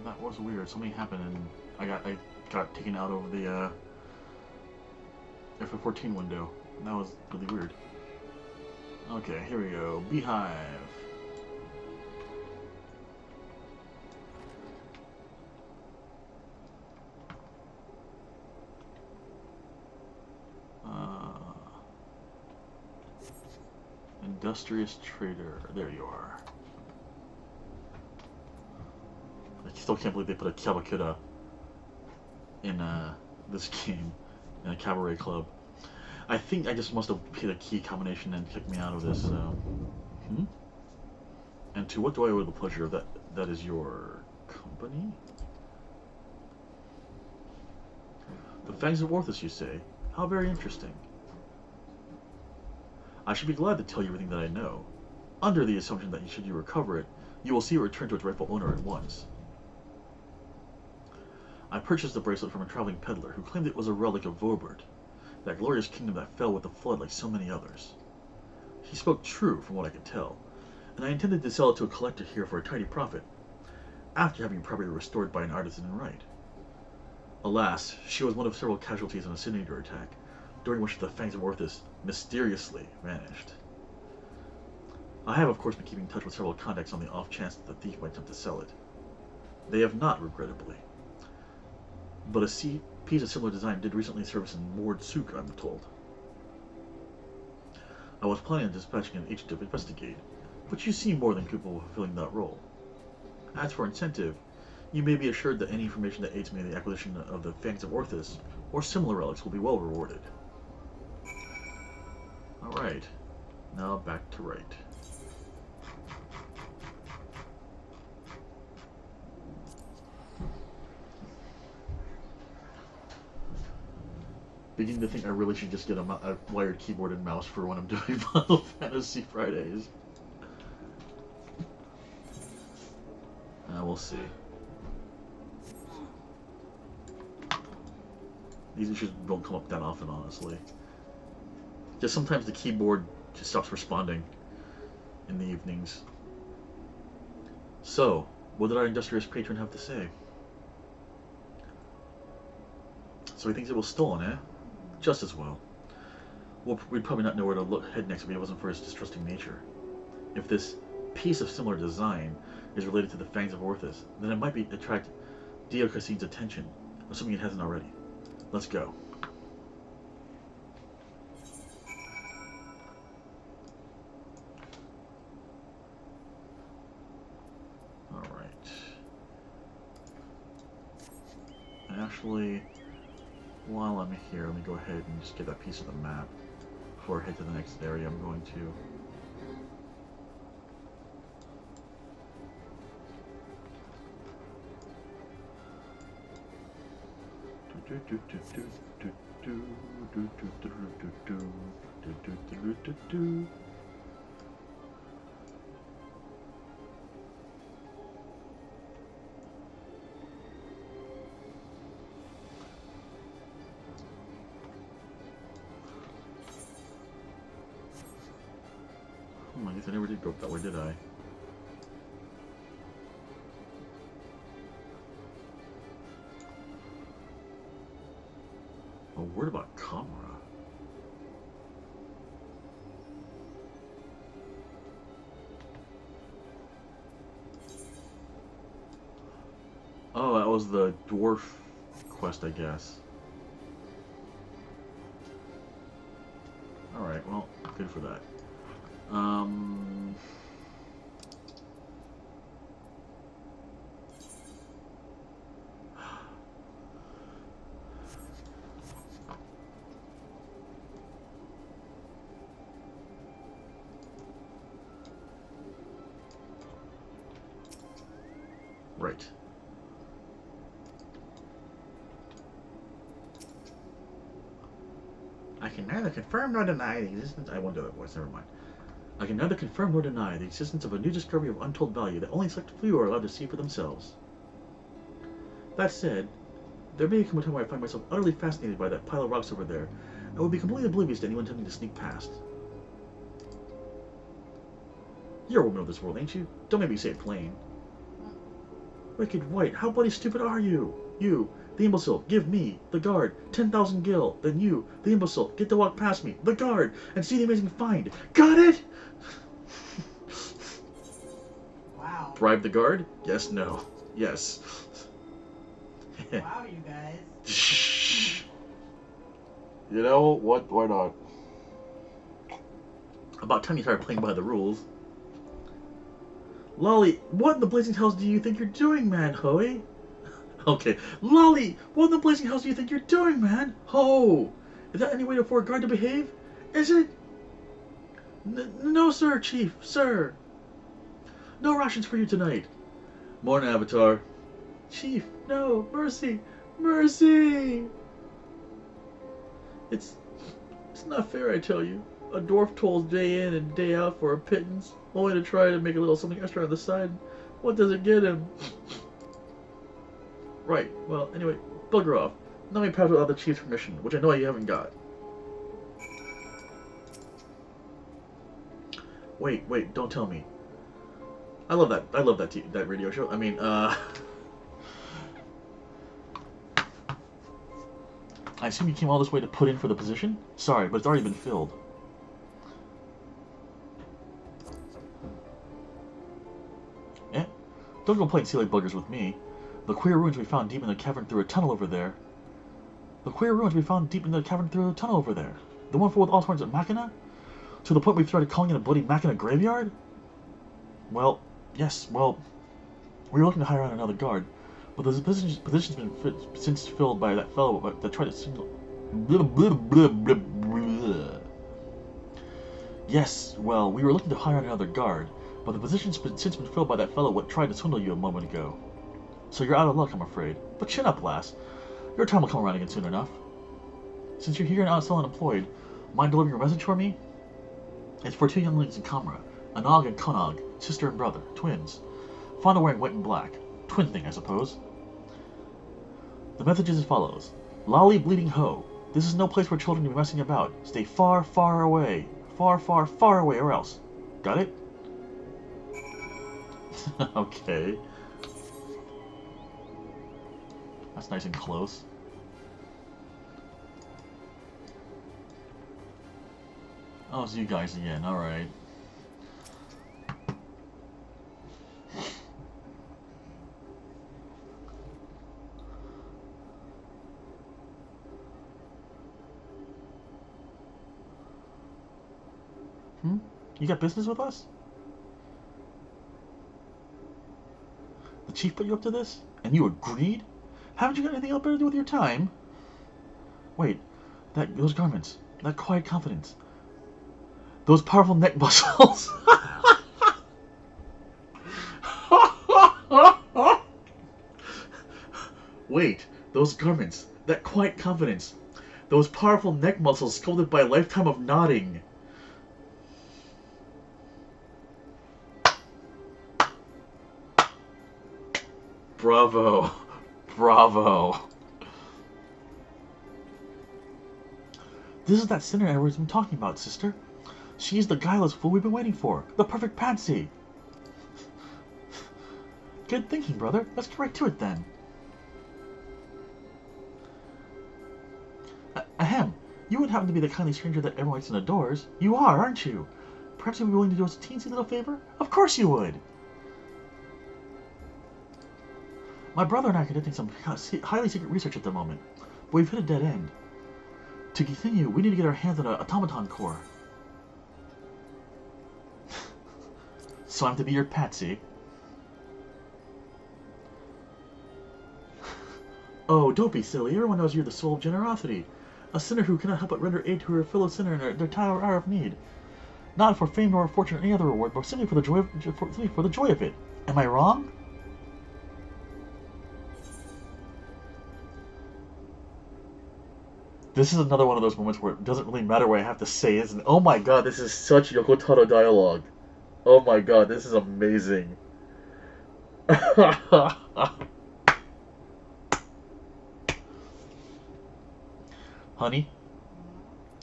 That was weird. Something happened and I got taken out of the F14 window. That was really weird. Okay, here we go. Beehive. Industrious trader. There you are. I still can't believe they put a Kabakura in this game, in a cabaret club. I think I just must have hit a key combination and kicked me out of this. And to what do I owe the pleasure of that? That is your company? The Fangs of Orthus, you say? How very interesting. I should be glad to tell you everything that I know, under the assumption that should you recover it, you will see it return to its rightful owner at once. I purchased the bracelet from a traveling peddler who claimed it was a relic of Vobert, that glorious kingdom that fell with the flood like so many others. He spoke true, from what I could tell, and I intended to sell it to a collector here for a tidy profit. after having it properly restored by an artisan in right. Alas, she was one of several casualties in a Incinerator attack, during which the Fangs of Orthus mysteriously vanished. I have, of course, been keeping in touch with several contacts on the off chance that the thief might attempt to sell it. They have not, regrettably. But a piece of similar design did recently service in Mord Souk, I'm told. I was planning on dispatching an agent to investigate, but you seem more than capable of fulfilling that role. As for incentive, you may be assured that any information that aids me in the acquisition of the Fangs of Orthus, or similar relics, will be well rewarded. Alright, now back to right. Beginning to think I really should just get a wired keyboard and mouse for when I'm doing Final Fantasy Fridays. We'll see. These issues don't come up that often, honestly. Just sometimes the keyboard just stops responding in the evenings. So, what did our industrious patron have to say? So he thinks it was stolen, eh? Just as well. We'd probably not know where to head next if it wasn't for his distrusting nature. If this piece of similar design is related to the Fangs of Orthus, then it might attract Diocletian's attention, assuming it hasn't already. Let's go. Alright. Actually, while I'm here, let me go ahead and just get that piece of the map before I head to the next area I'm going to. I guess I never did go that way, did I? A word about Kamara. Oh, that was the dwarf quest, I guess. Alright, well, good for that. Right. I can neither confirm nor deny the existence. I won't do that voice, never mind. I can neither confirm nor deny the existence of a new discovery of untold value that only select few are allowed to see for themselves. That said, there may come a time where I find myself utterly fascinated by that pile of rocks over there, and would be completely oblivious to anyone attempting to sneak past. You're a woman of this world, ain't you? Don't make me say it plain. Wicked White, how bloody stupid are you? You, the imbecile, give me, the guard, 10,000 gil. Then you, the imbecile, get to walk past me, the guard, and see the amazing find. Got it? Wow. Bribe the guard? Yes, no. Yes. Wow, you guys. You know what? Why not? About time you started playing by the rules. Lolly, what in the blazing hells do you think you're doing, man, Hoey? Okay, Lolly, what in the blazing hells do you think you're doing, man? Ho! Is that any way for a guard to behave? Is it? No, sir, Chief, sir. No rations for you tonight. Morning, Avatar. Chief, no, mercy, mercy! It's not fair, I tell you. A dwarf tolls day in and day out for a pittance, only to try to make a little something extra on the side. What does it get him? Right, well, anyway, bugger off. Let me pass without the chief's permission, which I know you haven't got. Wait, don't tell me. I love that. I love that radio show. I mean, I assume you came all this way to put in for the position? Sorry, but it's already been filled. Eh? Don't go playing silly buggers with me. The queer ruins we found deep in the cavern through a tunnel over there. The queer ruins we found deep in the cavern through a tunnel over there. The one filled with all sorts of machina? To the point we started calling it a bloody machina graveyard? Well, yes, well, we were looking to hire on another guard, but the position's been since filled by that fellow that tried to signal. Yes, well, we were looking to hire on another guard, but the position's since been filled by that fellow what tried to swindle you a moment ago. So you're out of luck, I'm afraid. But chin up, lass. Your time will come around again soon enough. Since you're here and out still unemployed, mind delivering your message for me? It's for two younglings in Kamra, Anog and Konog, sister and brother, twins. Fond of wearing white and black. Twin thing, I suppose. The message is as follows. Lolly bleeding ho. This is no place for children to be messing about. Stay far, far away. Far, far, far away or else. Got it? Okay. That's nice and close. Oh, it's you guys again. Alright. You got business with us? The chief put you up to this? And you agreed? Haven't you got anything else better to do with your time? Wait, those garments, that quiet confidence, those powerful neck muscles. Wait, those garments, that quiet confidence, those powerful neck muscles sculpted by a lifetime of nodding. Bravo. Bravo. This is that sinner Edward's been talking about, sister. She's the guileless fool we've been waiting for. The perfect patsy. Good thinking, brother. Let's get right to it, then. Ahem. You would happen to be the kindly stranger that everyone likes and adores. You are, aren't you? Perhaps you'd be willing to do us a teensy little favor? Of course you would. My brother and I are conducting some highly secret research at the moment, but we've hit a dead end. To continue, we need to get our hands on an automaton core. So I'm to be your patsy. Oh, don't be silly. Everyone knows you're the soul of generosity. A sinner who cannot help but render aid to her fellow sinner in their hour of need. Not for fame nor fortune or any other reward, but simply for the joy of it. Am I wrong? This is another one of those moments where it doesn't really matter what I have to say, isn't it? Oh my god, this is such Yoko Taro dialogue. Oh my god, this is amazing. Honey,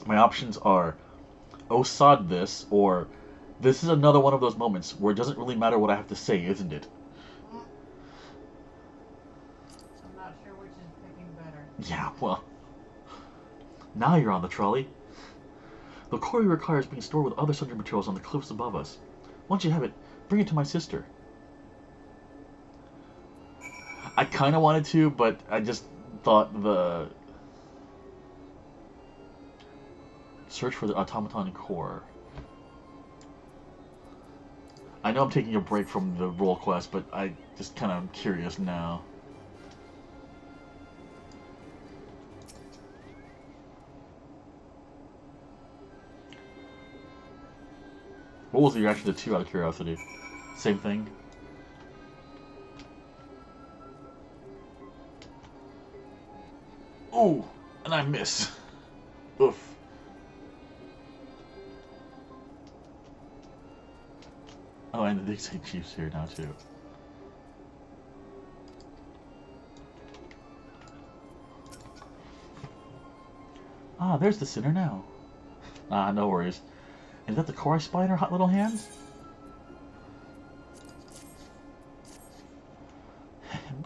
my options are, oh sod this, or this is another one of those moments where it doesn't really matter what I have to say, isn't it? I'm not sure which is picking better. Yeah, well. Now you're on the trolley. The core you require is being stored with other subject materials on the cliffs above us. Once you have it, bring it to my sister. I kind of wanted to, but I just thought the... Search for the automaton core. I know I'm taking a break from the role quest, but I just kind of curious now. What was the reaction to 2 out of curiosity? Same thing? Oh! And I miss. Oof. Oh, and the Big State Chief's here now, too. Ah, there's the sinner now. Ah, no worries. Is that the core I spy in her hot little hands?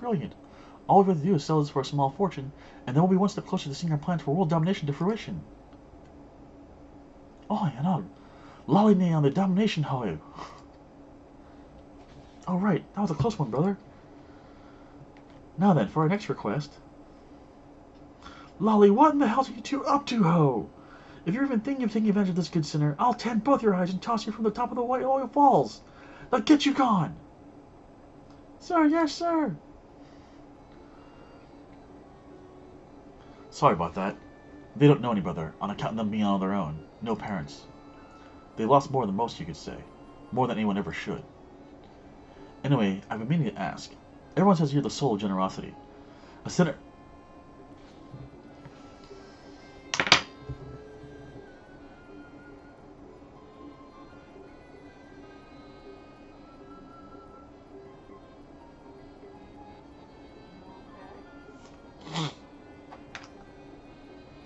brilliant. All we have to do is sell this for a small fortune, and then we'll be one step closer to seeing our plans for world domination to fruition. Oh, you know, Lolly on the domination hoe. Oh, right, that was a close one, brother. Now then, for our next request. Lolly, what in the hell are you two up to, ho? If you're even thinking of taking advantage of this good sinner, I'll tan both your eyes and toss you from the top of the White Oil Falls. Now get you gone! Sir, yes, sir! Sorry about that. They don't know any brother, on account of them being on their own. No parents. They lost more than most, you could say. More than anyone ever should. Anyway, I've been meaning to ask. Everyone says you're the soul of generosity. A sinner...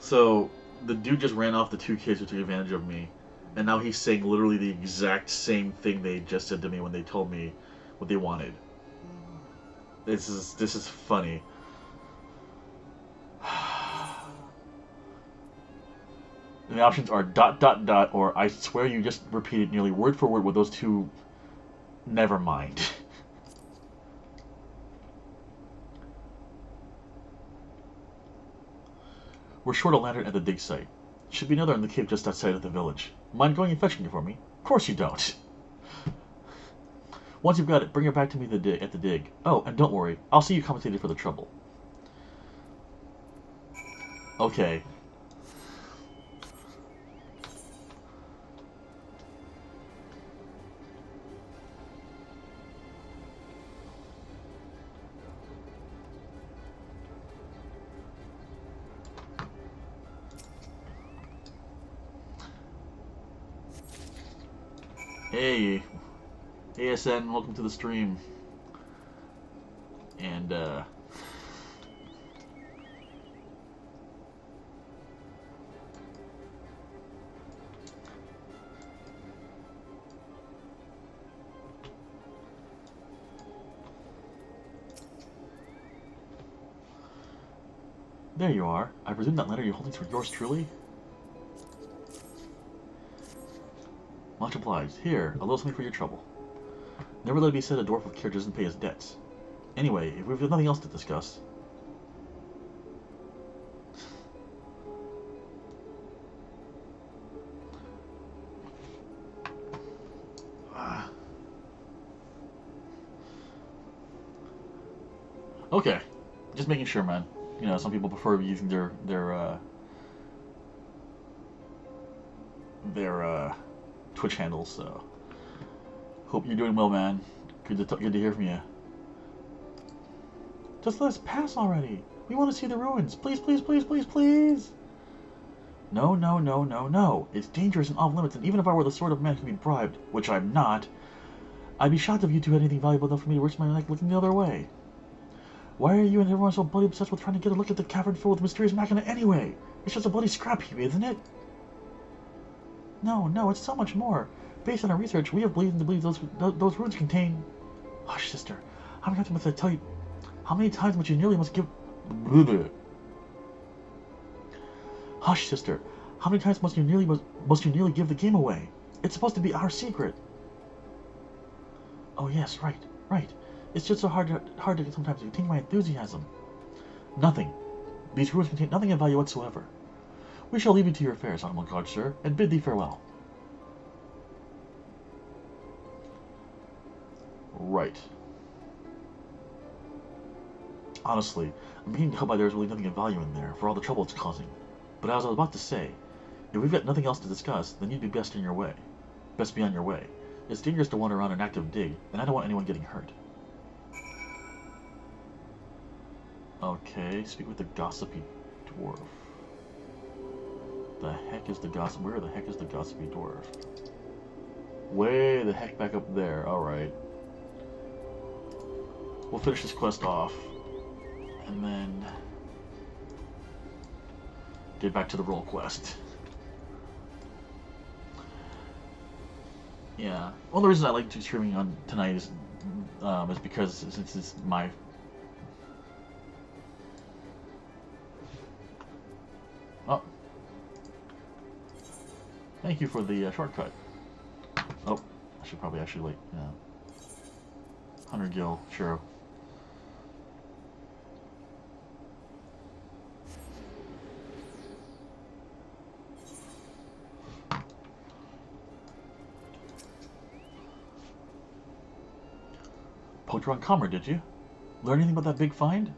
So, the dude just ran off the two kids who took advantage of me, and now he's saying literally the exact same thing they just said to me when they told me what they wanted. This is funny. And the options are ... or I swear you just repeated nearly word for word what those two... Never mind. We're short a lantern at the dig site. Should be another in the cave just outside of the village. Mind going and fetching it for me? Of course you don't. Once you've got it, bring it back to me at the dig. Oh, and don't worry, I'll see you compensated for the trouble. Okay. Hey, ASN, welcome to the stream. And, there you are. I presume that letter you're holding is yours truly? Much obliged. Here, a little something for your trouble. Never let it be said a dwarf with care doesn't pay his debts. Anyway, if we've nothing else to discuss... Okay. Just making sure, man. You know, some people prefer using their Twitch handles, so hope you're doing well, man. Good to hear from you. Just let us pass already. We want to see the ruins. Please, please, please, please, please. No, no, no, no, no. It's dangerous and off limits, and even if I were the sort of man who could be bribed, which I'm not, I'd be shocked if you two had anything valuable enough for me to risk my neck looking the other way. Why are you and everyone so bloody obsessed with trying to get a look at the cavern filled with mysterious machina anyway? It's just a bloody scrap heap, isn't it? No, no, it's so much more. Based on our research, we have reason to believe those ruins contain... Hush, sister. How many times must I tell you... How many times must you nearly must give... Hush, sister. How many times must you nearly give the game away? It's supposed to be our secret. Oh yes, right, right. It's just so hard to sometimes contain my enthusiasm. Nothing. These ruins contain nothing of value whatsoever. We shall leave you to your affairs, honorable guard, sir, and bid thee farewell. Right. Honestly, I'm beginning to hope there's really nothing of value in there, for all the trouble it's causing. But as I was about to say, if we've got nothing else to discuss, then you'd be best on your way. Best be on your way. It's dangerous to wander around an active dig, and I don't want anyone getting hurt. Okay, speak with the gossipy dwarf. The heck is the gossip? Where the heck is the gossipy dwarf? Way the heck back up there. Alright. We'll finish this quest off. And then... get back to the roll quest. Yeah. One of the reasons I like streaming on tonight is because since it's my Thank you for the shortcut. Oh, I should probably actually wait. Yeah. 100 gil, sure. Poked around Comer, did you? Learn anything about that big find?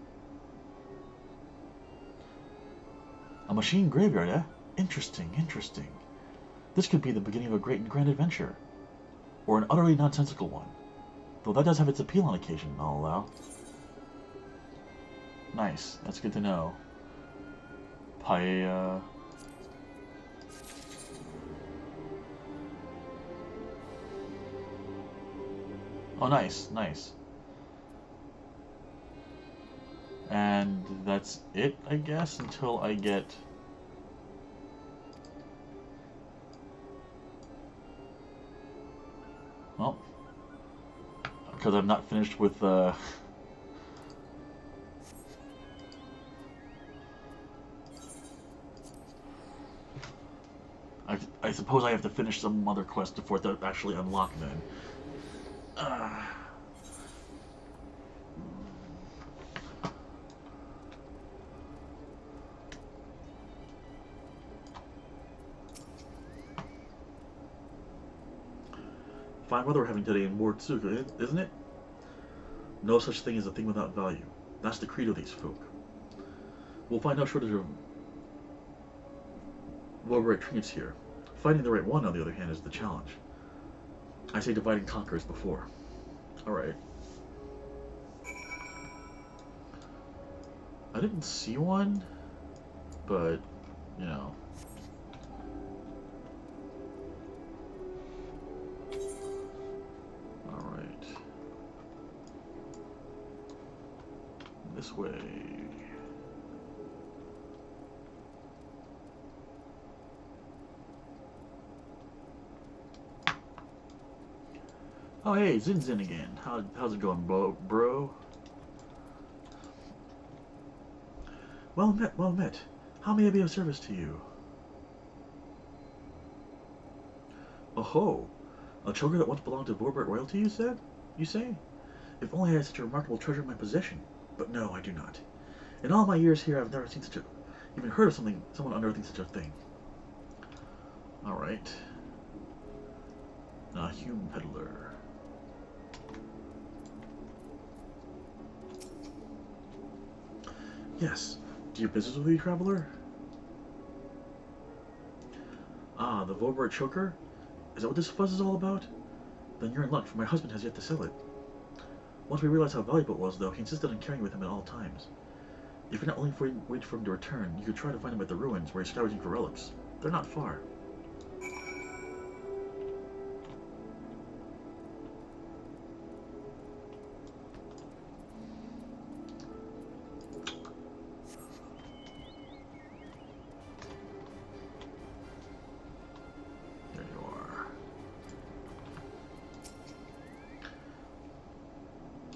A machine graveyard, eh? Interesting, interesting. This could be the beginning of a great and grand adventure. Or an utterly nonsensical one. Though that does have its appeal on occasion, I'll allow. Nice, that's good to know. Paella. Oh, nice, nice. And that's it, I guess, until I get... Well, because I'm not finished with, I suppose I have to finish some other quest before it actually unlock then. Fine weather we're having today in Mortsuka, isn't it? No such thing as a thing without value. That's the creed of these folk. We'll find no shortage of well-bred trinkets here. Finding the right one, on the other hand, is the challenge. I say divide and conquer as before. Alright. I didn't see one, but, you know. Alright. This way. Oh hey, Zin again. How's it going, bro? Well met, well met. How may I be of service to you? Oh-ho! A choker that once belonged to Vorbert royalty, you said? You say? If only I had such a remarkable treasure in my possession. But no, I do not. In all my years here, I've never seen such a... even heard of someone unearthing such a thing. Alright. A Hume Peddler. Yes. Do you business with me, traveler? Ah, the Vorbert choker? Is that what this fuss is all about? Then you're in luck, for my husband has yet to sell it. Once we realized how valuable it was, though, he insisted on carrying it with him at all times. If you're not willing to wait for him to return, you could try to find him at the ruins, where he's scavenging for relics. They're not far.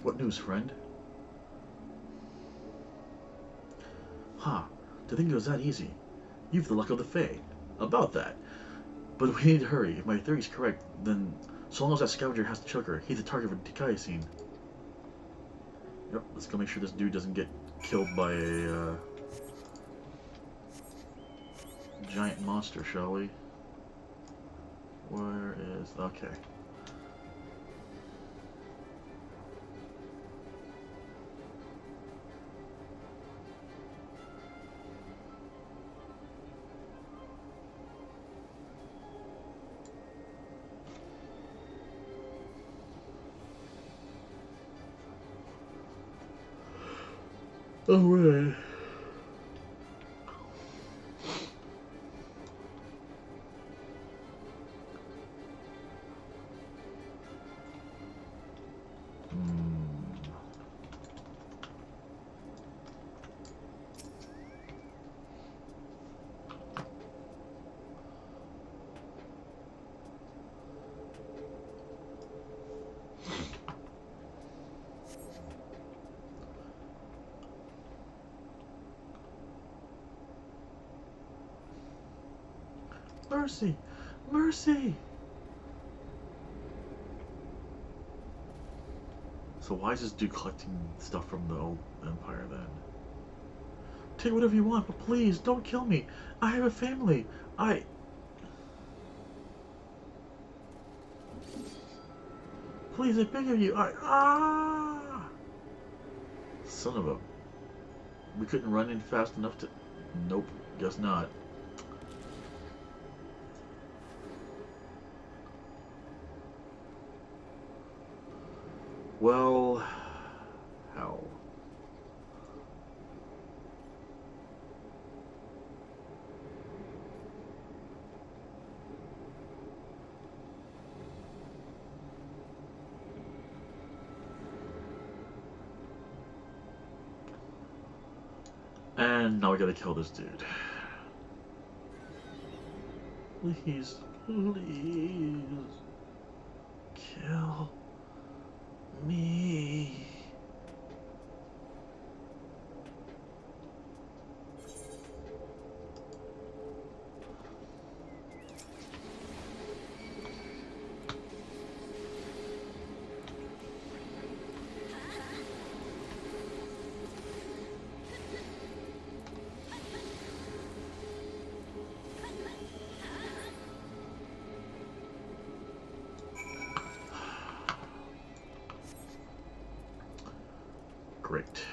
What news, friend? Ha! To think it was that easy. You've the luck of the Fae. About that. But we need to hurry. If my theory's correct, then so long as that scavenger has the choker, he's the target of a decay scene. Yep, let's go make sure this dude doesn't get killed by a giant monster, shall we? Where is... okay. Alright. Mercy! Mercy! So why is this dude collecting stuff from the old empire then? Take whatever you want, but please, don't kill me. I have a family. Please, I beg of you. Son of a... We couldn't run in fast enough to... Nope, guess not. Well... How? And now we gotta kill this dude. Please, please, kill me. Great.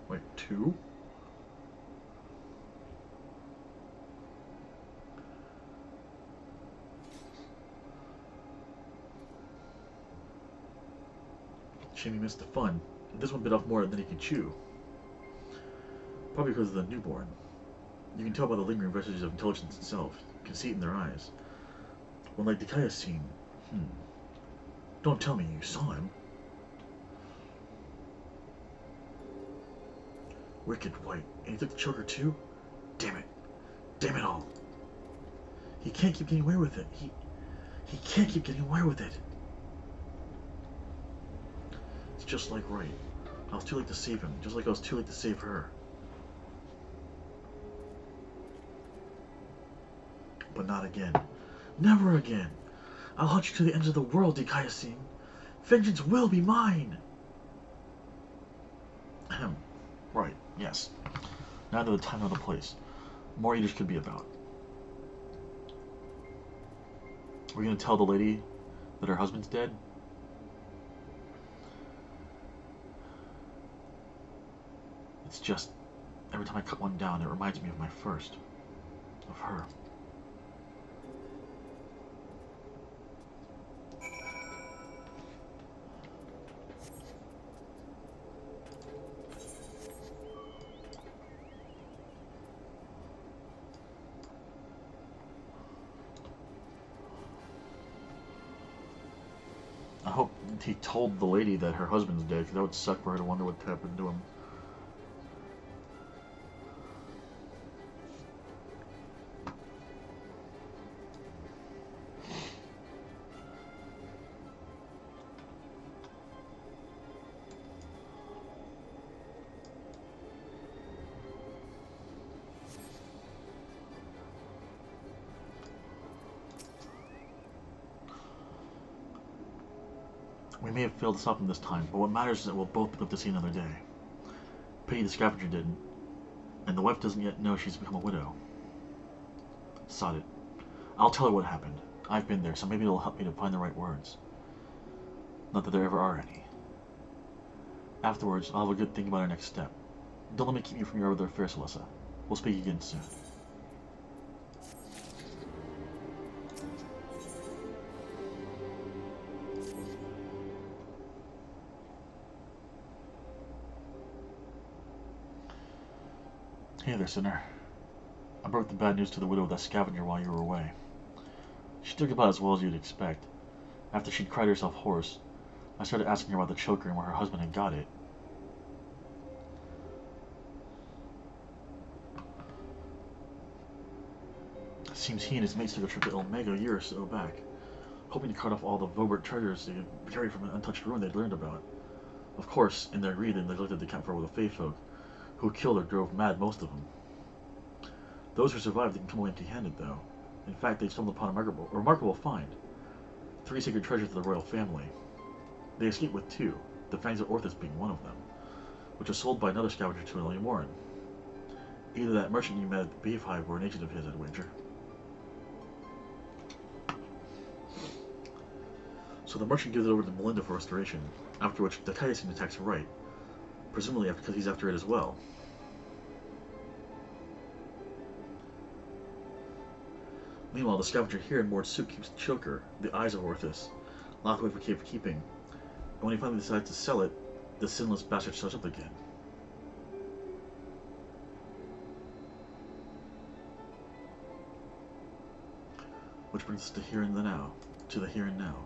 Wait, 2? Shame he missed the fun. This one bit off more than he could chew. Probably because of the newborn. You can tell by the lingering vestiges of intelligence itself. You can see it in their eyes. When like Dikaya's scene. Don't tell me you saw him. Wicked White. And he took the choker too? Damn it. Damn it all. He can't keep getting away with it. He can't keep getting away with it. It's just like Right. I was too late to save him, just like I was too late to save her. But not again. Never again. I'll hunt you to the ends of the world, Dikaya-san. Vengeance will be mine. Ahem. Right, yes. Neither the time nor the place. More eaters could be about. We're gonna tell the lady that her husband's dead? It's just, every time I cut one down, it reminds me of my first. Of her. I hope he told the lady that her husband's dead, because that would suck for her to wonder what happened to him. We may have failed to stop him this time, but what matters is that we'll both live to see another day. Pity the scavenger didn't, and the wife doesn't yet know she's become a widow. Sod it. I'll tell her what happened. I've been there, so maybe it'll help me to find the right words. Not that there ever are any. Afterwards, I'll have a good think about our next step. Don't let me keep you from your other affairs, Alyssa. We'll speak again soon. Hey there, sinner. I broke the bad news to the widow of that scavenger while you were away. She took it about as well as you'd expect. After she'd cried herself hoarse, I started asking her about the choker and where her husband had got it. seems he and his mates took a trip to Omega a year or so back, hoping to cut off all the Vobert treasures they carried from an untouched ruin they'd learned about. Of course, in their greed, they neglected the campfire with the Fae folk, who killed or drove mad most of them. Those who survived didn't come away empty-handed, though. In fact, they stumbled upon a remarkable find. 3 sacred treasures of the royal family. They escaped with 2, the Fangs of Orthus being one of them, which was sold by another scavenger to an Illumoran. Either that merchant you met at the Beehive or an agent of his, I'd wager. So the merchant gives it over to Melinda for restoration, after which the Titan attacks Wright, presumably because he's after it as well. Meanwhile, the scavenger here in Mord's suit keeps the choker, the eyes of Orthus, locked away for keeping, and when he finally decides to sell it, the sinless bastard shows up again. Which brings us to here and the now, to the here and now.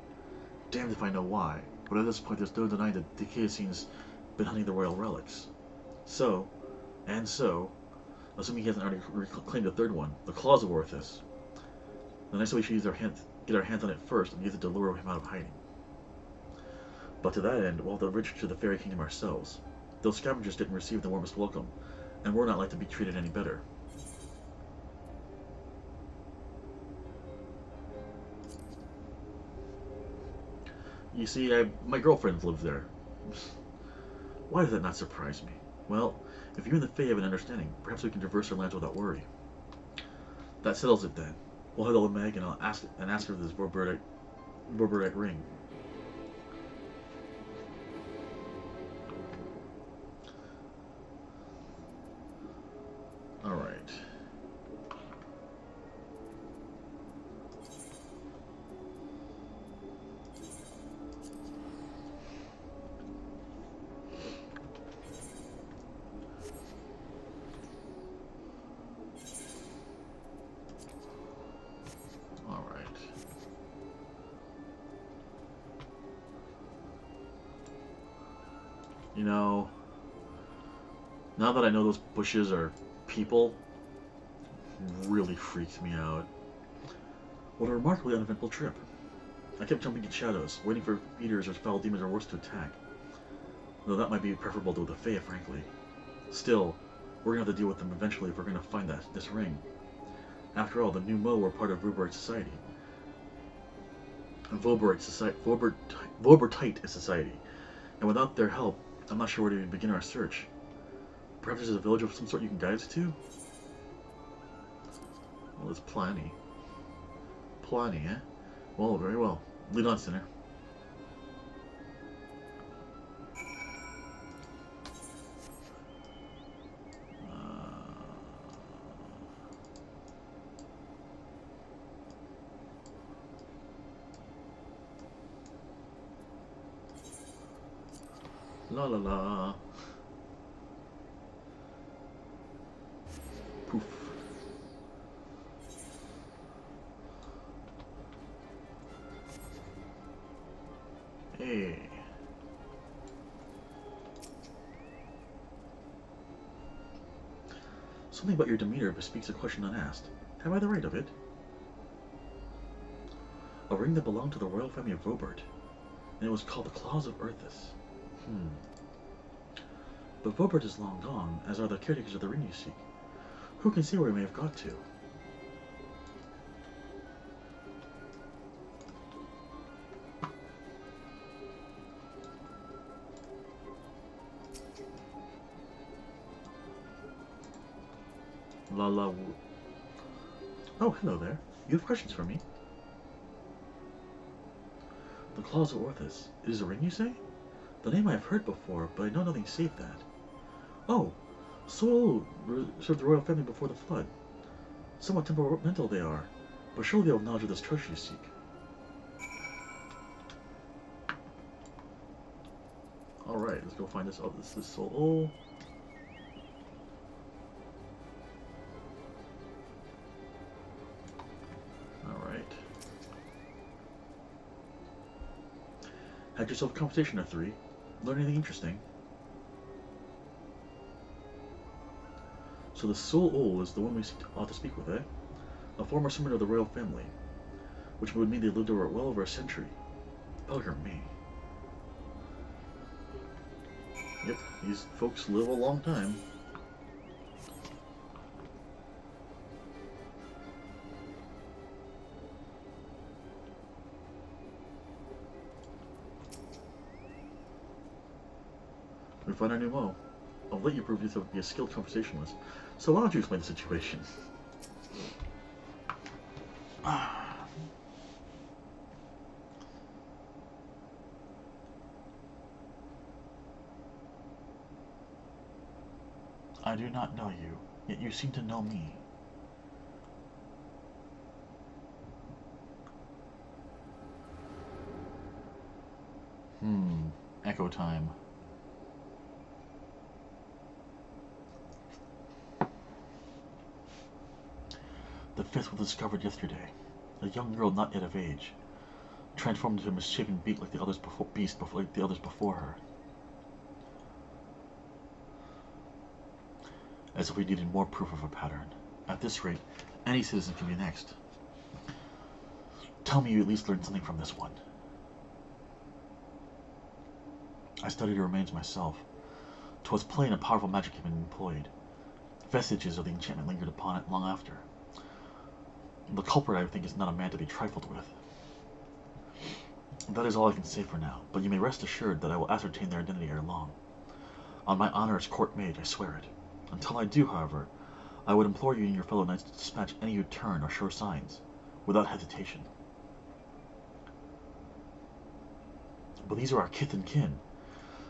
Damned if I know why, but at this point there's no denying that Dicasine's been hunting the royal relics. So, assuming he hasn't already reclaimed the third one, the claws of Orthus, then I say we should get our hands on it first and use it to lure him out of hiding. But to that end, we'll have to reach to the fairy kingdom ourselves. Those scavengers didn't receive the warmest welcome, and we're not like to be treated any better. You see, my girlfriend lives there. Why does that not surprise me? Well, if you and the Fae have an understanding, perhaps we can traverse our lands without worry. That settles it then. We'll head over to Meg and I'll ask her for this Vorberite ring. Alright. You know, now that I know those bushes are people, really freaks me out. What a remarkably uneventful trip. I kept jumping in shadows, waiting for eaters or foul demons or worse to attack. Though that might be preferable to the Fae, frankly. Still, we're gonna have to deal with them eventually if we're gonna find this ring. After all, the new Mo were part of Voberite society. Voberite society. And without their help, I'm not sure where to even begin our search. Perhaps there's a village of some sort you can guide us to? Well, there's plenty. Plenty, eh? Well, very well. Lead on, sinner. La la la. Poof. Hey. Something about your demeanor bespeaks a question unasked. Have I the right of it? A ring that belonged to the royal family of Vobert, and it was called the Claws of Orthus. But Vobert is long gone, as are the caretakers of the ring you seek. Who can say where he may have got to? La la. Oh, hello there. You have questions for me? The Claws of Orthus. It is a ring, you say? The name I have heard before, but I know nothing save that. Oh, so served the royal family before the flood. Somewhat temperamental they are, but surely they have knowledge of this treasure you seek. Alright, let's go find this. Oh, this soul. Alright. Had yourself a conversation or 3. Learn anything interesting? So the Soul Ol is the one we ought to speak with, eh? A former member of the royal family, which would mean they lived over well over a century. Bugger me. Yep, these folks live a long time. We find our new Mo. Of late you proved yourself to be a skilled conversationalist, so why don't you explain the situation? I do not know you, yet you seem to know me. Echo time. The fifth was discovered yesterday. A young girl not yet of age, transformed into a misshapen beast like the others before her. As if we needed more proof of a pattern. At this rate, any citizen can be next. Tell me you at least learned something from this one. I studied her remains myself. 'Twas plain a powerful magic had been employed. Vestiges of the enchantment lingered upon it long after. The culprit, I think, is not a man to be trifled with. That is all I can say for now, but you may rest assured that I will ascertain their identity ere long. On my honor as court mage, I swear it. Until I do, however, I would implore you and your fellow knights to dispatch any who turn or show signs, without hesitation. But these are our kith and kin.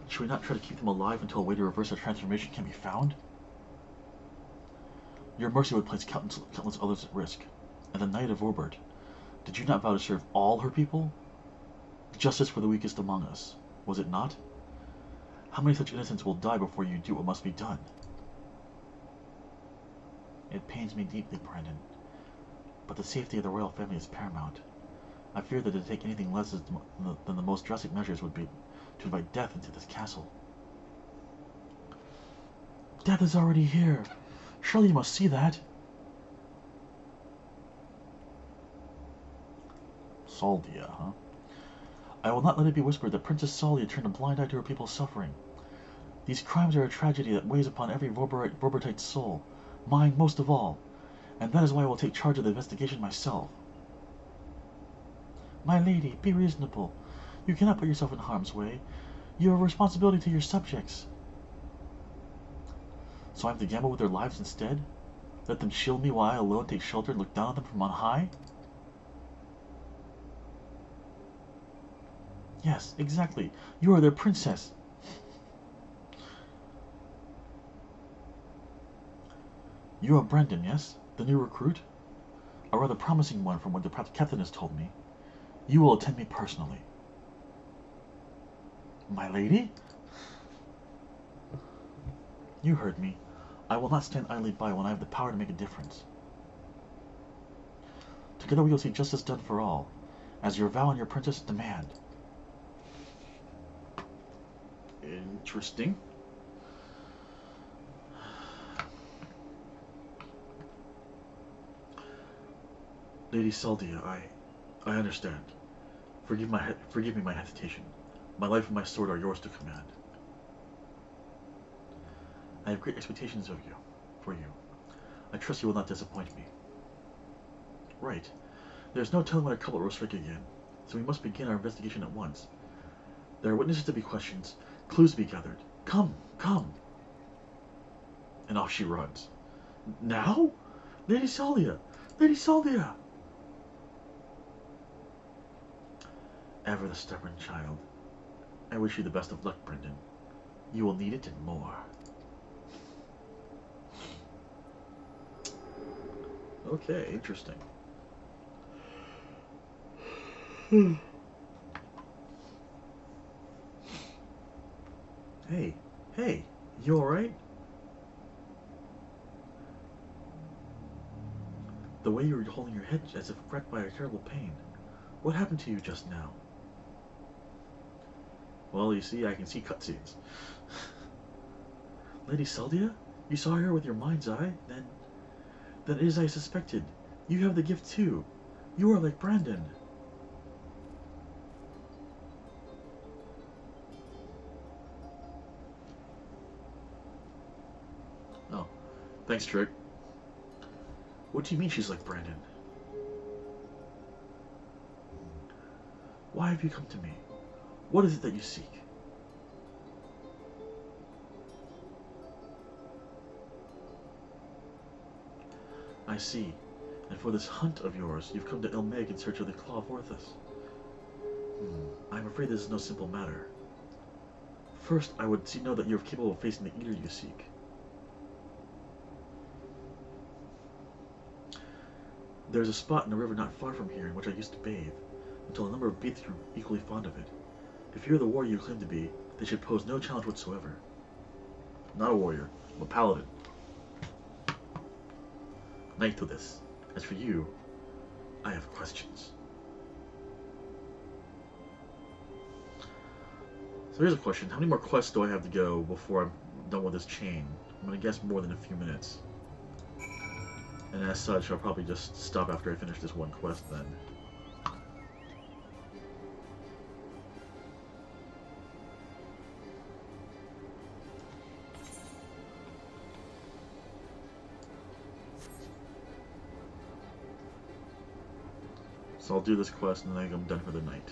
Should we not try to keep them alive until a way to reverse their transformation can be found? Your mercy would place countless others at risk. And the Knight of Orbert, did you not vow to serve all her people? Justice for the weakest among us, was it not? How many such innocents will die before you do what must be done? It pains me deeply, Brandon, but the safety of the royal family is paramount. I fear that to take anything less than the most drastic measures would be to invite death into this castle. Death is already here. Surely you must see that. Saldia, huh? I will not let it be whispered that Princess Saldia turned a blind eye to her people's suffering. These crimes are a tragedy that weighs upon every Vorbertite's soul, mine most of all, and that is why I will take charge of the investigation myself. My lady, be reasonable. You cannot put yourself in harm's way. You have a responsibility to your subjects. So I have to gamble with their lives instead? Let them shield me while I alone take shelter and look down on them from on high? Yes, exactly. You are their princess. You are Brendan, yes? The new recruit? A rather promising one from what the captain has told me. You will attend me personally. My lady? You heard me. I will not stand idly by when I have the power to make a difference. Together we will see justice done for all, as your vow and your princess demand. Interesting. Lady Saldia, I understand. Forgive me my hesitation. My life and my sword are yours to command. I have great expectations for you. I trust you will not disappoint me. Right. There is no telling when a culprit will strike again, so we must begin our investigation at once. There are witnesses to be questioned, clues to be gathered. Come, come! And off she runs. Now? Lady Saldia! Lady Saldia! Ever the stubborn child. I wish you the best of luck, Brendan. You will need it and more. Okay, interesting. Hey, you alright? The way you were holding your head as if wrecked by a terrible pain. What happened to you just now? Well, you see, I can see cutscenes. Lady Saldia? You saw her with your mind's eye? Then it is as I suspected. You have the gift too. You are like Brandon. Oh, thanks, Trick. What do you mean she's like Brandon? Why have you come to me? What is it that you seek? I see. And for this hunt of yours, you've come to Ilmeg in search of the Claw of Orthus. I'm afraid this is no simple matter. First, I would know that you're capable of facing the Eater you seek. There's a spot in the river not far from here in which I used to bathe, until a number of bathers grew equally fond of it. If you're the warrior you claim to be, they should pose no challenge whatsoever. Not a warrior, I'm a paladin. Knight to this. As for you, I have questions. So here's a question. How many more quests do I have to go before I'm done with this chain? I'm gonna guess more than a few minutes. And as such, I'll probably just stop after I finish this one quest then. So I'll do this quest and then I'm done for the night.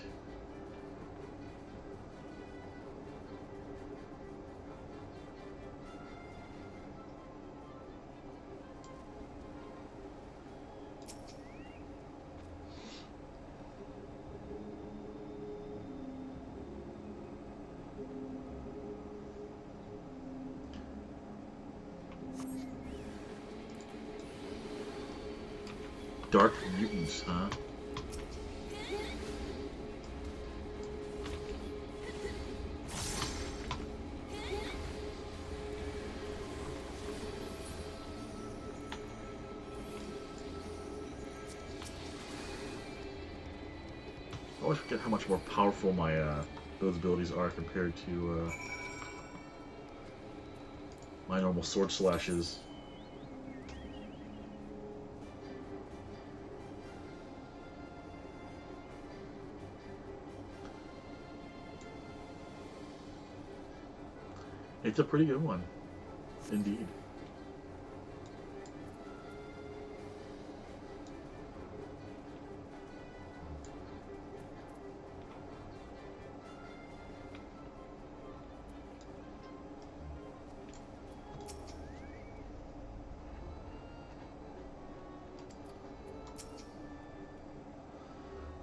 Dark mutants, huh? I always forget how much more powerful my those abilities are compared to my normal sword slashes. It's a pretty good one, indeed.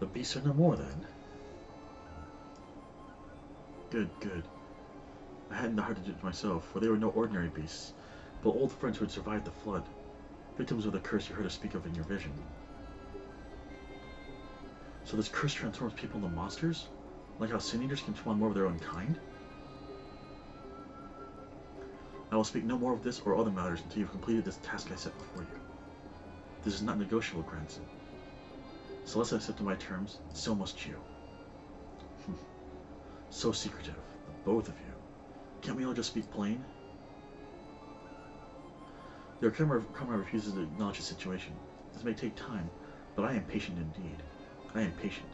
The beasts are no more, then. Good, good. I hadn't the heart to do it myself, for they were no ordinary beasts, but old friends who had survived the flood, victims of the curse you heard us speak of in your vision. So this curse transforms people into monsters? Like how sin eaters can spawn more of their own kind? I will speak no more of this or other matters until you've completed this task I set before you. This is not negotiable, grandson. So unless I accept my terms, so must you. So secretive, the both of you. Can't we all just speak plain? Your camera refuses to acknowledge the situation. This may take time, but I am patient indeed. I am patient.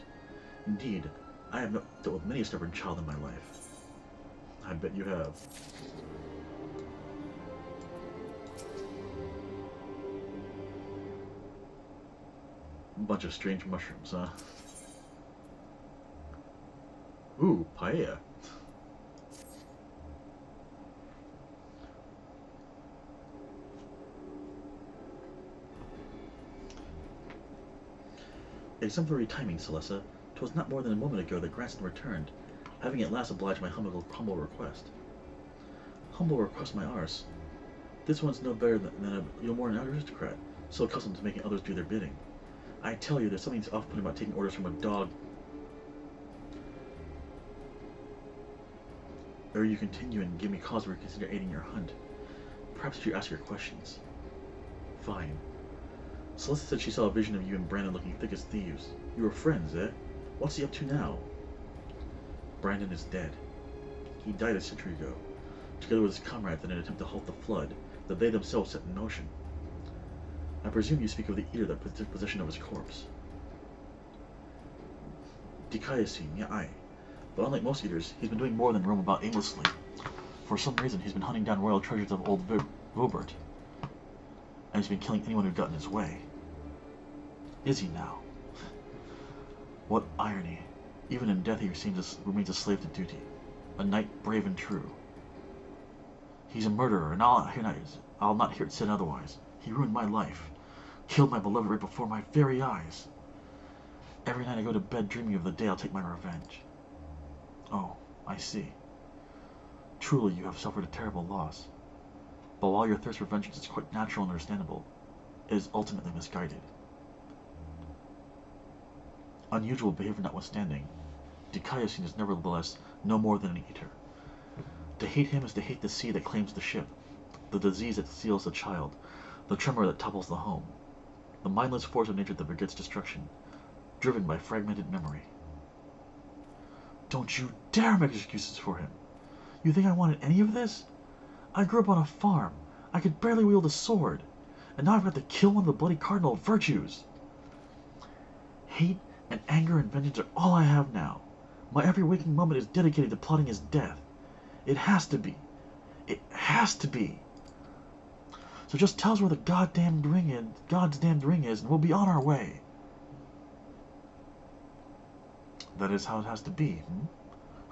Indeed, I have dealt with many a stubborn child in my life. I bet you have. A bunch of strange mushrooms, huh? Ooh, paella. Exemplary timing, Celessa. 'Twas not more than a moment ago that Grandson returned, having at last obliged my humble request. Humble request, my arse. This one's no better than you're more an aristocrat, so accustomed to making others do their bidding. I tell you, there's something off-putting about taking orders from a dog. Ere you continue and give me cause to reconsider aiding your hunt. Perhaps you ask your questions. Fine. Celeste said she saw a vision of you and Brandon looking thick as thieves. You were friends, eh? What's he up to now? Brandon is dead. He died a century ago, together with his comrades in an attempt to halt the flood that they themselves set in motion. I presume you speak of the eater that took possession of his corpse. Dikayasu, yeah, aye. But unlike most eaters, he's been doing more than roam about aimlessly. For some reason, he's been hunting down royal treasures of old Vobert. And he's been killing anyone who got in his way. Is he now? What irony. Even in death he remains a slave to duty. A knight brave and true. He's a murderer, and I'll not hear it said otherwise. He ruined my life. Killed my beloved right before my very eyes. Every night I go to bed dreaming of the day I'll take my revenge. Oh, I see. Truly you have suffered a terrible loss. But while your thirst for vengeance is quite natural and understandable, it is ultimately misguided. Unusual behavior notwithstanding, Dikayasu is nevertheless no more than an eater. To hate him is to hate the sea that claims the ship, the disease that steals the child, the tremor that topples the home, the mindless force of nature that begets destruction, driven by fragmented memory. Don't you dare make excuses for him. You think I wanted any of this? I grew up on a farm. I could barely wield a sword. And now I've got to kill one of the bloody cardinal virtues. Hate and anger and vengeance are all I have now. My every waking moment is dedicated to plotting his death. It has to be. It has to be. So just tell us where the God's damned ring is, and we'll be on our way. That is how it has to be,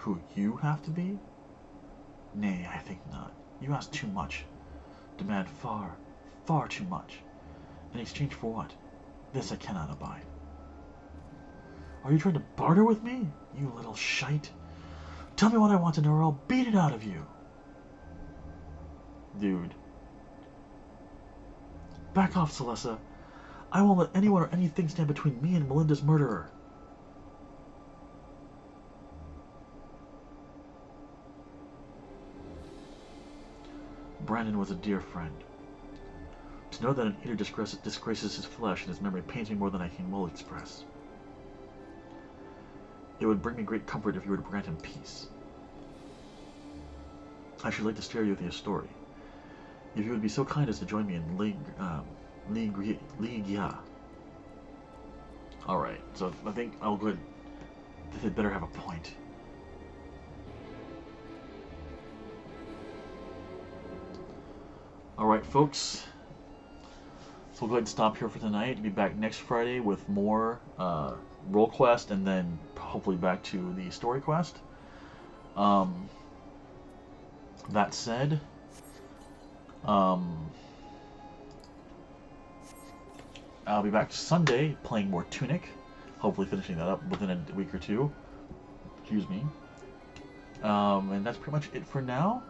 Who you have to be? Nay, I think not. You ask too much. Demand far, far too much. In exchange for what? This I cannot abide. Are you trying to barter with me, you little shite? Tell me what I want to know or I'll beat it out of you. Dude. Back off, Celessa. I won't let anyone or anything stand between me and Melinda's murderer. Brandon was a dear friend. To know that an eater disgraces his flesh and his memory pains me more than I can well express. It would bring me great comfort if you were to grant him peace. I should like to share with you a story. If you would be so kind as to join me in Ligia. Alright, so I think I'll go ahead. They'd better have a point. Alright, folks. So we'll go ahead and stop here for tonight. Be back next Friday with more role quest and then hopefully back to the story quest. That said, I'll be back Sunday playing more Tunic. Hopefully finishing that up within a week or two. Excuse me. And that's pretty much it for now.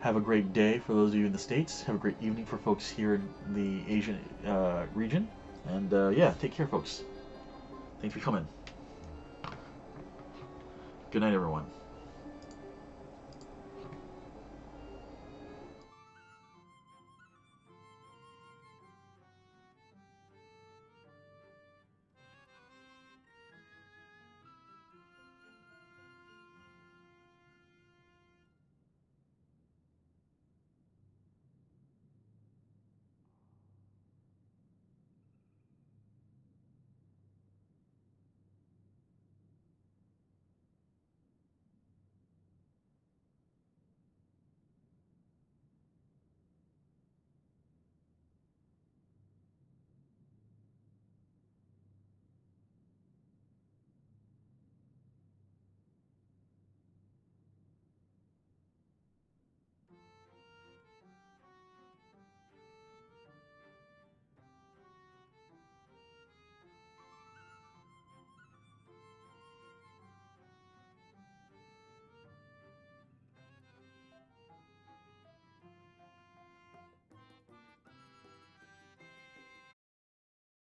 Have a great day for those of you in the States. Have a great evening for folks here in the Asian region. And yeah, take care, folks. Thanks for coming. Good night, everyone.